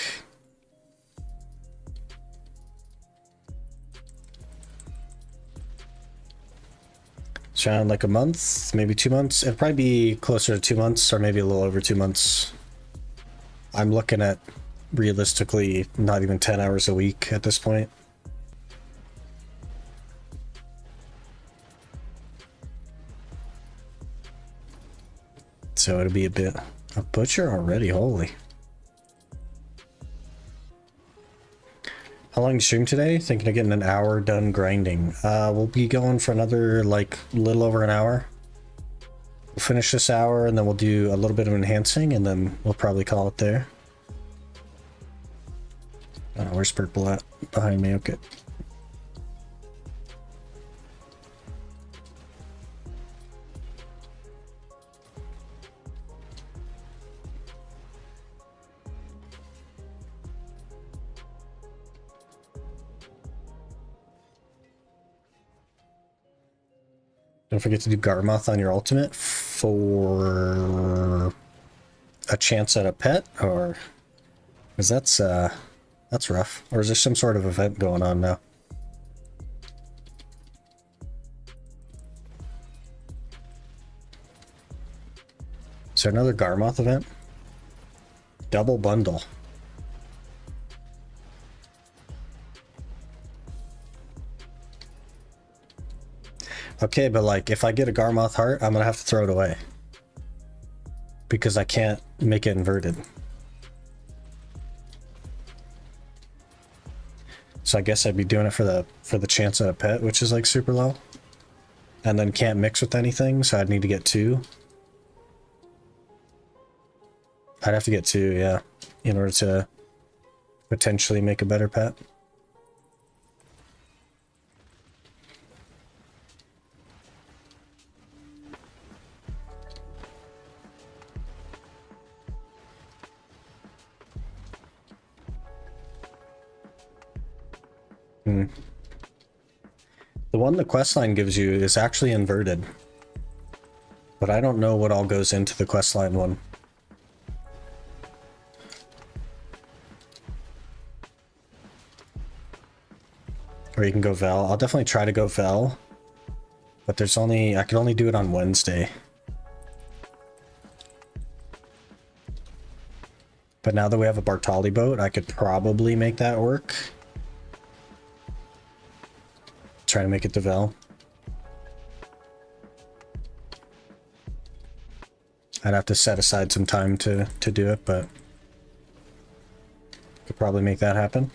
It's around like a month, maybe 2 months. It'd probably be closer to 2 months, or maybe a little over 2 months. I'm looking at realistically not even 10 hours a week at this point. So it'll be a bit. A butcher already, holy. How long you stream today? Thinking of getting an hour done grinding. We'll be going for another like little over an hour. We'll finish this hour and then we'll do a little bit of enhancing and then we'll probably call it there. Where's purple at? Behind me, okay. Don't forget to do Garmoth on your ultimate for a chance at a pet, or because that's rough. Or is there some sort of event going on now? Is there another Garmoth event? Double bundle. Okay, but like if I get a Garmoth heart, I'm gonna have to throw it away because I can't make it inverted. So I guess I'd be doing it for the chance at a pet, which is like super low, and then can't mix with anything. So I'd need to get 2. I'd have to get 2, yeah, in order to potentially make a better pet. The one the questline gives you is actually inverted, but I don't know what all goes into the questline one. Or you can go Vel. I'll definitely try to go Vel, but I can only do it on Wednesday. But now that we have a Bartali boat, I could probably make that work. Try to make it to Vel. I'd have to set aside some time to do it, but could probably make that happen.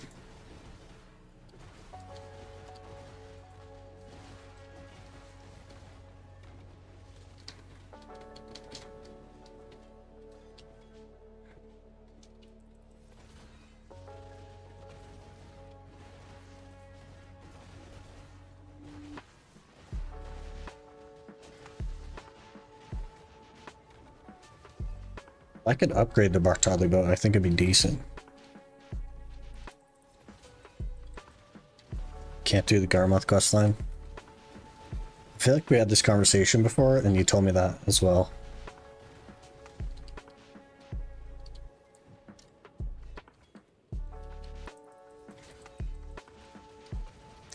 I could upgrade the Bartali boat. I think it'd be decent. Can't do the Garmoth questline. I feel like we had this conversation before, and you told me that as well.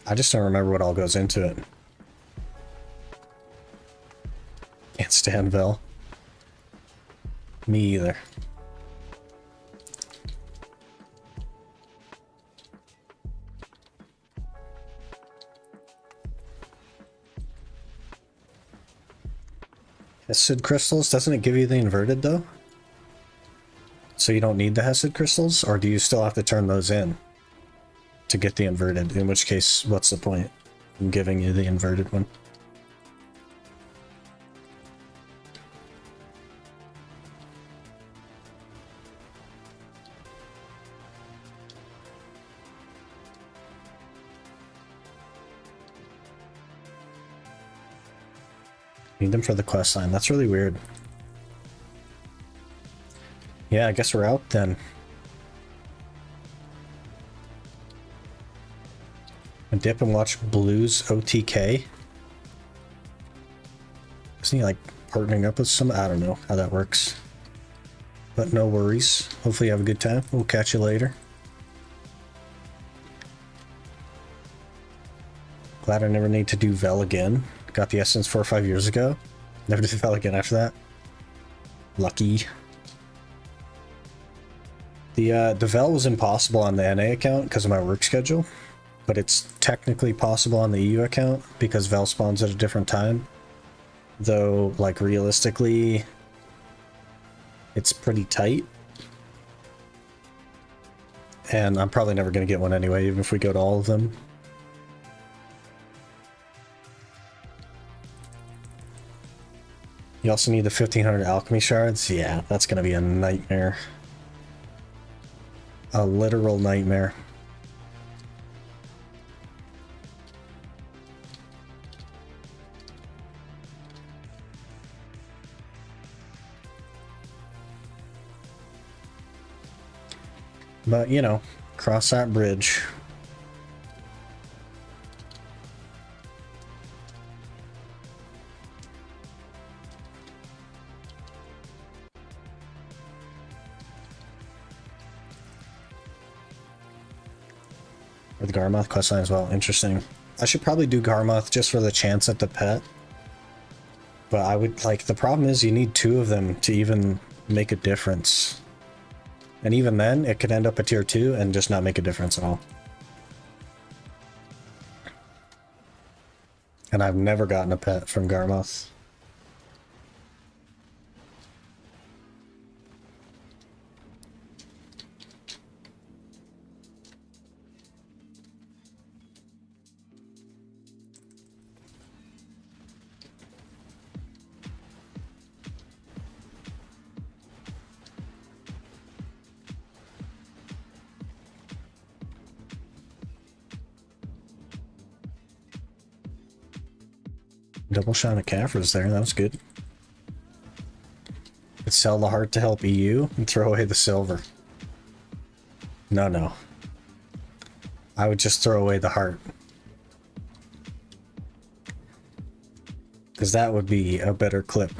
I just don't remember what all goes into it. Can't stand Vel. Me either. Hesed crystals? Doesn't it give you the inverted though? So you don't need the Hesed crystals? Or do you still have to turn those in to get the inverted? In which case, what's the point in giving you the inverted one? Need them for the quest line. That's really weird. Yeah, I guess we're out then. And dip and watch Blues OTK. Isn't he like partnering up with some? I don't know how that works. But no worries. Hopefully you have a good time. We'll catch you later. Glad I never need to do Vel again. Got the essence 4 or 5 years ago. Never did Vel again after that. Lucky. The Vel was impossible on the NA account because of my work schedule, but it's technically possible on the EU account because Vel spawns at a different time. Though, like, realistically, it's pretty tight. And I'm probably never going to get one anyway, even if we go to all of them. You also need the 1500 alchemy shards. Yeah, that's going to be a nightmare. A literal nightmare. But, you know, cross that bridge. Or the Garmoth questline as well. Interesting. I should probably do Garmoth just for the chance at the pet. But I would, like, the problem is you need 2 of them to even make a difference. And even then, it could end up a tier 2 and just not make a difference at all. And I've never gotten a pet from Garmoth. Double shot of Caphras there, that was good. Could sell the heart to help EU and throw away the silver. No. I would just throw away the heart. Because that would be a better clip.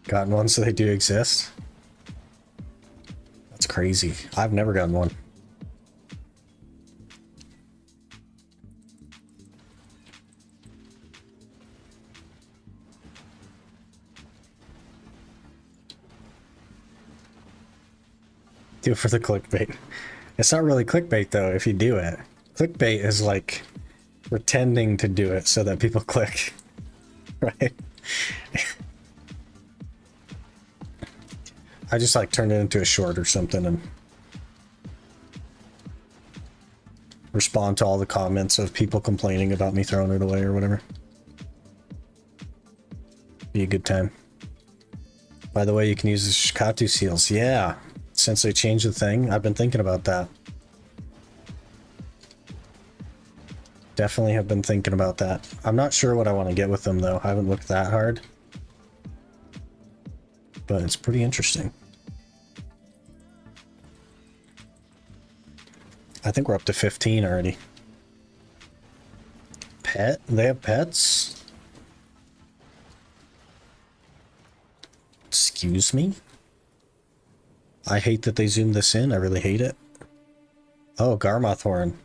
Gotten one, so they do exist. That's crazy. I've never gotten one. Do it for the clickbait. It's not really clickbait though if you do it. Clickbait is like pretending to do it so that people click, right? I just like turned it into a short or something and respond to all the comments of people complaining about me throwing it away or whatever. Be a good time. By the way, you can use the Shikatu seals. Yeah, since they changed the thing, I've been thinking about that. Definitely have been thinking about that. I'm not sure what I want to get with them though. I haven't looked that hard. But it's pretty interesting. I think we're up to 15 already. Pet? They have pets? Excuse me? I hate that they zoomed this in. I really hate it. Oh, Garmoth horn.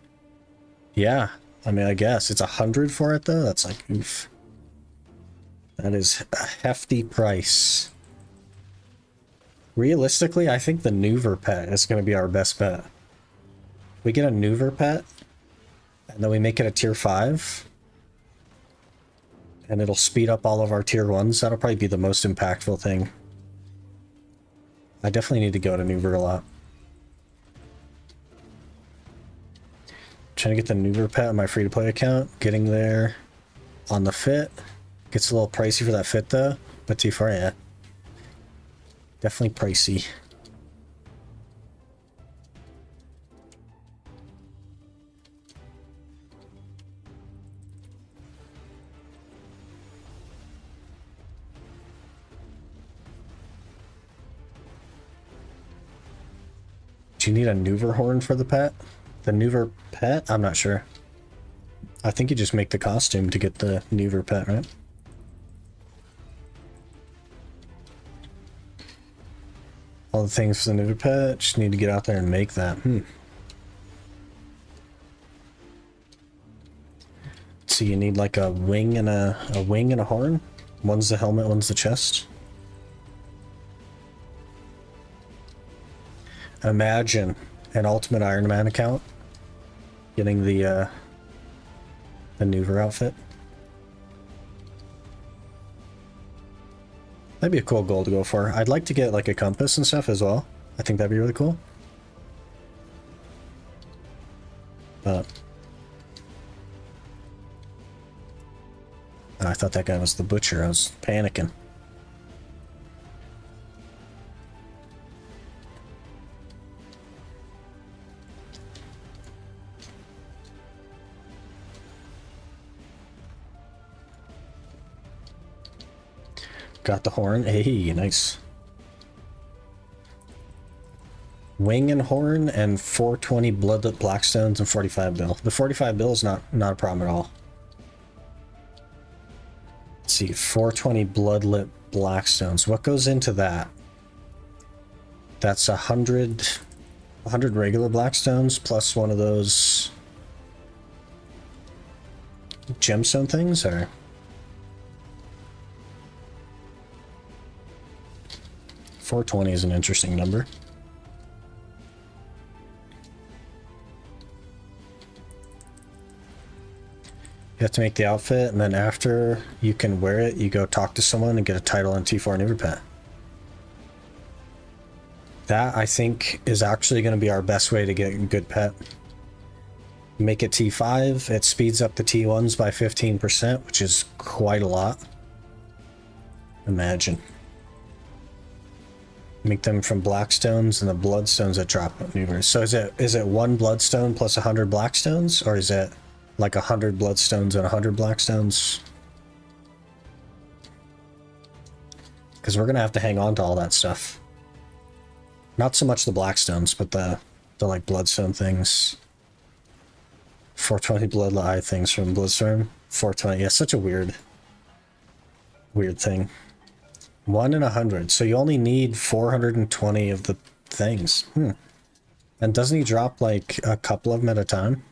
Yeah. I mean, I guess it's 100 for it though. That's like, oof. That is a hefty price. Realistically, I think the Neuver pet is going to be our best bet. We get a Neuver pet, and then we make it a tier 5, and it'll speed up all of our tier 1s. That'll probably be the most impactful thing. I definitely need to go to Neuver a lot. Trying to get the Neuver pet on my free-to-play account. Getting there on the fit. Gets a little pricey for that fit though, but T4, yeah. Definitely pricey. Do you need a Neuver horn for the pet? The Neuver pet? I'm not sure. I think you just make the costume to get the Neuver pet, right? All the things for the Neuver pet, just need to get out there and make that. So you need like a wing and a wing and a horn? One's the helmet, one's the chest. Imagine an Ultimate Ironman account getting the Neuver outfit. That'd be a cool goal to go for. I'd like to get like a compass and stuff as well. I think that'd be really cool. But I thought that guy was the butcher. I was panicking. Got the horn. Hey, nice. Wing and horn and 420 bloodlet blackstones and 45 bill. The 45 bill is not a problem at all. Let's see, 420 bloodlet blackstones. What goes into that? That's 100 regular blackstones plus one of those gemstone things, or? $420 is an interesting number. You have to make the outfit, and then after you can wear it, you go talk to someone and get a title in T4 Neuver pet. That, I think, is actually going to be our best way to get a good pet. Make it T5, it speeds up the T1s by 15%, which is quite a lot. Imagine. Make them from blackstones and the bloodstones that drop Neuvers. So is it one bloodstone plus 100 blackstones, or is it like 100 bloodstones and 100 blackstones? Because we're gonna have to hang on to all that stuff. Not so much the blackstones, but the like bloodstone things. 420 bloodlet eye things from Bloodstorm. 420. Yeah, such a weird thing. 1 in 100, so you only need 420 of the things. And doesn't he drop like a couple of them at a time?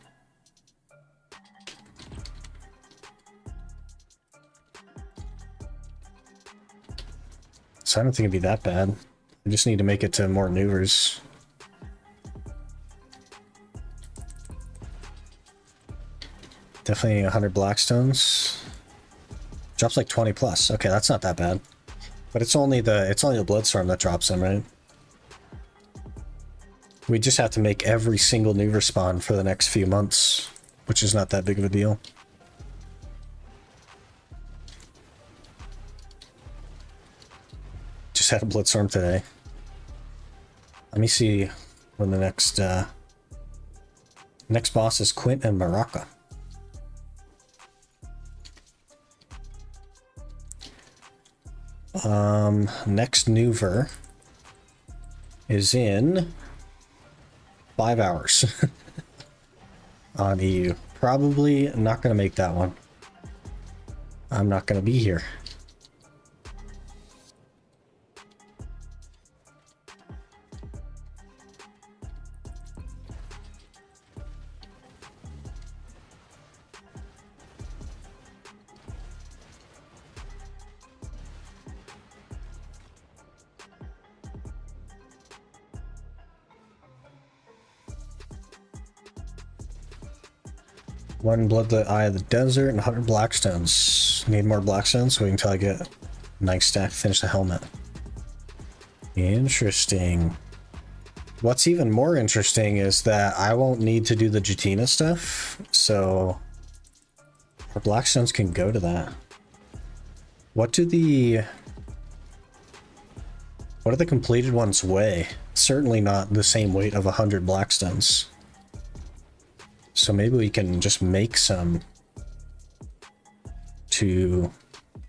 So I don't think it'd be that bad. I just need to make it to more Neuvers. Definitely 100 blackstones. Drops like 20 plus. Okay, that's not that bad. But it's only the Bloodstorm that drops them, right? We just have to make every single new respawn for the next few months, which is not that big of a deal. Just had a Bloodstorm today. Let me see when the next boss is. Quint and Maraca. Next Neuver is in 5 hours on EU. Probably not going to make that one. I'm not going to be here. One Bloodlit Eye of the Desert and 100 Blackstones. Need more Blackstones so we can try to get a nice stack, finish the helmet. Interesting. What's even more interesting is that I won't need to do the Jutina stuff, so our Blackstones can go to that. What do the completed ones weigh? Certainly not the same weight of 100 Blackstones. So maybe we can just make some to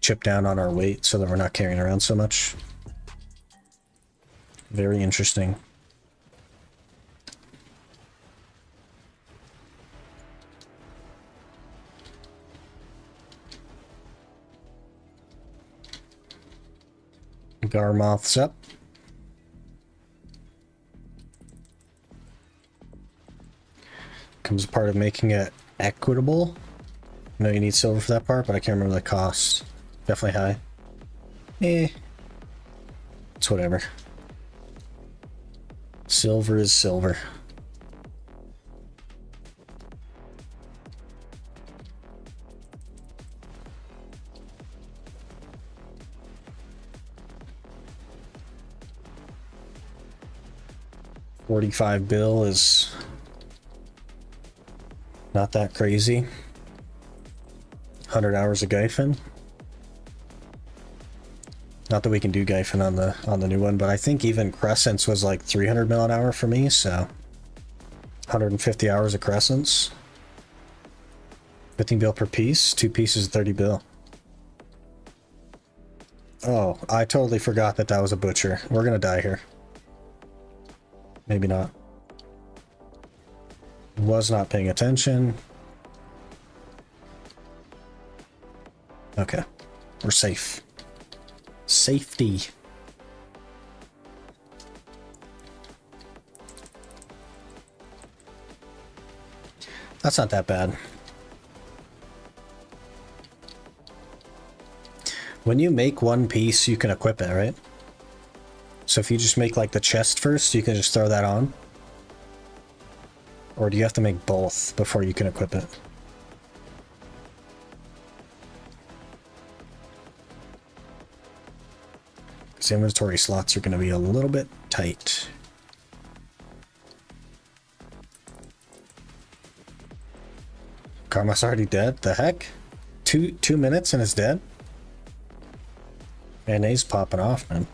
chip down on our weight so that we're not carrying around so much. Very interesting. Garmoth's up. Comes part of making it equitable. I know you need silver for that part, but I can't remember the cost. Definitely high. It's whatever. Silver is silver. $45 bill is not that crazy. 100 hours of Gyphon. Not that we can do Gyphon on the new one, but I think even Crescents was like 300 mil an hour for me, so 150 hours of Crescents. 15 bill per piece, 2 pieces 30 bill. Oh, I totally forgot that was a butcher. We're gonna die here. Maybe not. Was not paying attention. Okay, we're safe. Safety. That's not that bad. When you make one piece, you can equip it, right? So if you just make like the chest first, you can just throw that on. Or do you have to make both before you can equip it? Because inventory slots are going to be a little bit tight. Karma's already dead? The heck? Two minutes and it's dead? And he's popping off, man.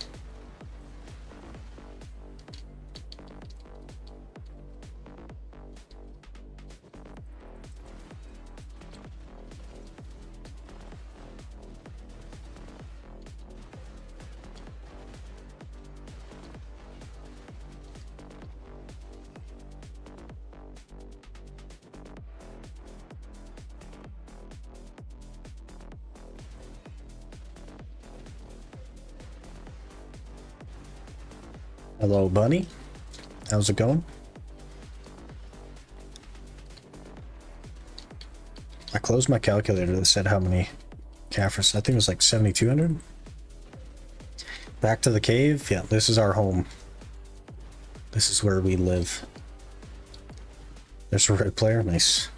Hello, Bunny. How's it going? I closed my calculator that said how many Caphras. I think it was like 7,200. Back to the cave. Yeah, this is our home. This is where we live. There's a red player. Nice.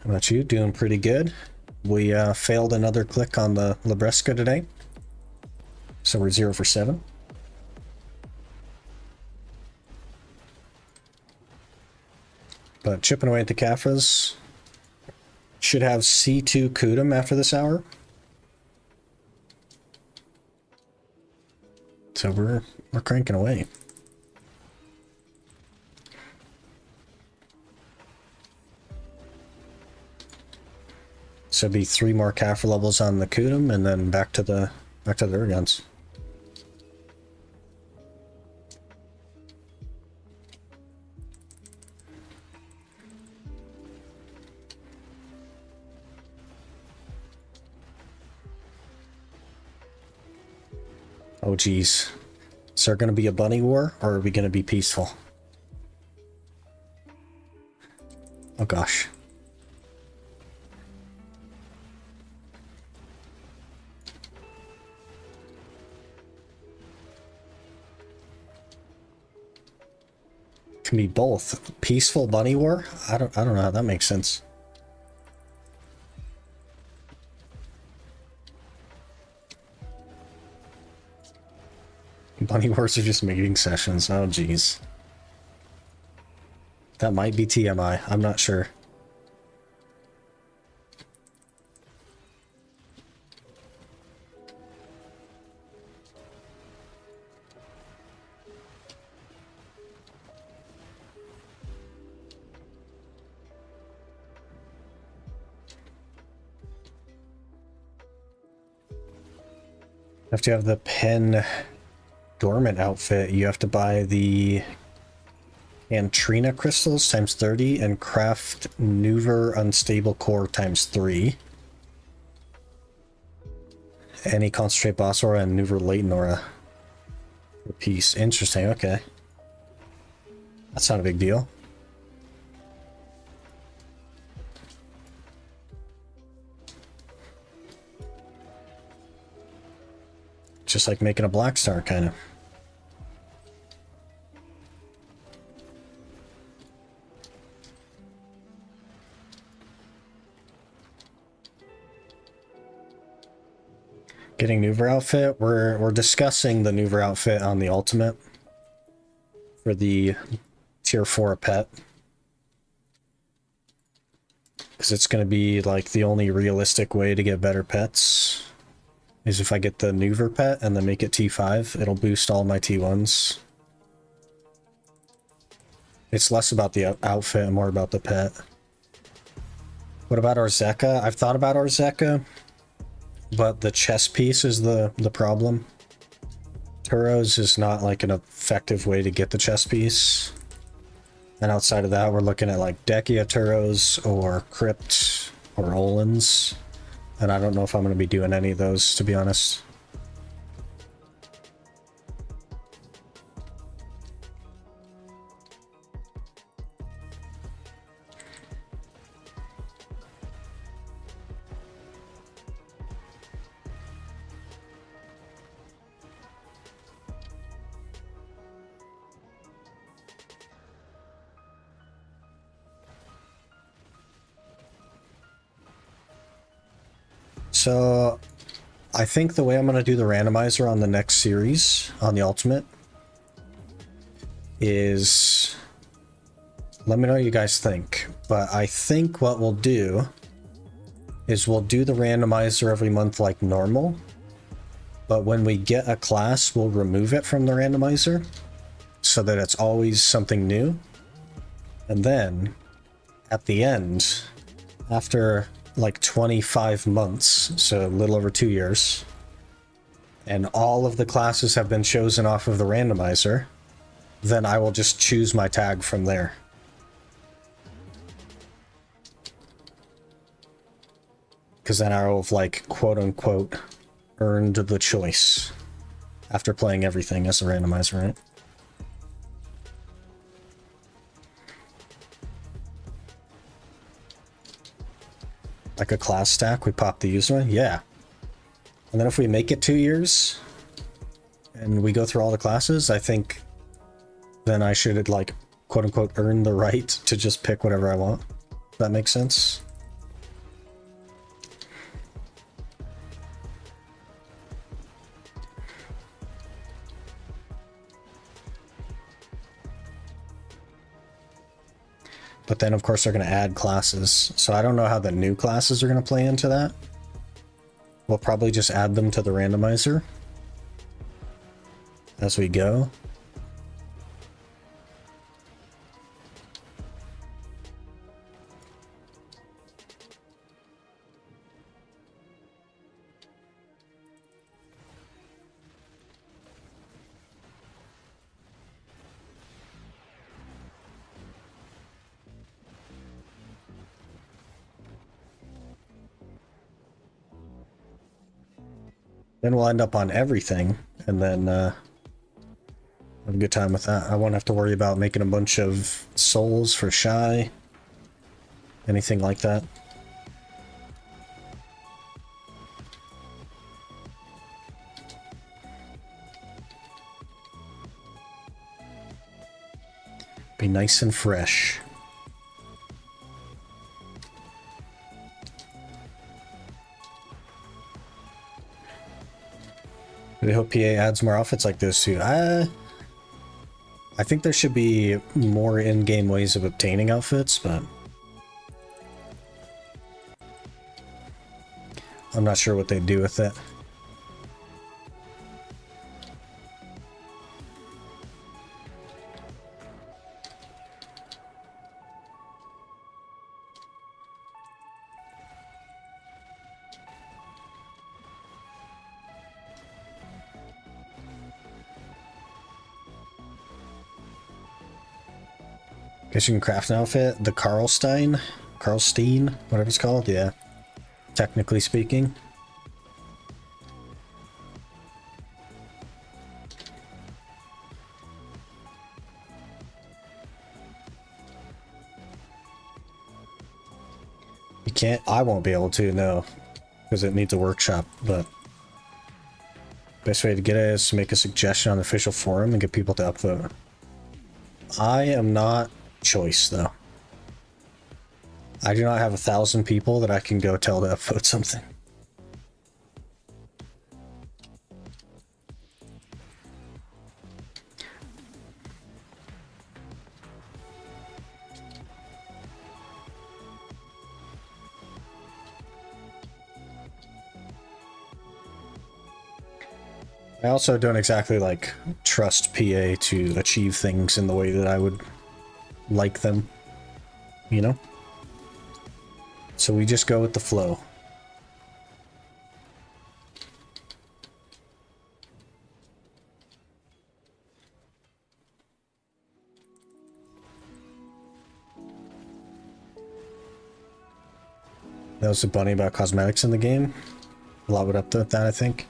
How about you? Doing pretty good. We failed another click on the Labreska today. So we're 0 for 7. But chipping away at the Caphras. Should have C2 Kudum after this hour. So we're cranking away. So it'd be 3 more Caphras levels on the Kudum and then back to the air guns. Oh geez. Is there gonna be a bunny war or are we gonna be peaceful? Oh gosh. Can be both. Peaceful bunny war? I don't know how that makes sense. Bunny wars are just mating sessions. Oh geez. That might be TMI. I'm not sure. Have to have the pen dormant outfit. You have to buy the Antrina crystals times 30 and craft Neuver unstable core times 3. Any concentrate boss aura and Neuver latent aura per piece. Interesting. Okay, that's not a big deal. Just like making a black star, kind of. Getting Neuver outfit. We're discussing the Neuver outfit on the ultimate for the tier 4 pet. Because it's going to be like the only realistic way to get better pets. Is if I get the Neuver pet and then make it T5, it'll boost all my T1s. It's less about the outfit and more about the pet. What about Orzeka? I've thought about Orzeka, but the chest piece is the problem. Turos is not like an effective way to get the chest piece. And outside of that, we're looking at like Dekia Turos or Crypt or Olins. And I don't know if I'm going to be doing any of those, to be honest. So, I think the way I'm going to do the randomizer on the next series, on the Ultimate, is... Let me know what you guys think. But I think what we'll do is we'll do the randomizer every month like normal. But when we get a class, we'll remove it from the randomizer so that it's always something new. And then, at the end, after like 25 months, so a little over 2 years, and all of the classes have been chosen off of the randomizer, then I will just choose my tag from there. Because then I will have, like, quote-unquote, earned the choice after playing everything as a randomizer, right? Like a class stack, we pop the user one? Yeah. And then if we make it 2 years, and we go through all the classes, I think then I should, like, quote-unquote, earn the right to just pick whatever I want. That makes sense? then of course they're going to add classes. So I don't know how the new classes are going to play into that. We'll probably just add them to the randomizer as we go. Then we'll end up on everything, and then have a good time with that. I won't have to worry about making a bunch of souls for Shy, anything like that. Be nice and fresh. I hope PA adds more outfits like this too. I think there should be more in-game ways of obtaining outfits, but I'm not sure what they do with it. Guess you can craft an outfit. The Karlstein, whatever it's called, yeah. Technically speaking. You can't, I won't be able to, no. Because it needs a workshop, but best way to get it is to make a suggestion on the official forum and get people to upvote. I am not choice though. I do not have 1,000 people that I can go tell to upvote something. I also don't exactly like trust PA to achieve things in the way that I would like them, you know? So we just go with the flow. That was a bunny about cosmetics in the game. A lot would up to that, I think.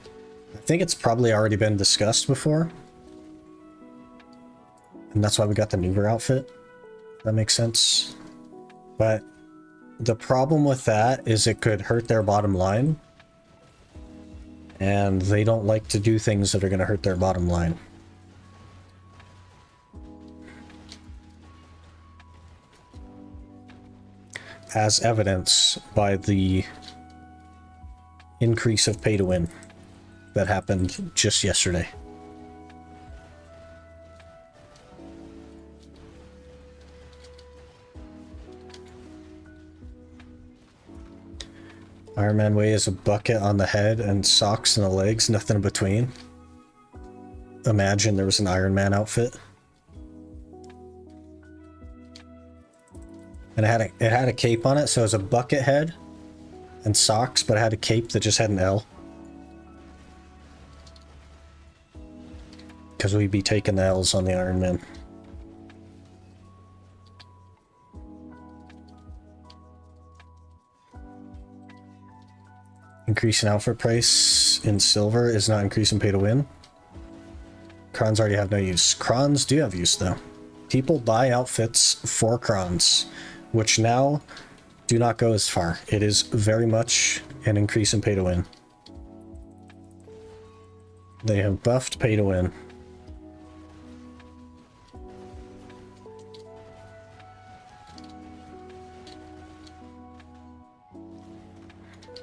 I think it's probably already been discussed before. And that's why we got the Newbie outfit. That makes sense. But the problem with that is it could hurt their bottom line. And they don't like to do things that are going to hurt their bottom line. As evidenced by the increase of pay to win that happened just yesterday. Ironman way is a bucket on the head and socks in the legs, nothing in between. Imagine there was an Ironman outfit. And it had a cape on it, so it was a bucket head and socks, but it had a cape that just had an L. Because we'd be taking the L's on the Ironman. Increase in outfit price in silver is not increasing pay to win. Crons already have no use. Crons do have use though. People buy outfits for crons, which now do not go as far. It is very much an increase in pay to win. They have buffed pay to win.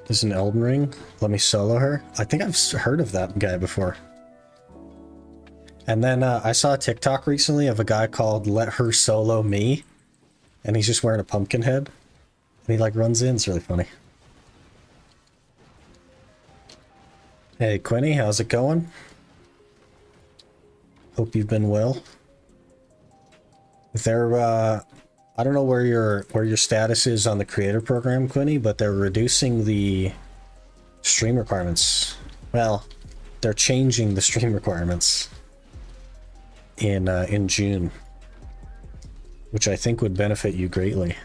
Is an Elden Ring. Let me solo her. I think I've heard of that guy before. And then I saw a TikTok recently of a guy called Let Her Solo Me. And he's just wearing a pumpkin head. And he like runs in. It's really funny. Hey, Quinny, how's it going? Hope you've been well. I don't know where your status is on the creator program, Quinny, but they're reducing the stream requirements. Well, they're changing the stream requirements in June, which I think would benefit you greatly.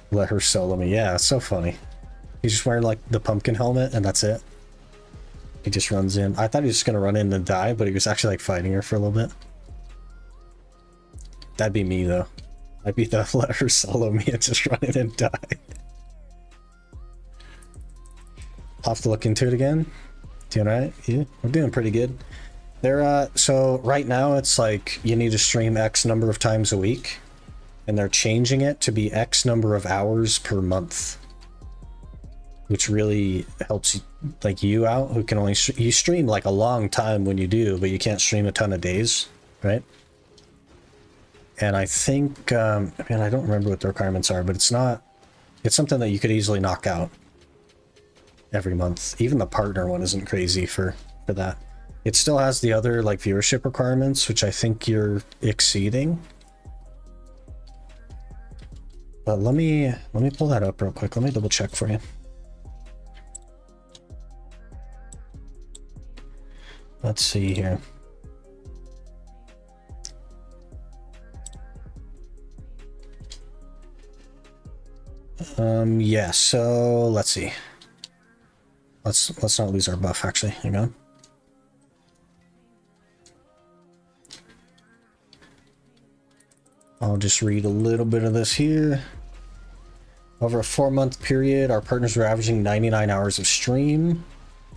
Let her solo me. Yeah, it's so funny. He's just wearing like the pumpkin helmet and that's it. He just runs in. I thought he was just gonna run in and die, but he was actually like fighting her for a little bit. That'd be me though. I'd be the let her solo me and just run in and die. I'll have to look into it again. Doing alright? Yeah, we're doing pretty good. So right now it's like you need to stream X number of times a week, and they're changing it to be X number of hours per month, which really helps like you out, who can only you stream like a long time when you do, but you can't stream a ton of days, right? And I think man, I don't remember what the requirements are, but it's something that you could easily knock out every month. Even the partner one isn't crazy for that. It still has the other like viewership requirements, which I think you're exceeding. But let me pull that up real quick. Let me double check for you. Let's see here. Yeah, so let's see. Let's not lose our buff actually. Hang on. I'll just read a little bit of this here. Over a 4-month period, our partners were averaging 99 hours of stream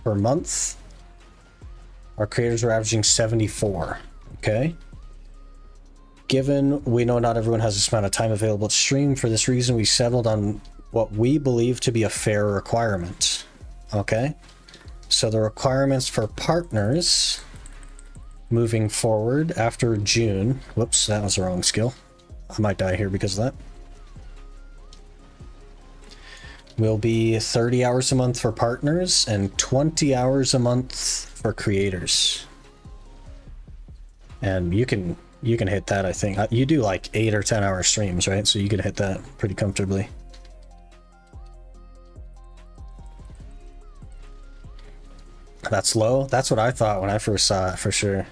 per month. Our creators were averaging 74. Okay. Given we know not everyone has this amount of time available to stream, for this reason we settled on what we believe to be a fair requirement. Okay. So the requirements for partners moving forward after June. Whoops, that was the wrong skill. I might die here because of that. Will be 30 hours a month for partners and 20 hours a month for creators. And you can hit that, I think. You do like 8 or 10 hour streams, right? So you can hit that pretty comfortably. That's low? That's what I thought when I first saw it, for sure.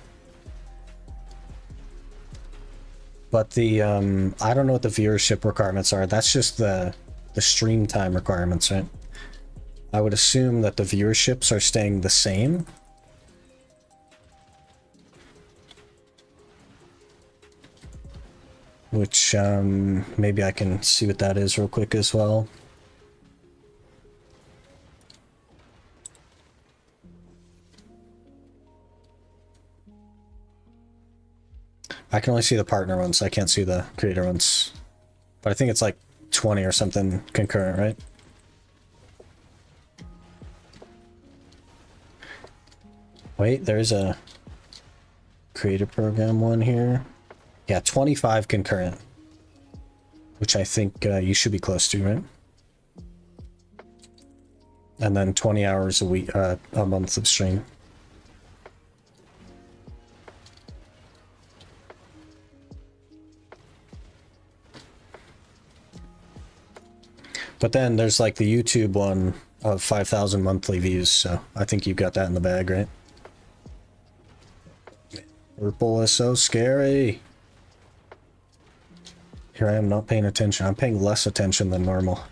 But the I don't know what the viewership requirements are. That's just the stream time requirements, right? I would assume that the viewerships are staying the same. Which maybe I can see what that is real quick as well. I can only see the partner ones. I can't see the creator ones. But I think it's like 20 or something concurrent, right? Wait, there's a creator program one here. Yeah, 25 concurrent. Which I think you should be close to, right? And then 20 hours a week, a month of stream. But then there's like the YouTube one of 5,000 monthly views, so I think you've got that in the bag, right? Purple is so scary. Here I am not paying attention. I'm paying less attention than normal.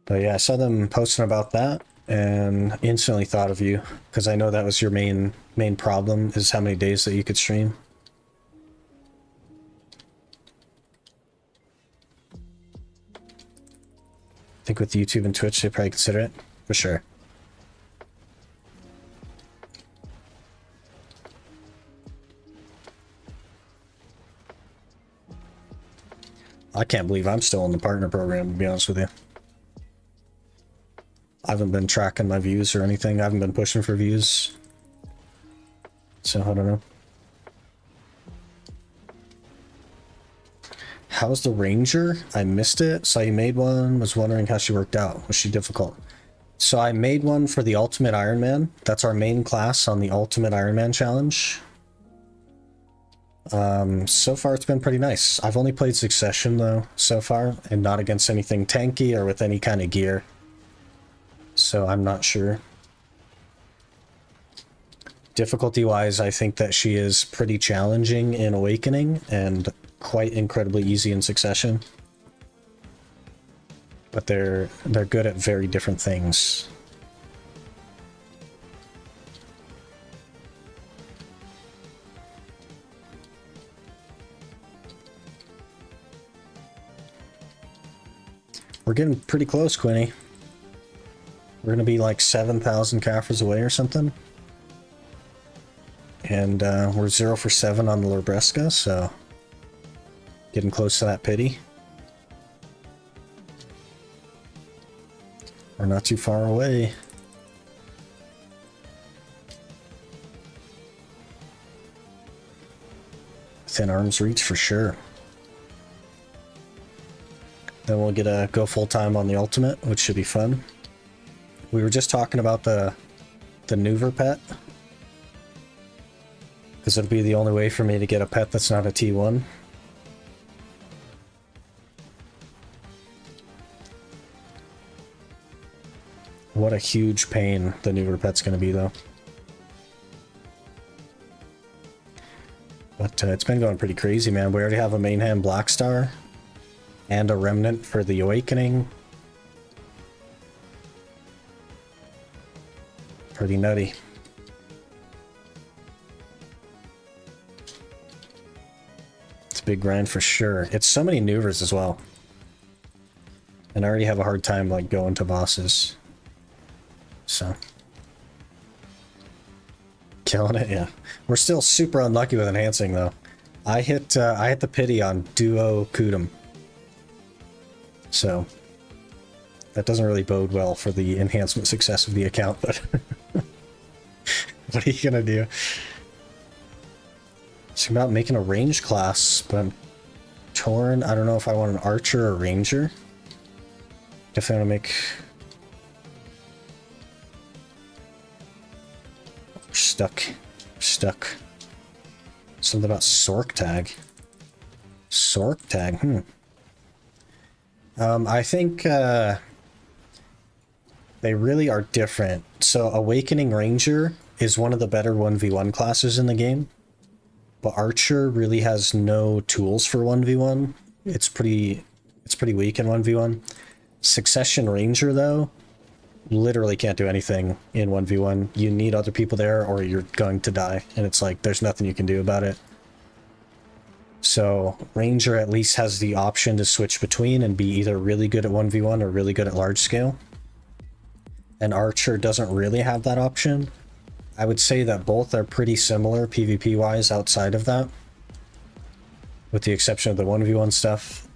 But yeah, I saw them posting about that and instantly thought of you, because I know that was your main problem, is how many days that you could stream. I think with YouTube and Twitch they probably consider it, for sure. I can't believe I'm still in the partner program, to be honest with you. I haven't been tracking my views or anything. I haven't been pushing for views. So, I don't know. How's the Ranger? I missed it. Saw you made one. Was wondering how she worked out. Was she difficult? So I made one for the Ultimate Ironman. That's our main class on the Ultimate Ironman Challenge. So far it's been pretty nice. I've only played Succession though, so far, and not against anything tanky or with any kind of gear. So I'm not sure. Difficulty-wise, I think that she is pretty challenging in Awakening and quite incredibly easy in Succession. But they're good at very different things. We're getting pretty close, Quinny. We're gonna be like 7,000 Caphras away or something. And we're 0 for 7 on the Labreska, so getting close to that pity. We're not too far away. Within arm's reach for sure. Then we'll get a go full-time on the Ultimate, which should be fun. We were just talking about the Newbie pet. Because it'll be the only way for me to get a pet that's not a T1. What a huge pain the Newbie pet's going to be, though. But it's been going pretty crazy, man. We already have a main hand Black Star and a Remnant for the Awakening. Pretty nutty. It's a big grind for sure. It's so many Newbies as well. And I already have a hard time like going to bosses. So. Killing it, yeah. We're still super unlucky with enhancing though. I hit the pity on Duo Kudum. So that doesn't really bode well for the enhancement success of the account, but what are you gonna do? It's about making a range class, but I'm torn. I don't know if I want an archer or ranger. Definitely want to make... Stuck. Something about Sork Tag. Sork Tag, I think they really are different. So Awakening Ranger is one of the better 1v1 classes in the game. But Archer really has no tools for 1v1. It's pretty weak in 1v1. Succession Ranger, though, literally can't do anything in 1v1. You need other people there or you're going to die. And it's like, there's nothing you can do about it. So Ranger at least has the option to switch between and be either really good at 1v1 or really good at large scale. And Archer doesn't really have that option. I would say that both are pretty similar PvP wise outside of that, with the exception of the 1v1 stuff.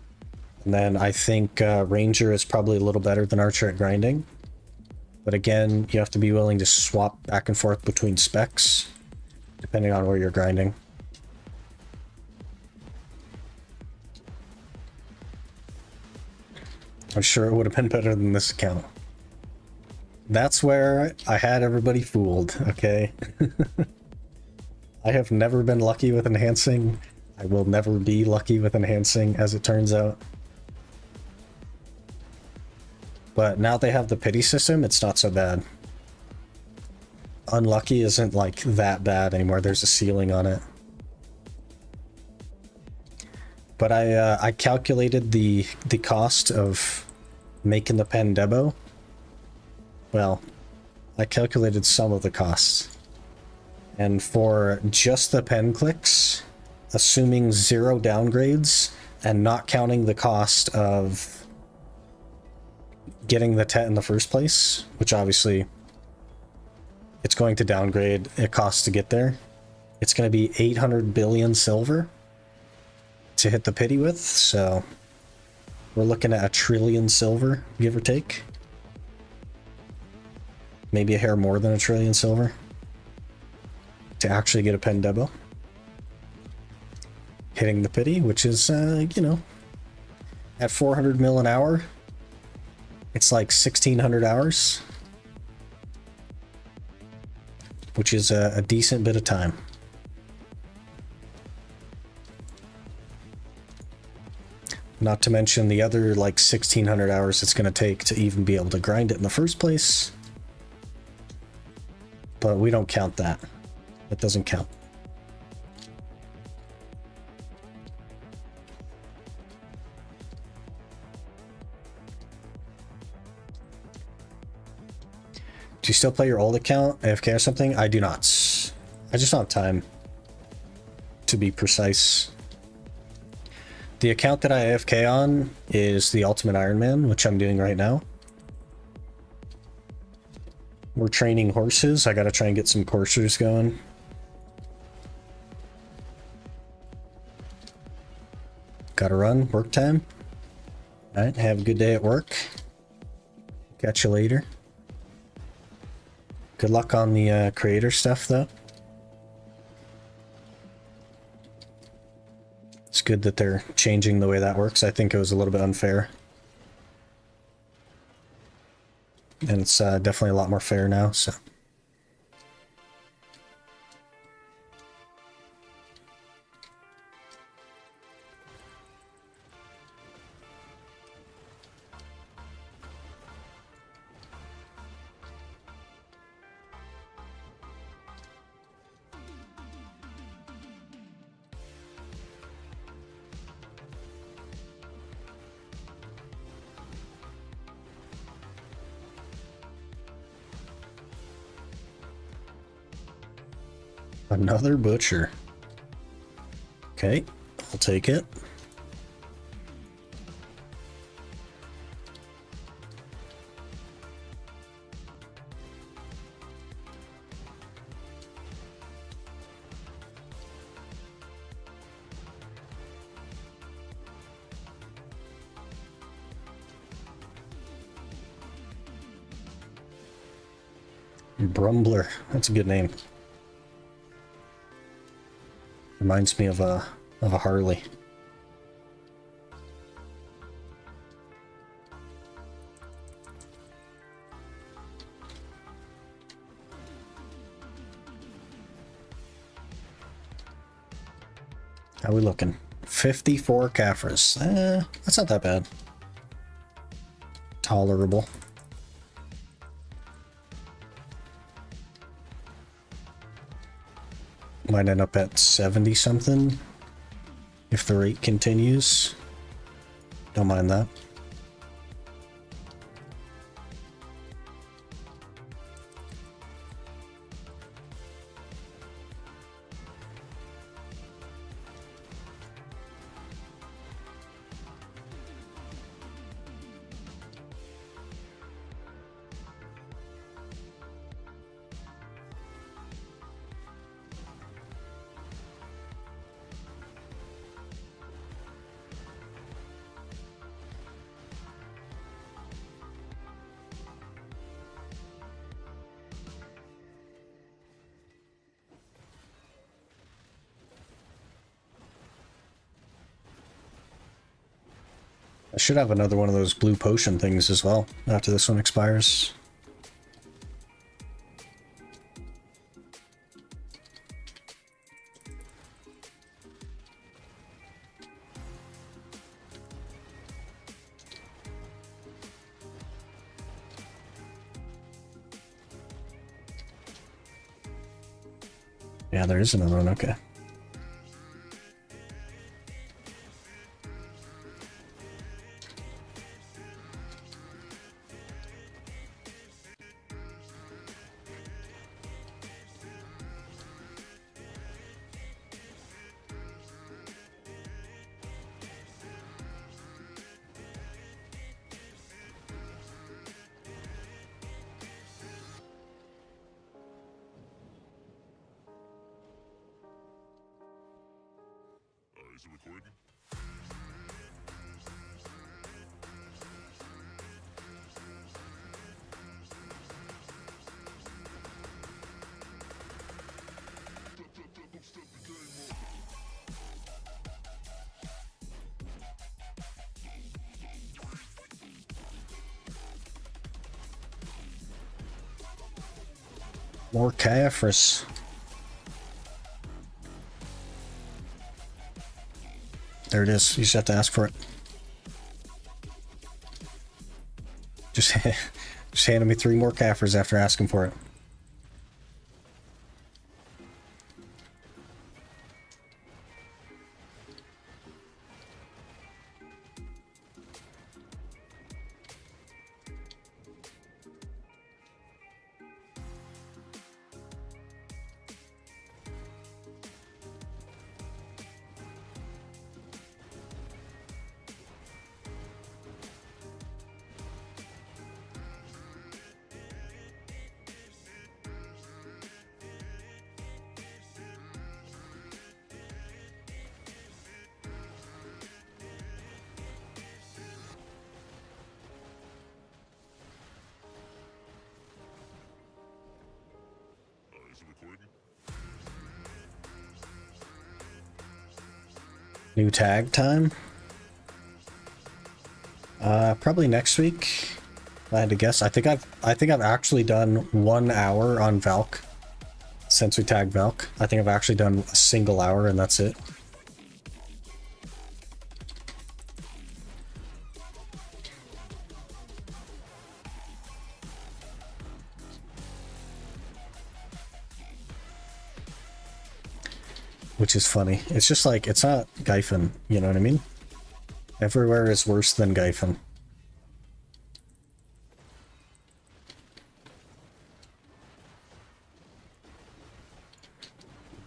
And then I think Ranger is probably a little better than Archer at grinding. But again, you have to be willing to swap back and forth between specs, depending on where you're grinding. I'm sure it would have been better than this account. That's where I had everybody fooled, okay? I have never been lucky with enhancing. I will never be lucky with enhancing, as it turns out. But now they have the pity system, it's not so bad. Unlucky isn't like that bad anymore, there's a ceiling on it. But I calculated the cost of making the pen debo. Well, I calculated some of the costs. And for just the pen clicks, assuming 0 downgrades and not counting the cost of getting the TET in the first place, which obviously it's going to downgrade, it costs to get there. It's going to be 800 billion silver to hit the pity with, so We're looking at 1 trillion silver, give or take. Maybe a hair more than 1 trillion silver to actually get a pen debo. Hitting the pity, which is, you know, at 400 mil an hour, it's like 1,600 hours, which is a decent bit of time. Not to mention the other like 1,600 hours it's going to take to even be able to grind it in the first place. But we don't count that. That doesn't count. Do you still play your old account, AFK or something? I do not. I just don't have time, to be precise. The account that I AFK on is the Ultimate Ironman, which I'm doing right now. We're training horses. I gotta try and get some coursers going. Gotta run, work time. Alright, have a good day at work. Catch you later. Good luck on the creator stuff, though. It's good that they're changing the way that works. I think it was a little bit unfair. And it's definitely a lot more fair now, so. Another butcher. Okay, I'll take it. Brumbler, that's a good name. Reminds me of a Harley. How we looking? 54 Caphras. That's not that bad. Tolerable. Might end up at 70 something if the rate continues. Don't mind that. I should have another one of those blue potion things as well after this one expires. Yeah, there is another one, okay. Is it recording? More Caphras. There it is. You just have to ask for it. Just handed me 3 more Caphras after asking for it. New tag time? Probably next week. If I had to guess. I think I've actually done 1 hour on Valk since we tagged Valk. I think I've actually done a single hour and that's it. Which is funny. It's just like, it's not Gyphon, you know what I mean? Everywhere is worse than Gyphon.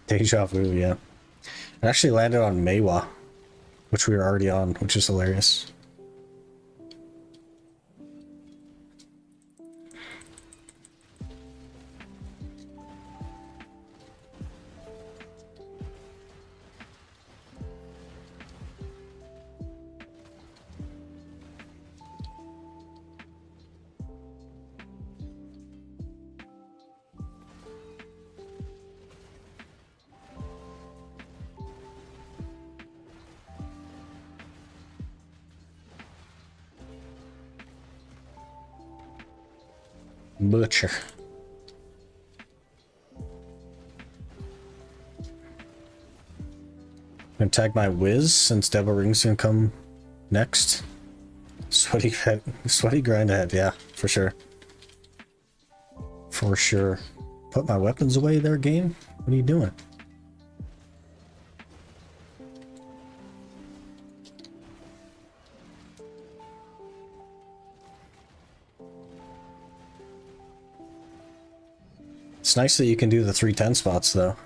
Deja vu, yeah. It actually landed on Meiwa, which we were already on, which is hilarious. Butcher. Gonna tag my Wiz since Devil Ring's gonna come next. Sweaty grind ahead, yeah, for sure. For sure. Put my weapons away there, game? What are you doing? It's nice that you can do the 310 spots, though.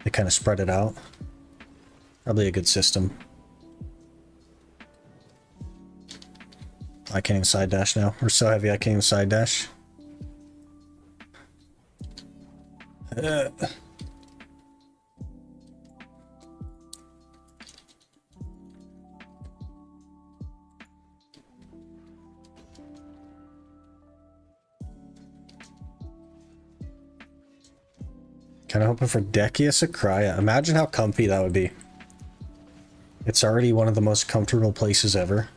They kind of spread it out. Probably a good system. I can't even side dash now. We're so heavy I can't even side dash. Kind of hoping for Dekia Sakraya. Imagine how comfy that would be. It's already one of the most comfortable places ever.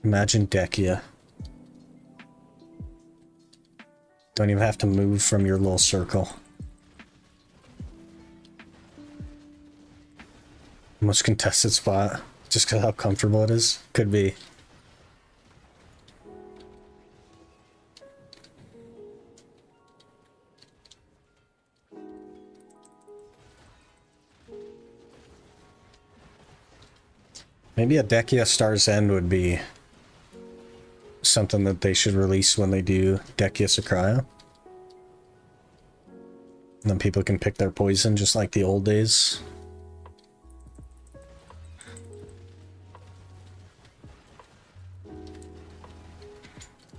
Imagine Dekia. Don't even have to move from your little circle. Most contested spot. Just because how comfortable it is. Could be. Maybe a Dekia Star's End would be something that they should release when they do Dekia Sakraya. And then people can pick their poison just like the old days.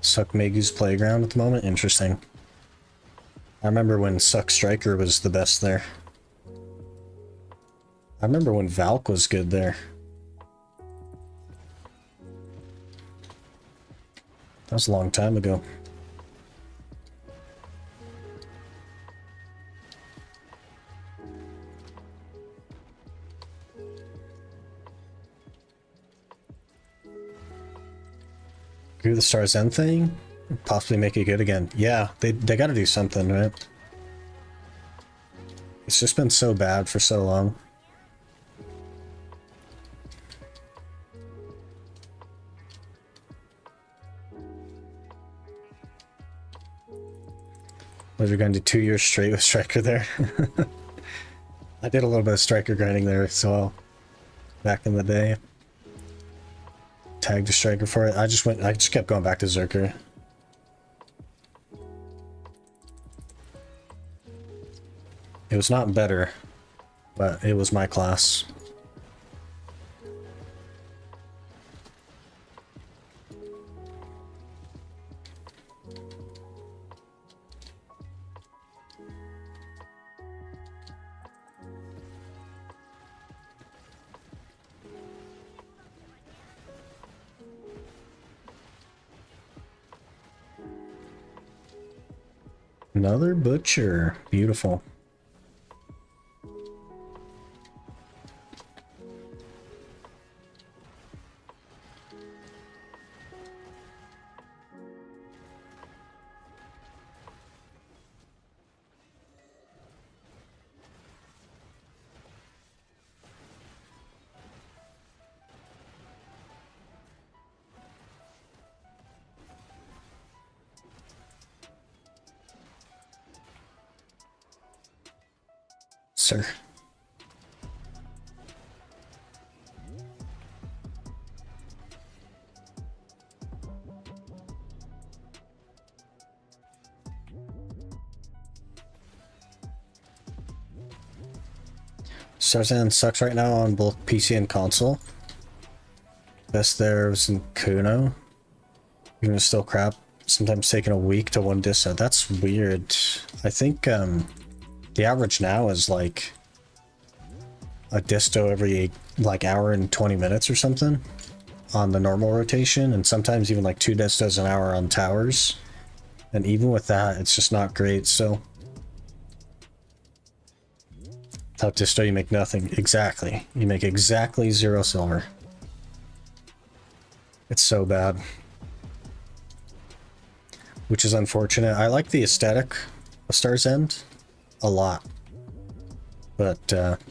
Suck Megu's Playground at the moment? Interesting. I remember when Suck Striker was the best there. I remember when Valk was good there. That was a long time ago. Do the Stars End thing? Possibly make it good again. Yeah, they gotta do something, right? It's just been so bad for so long. Was we going to do 2 years straight with Striker there? I did a little bit of Striker grinding there as well. Back in the day. Tagged a Striker for it. I just kept going back to Zerker. It was not better, but it was my class. Another butcher. Beautiful. Sir. Starzan sucks right now on both PC and console. Best there was in Kuno. Even still crap. Sometimes taking a week to one disto. That's weird. I think the average now is like a disto every like hour and 20 minutes or something on the normal rotation, and sometimes even like 2 distos an hour on towers. And even with that, it's just not great. So without disto, you make nothing. Exactly. You make exactly 0 silver. It's so bad. Which is unfortunate. I like the aesthetic of Star's End a lot, but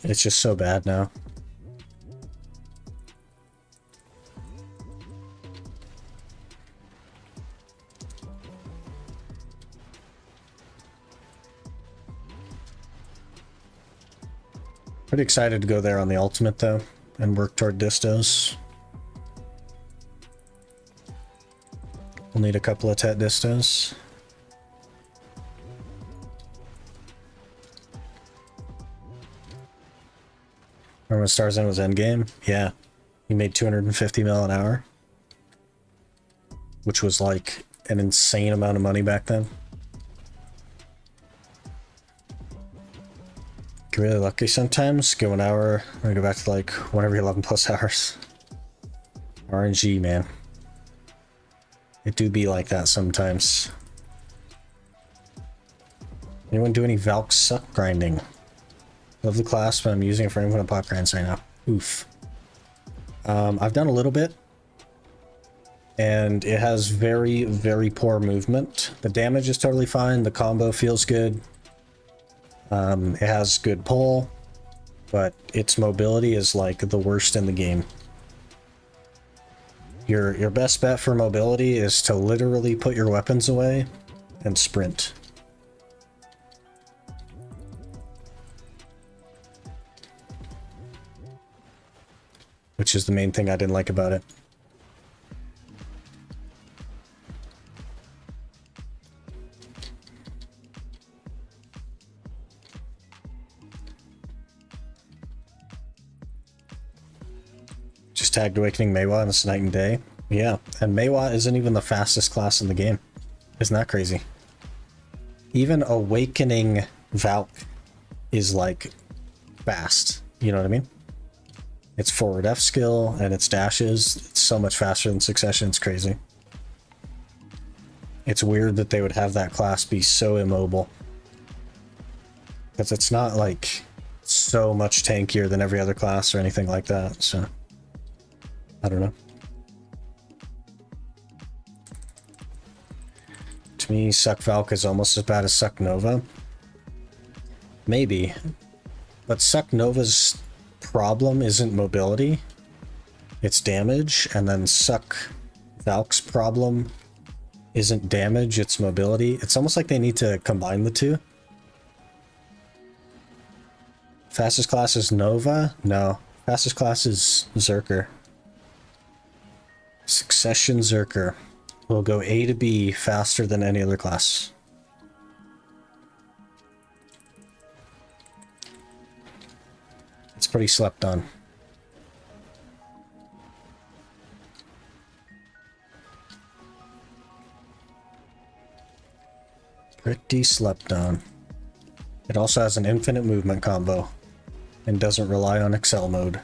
it's just so bad now. Pretty excited to go there on the ultimate though and work toward distos. We'll need a couple of tet distos. Remember when Starzan was endgame? Yeah. He made 250 mil an hour. Which was like an insane amount of money back then. Get really lucky sometimes. Go an hour. I'm gonna go back to like 1 every 11 plus hours. RNG, man. It do be like that sometimes. Anyone do any Valk suck grinding? Love the class, but I'm using it for infinite pop grinds right now. Oof. I've done a little bit. And it has very, very poor movement. The damage is totally fine. The combo feels good. It has good pull. But its mobility is like the worst in the game. Your best bet for mobility is to literally put your weapons away and sprint. Which is the main thing I didn't like about it. Just tagged Awakening Meiwa and it's night and day. Yeah, and Meiwa isn't even the fastest class in the game. Isn't that crazy? Even Awakening Valk is like fast. You know what I mean? It's forward F skill and its dashes. It's so much faster than Succession. It's crazy. It's weird that they would have that class be so immobile. Because it's not like so much tankier than every other class or anything like that. So I don't know. To me, Suck Valk is almost as bad as Suck Nova. Maybe. But Suck Nova's problem isn't mobility. It's damage. And then Suck Valk's problem isn't damage, it's mobility. It's almost like they need to combine the two. Fastest class is Nova? No. Fastest class is Zerker. Succession Zerker will go A to B faster than any other class. It's pretty slept on. Pretty slept on. It also has an infinite movement combo and doesn't rely on Excel mode.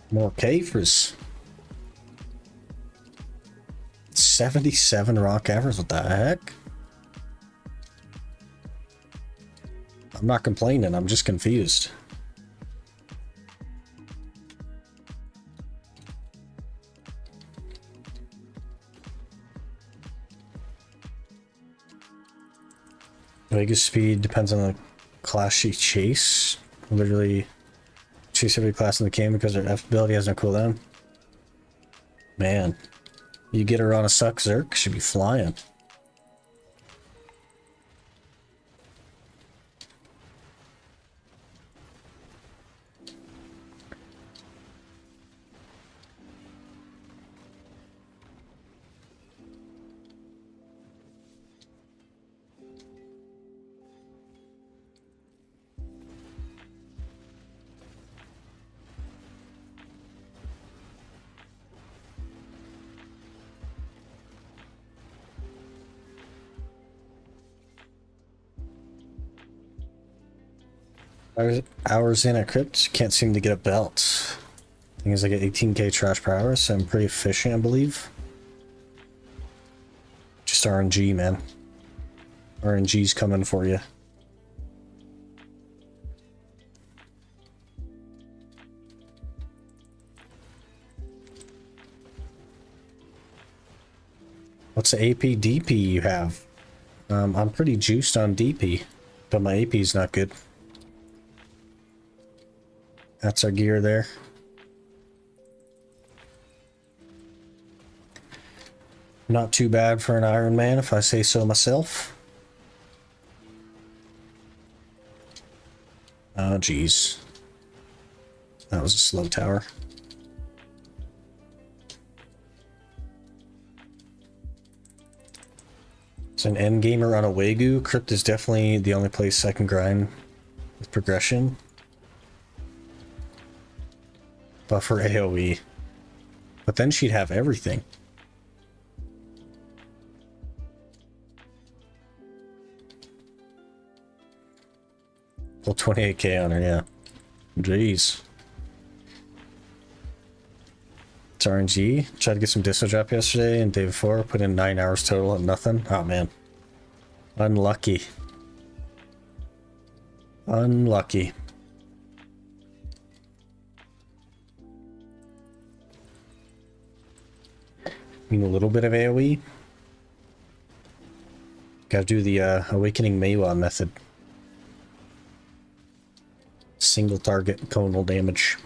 More Caphras. 77 raw Caphras, what the heck? I'm not complaining, I'm just confused. Vegas speed depends on the class you chase. Literally chase every class in the game because their F ability has no cooldown. Man, you get her on a Suck Zerk, should be flying. Hours in at Crypt, can't seem to get a belt. Thing is, I get 18k trash per hour, so I'm pretty efficient, I believe. Just RNG, man. RNG's coming for you. What's the AP DP you have? I'm pretty juiced on DP, but my AP's not good. That's our gear there. Not too bad for an Ironman, if I say so myself. Oh, geez. That was a slow tower. As an endgamer on a Wagyu, Crypt is definitely the only place I can grind with progression. Buffer AoE. But then she'd have everything. Well, 28k on her, yeah. Jeez. It's RNG. Tried to get some Disso drop yesterday and day before. Put in 9 hours total and nothing. Oh, man. Unlucky. Unlucky. Need a little bit of AoE. Gotta do the Awakening Meiwa method. Single target conal damage.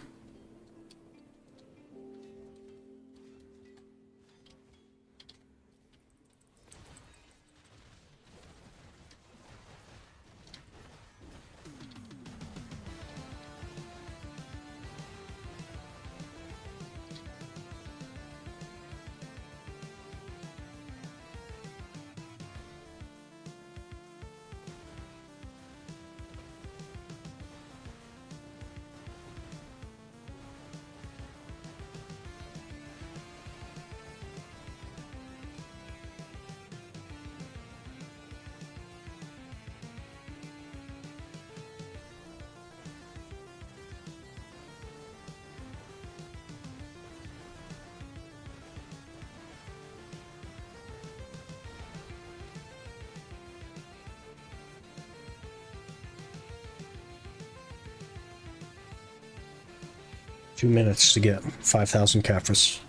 2 minutes to get 5,000 Caphras.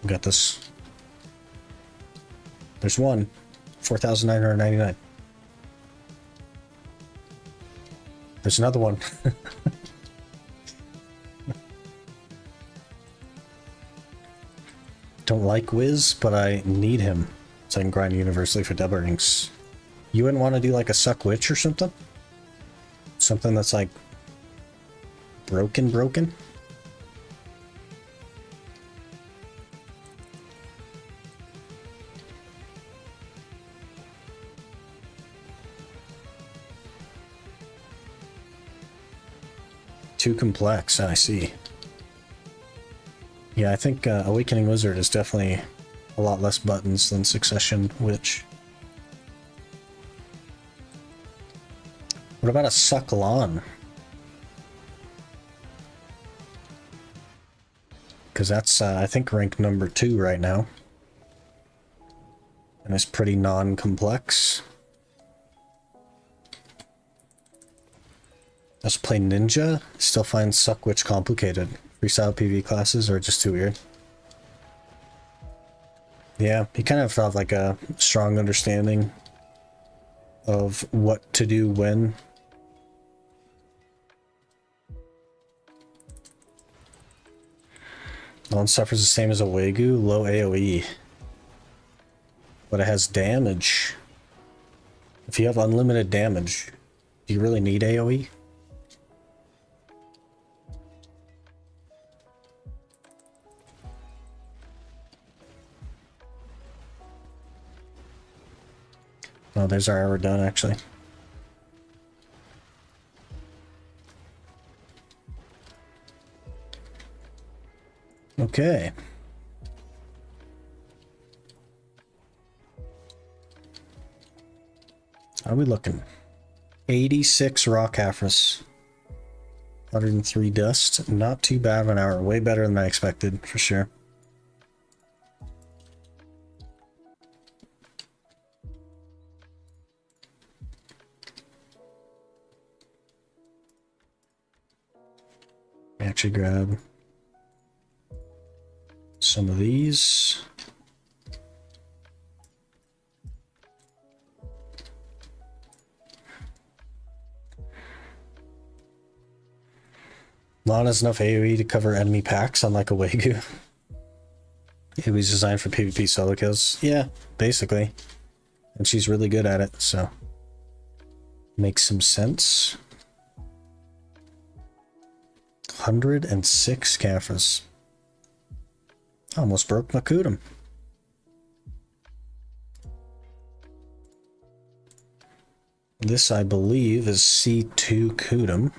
We got this. There's one. 4,999. There's another one. Don't like Wiz, but I need him so I can grind universally for double rings. You wouldn't want to do like a suck witch or something? Something that's like broken? Too complex, I see. Yeah, I think Awakening Wizard is definitely a lot less buttons than Succession Witch. What about a Suck Lawn? Because that's, I think, rank number 2 right now. And it's pretty non-complex. Let's play Ninja. Still find Suck Witch complicated. Freestyle PV classes are just too weird. Yeah, you kind of have like a strong understanding of what to do when. One suffers the same as a Wagyu, low AoE. But it has damage. If you have unlimited damage, do you really need AoE? Oh, there's our hour done, actually. Okay. How are we looking? 86 raw Caphras. 103 dust. Not too bad of an hour. Way better than I expected, for sure. Actually grab some of these. Not has enough AoE to cover enemy packs, unlike a Wagyu. It was designed for PvP solo kills. Yeah, basically. And she's really good at it, so makes some sense. 106 Caphras. Almost broke my Kudum. This, I believe, is C2 Kudum.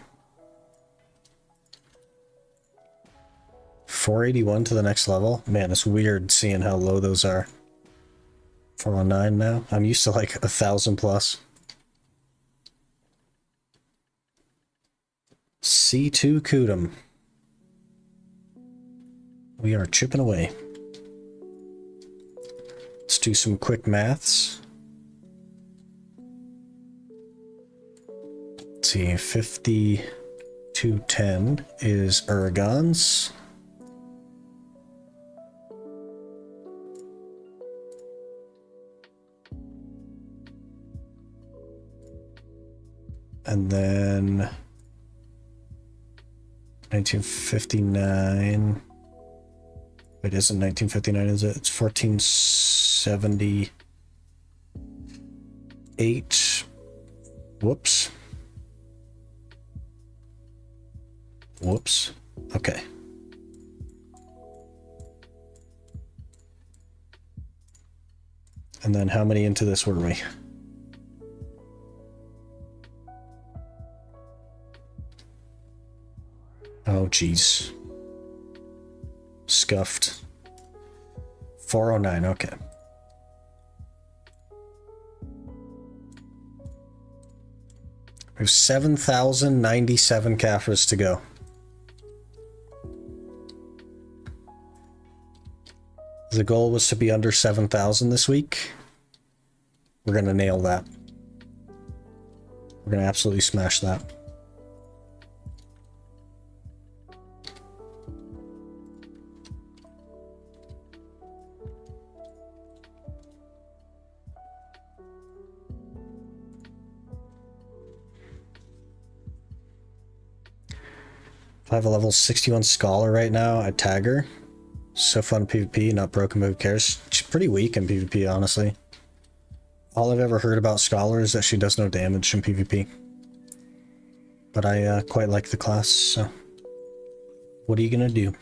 481 to the next level. Man, it's weird seeing how low those are. 409 now. I'm used to like 1,000 plus. C2 Kudum. We are chipping away. Let's do some quick maths. Let's see, 5210 is Urgon's. And then 1959. It isn't 1959, is it? It's 1478. Whoops. Whoops. Okay. And then how many into this were we? Oh, geez. Scuffed. 409, okay. We have 7,097 Caphras to go. The goal was to be under 7,000 this week. We're gonna nail that. We're gonna absolutely smash that. If I have a level 61 Scholar right now, I'd tag her. So fun PvP, not broken, but who cares? She's pretty weak in PvP, honestly. All I've ever heard about Scholar is that she does no damage in PvP. But I quite like the class, so... What are you gonna do?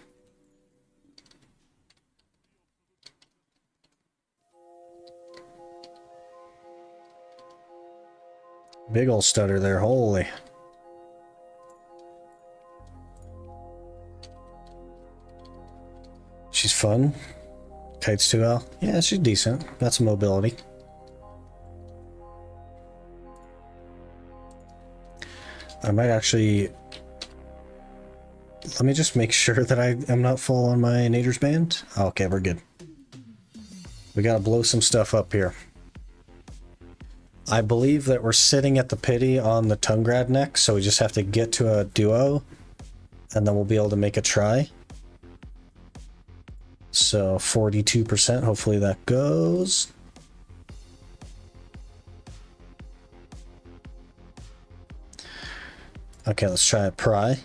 Big ol' stutter there, holy. She's fun. Kites too well. Yeah, she's decent. Got some mobility. I might actually... Let me just make sure that I am not full on my Nader's Band. Okay, we're good. We gotta blow some stuff up here. I believe that we're sitting at the pity on the Tungrad next, so we just have to get to a duo, and then we'll be able to make a try. So 42%, hopefully that goes. Okay, let's try a pry.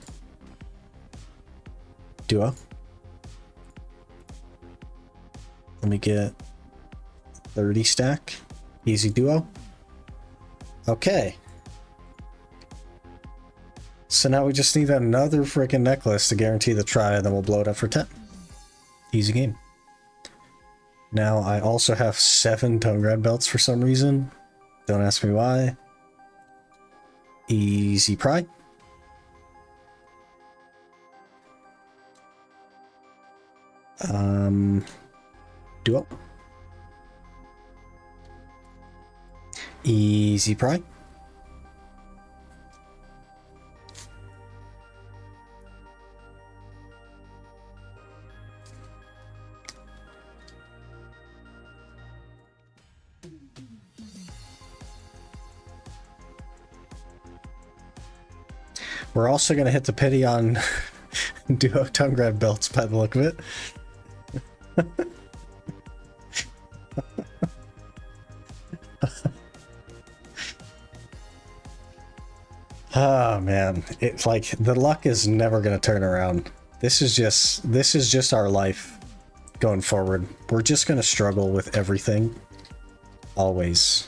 Duo. Let me get 30 stack. Easy duo. Okay. So now we just need another freaking necklace to guarantee the try, and then we'll blow it up for 10. Easy game. Now I also have 7 Tungrad belts for some reason. Don't ask me why. Easy pry. Duo. Easy pry. We're also going to hit the pity on duo Tungrad belts by the look of it. Oh man, it's like the luck is never going to turn around. This is just our life going forward. We're just going to struggle with everything. Always.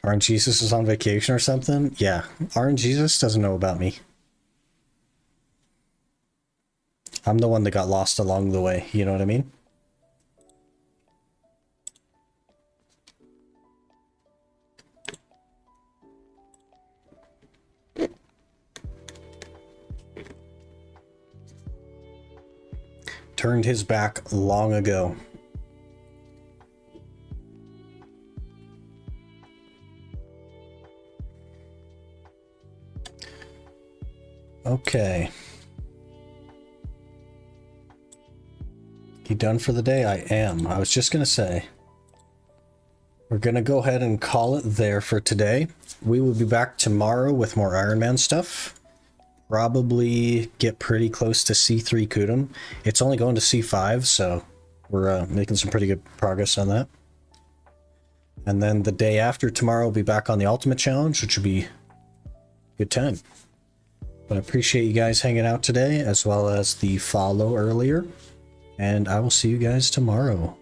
Aren't Jesus is on vacation or something? Yeah, Aren't Jesus doesn't know about me. I'm the one that got lost along the way, you know what I mean? Turned his back long ago. Okay. You done for the day? I am. I was just gonna say. We're gonna go ahead and call it there for today. We will be back tomorrow with more Ironman stuff. Probably get pretty close to C3 Kudum. It's only going to C5, so we're making some pretty good progress on that. And then the day after tomorrow, we'll be back on the Ultimate Challenge, which will be a good time. But I appreciate you guys hanging out today, as well as the follow earlier. And I will see you guys tomorrow.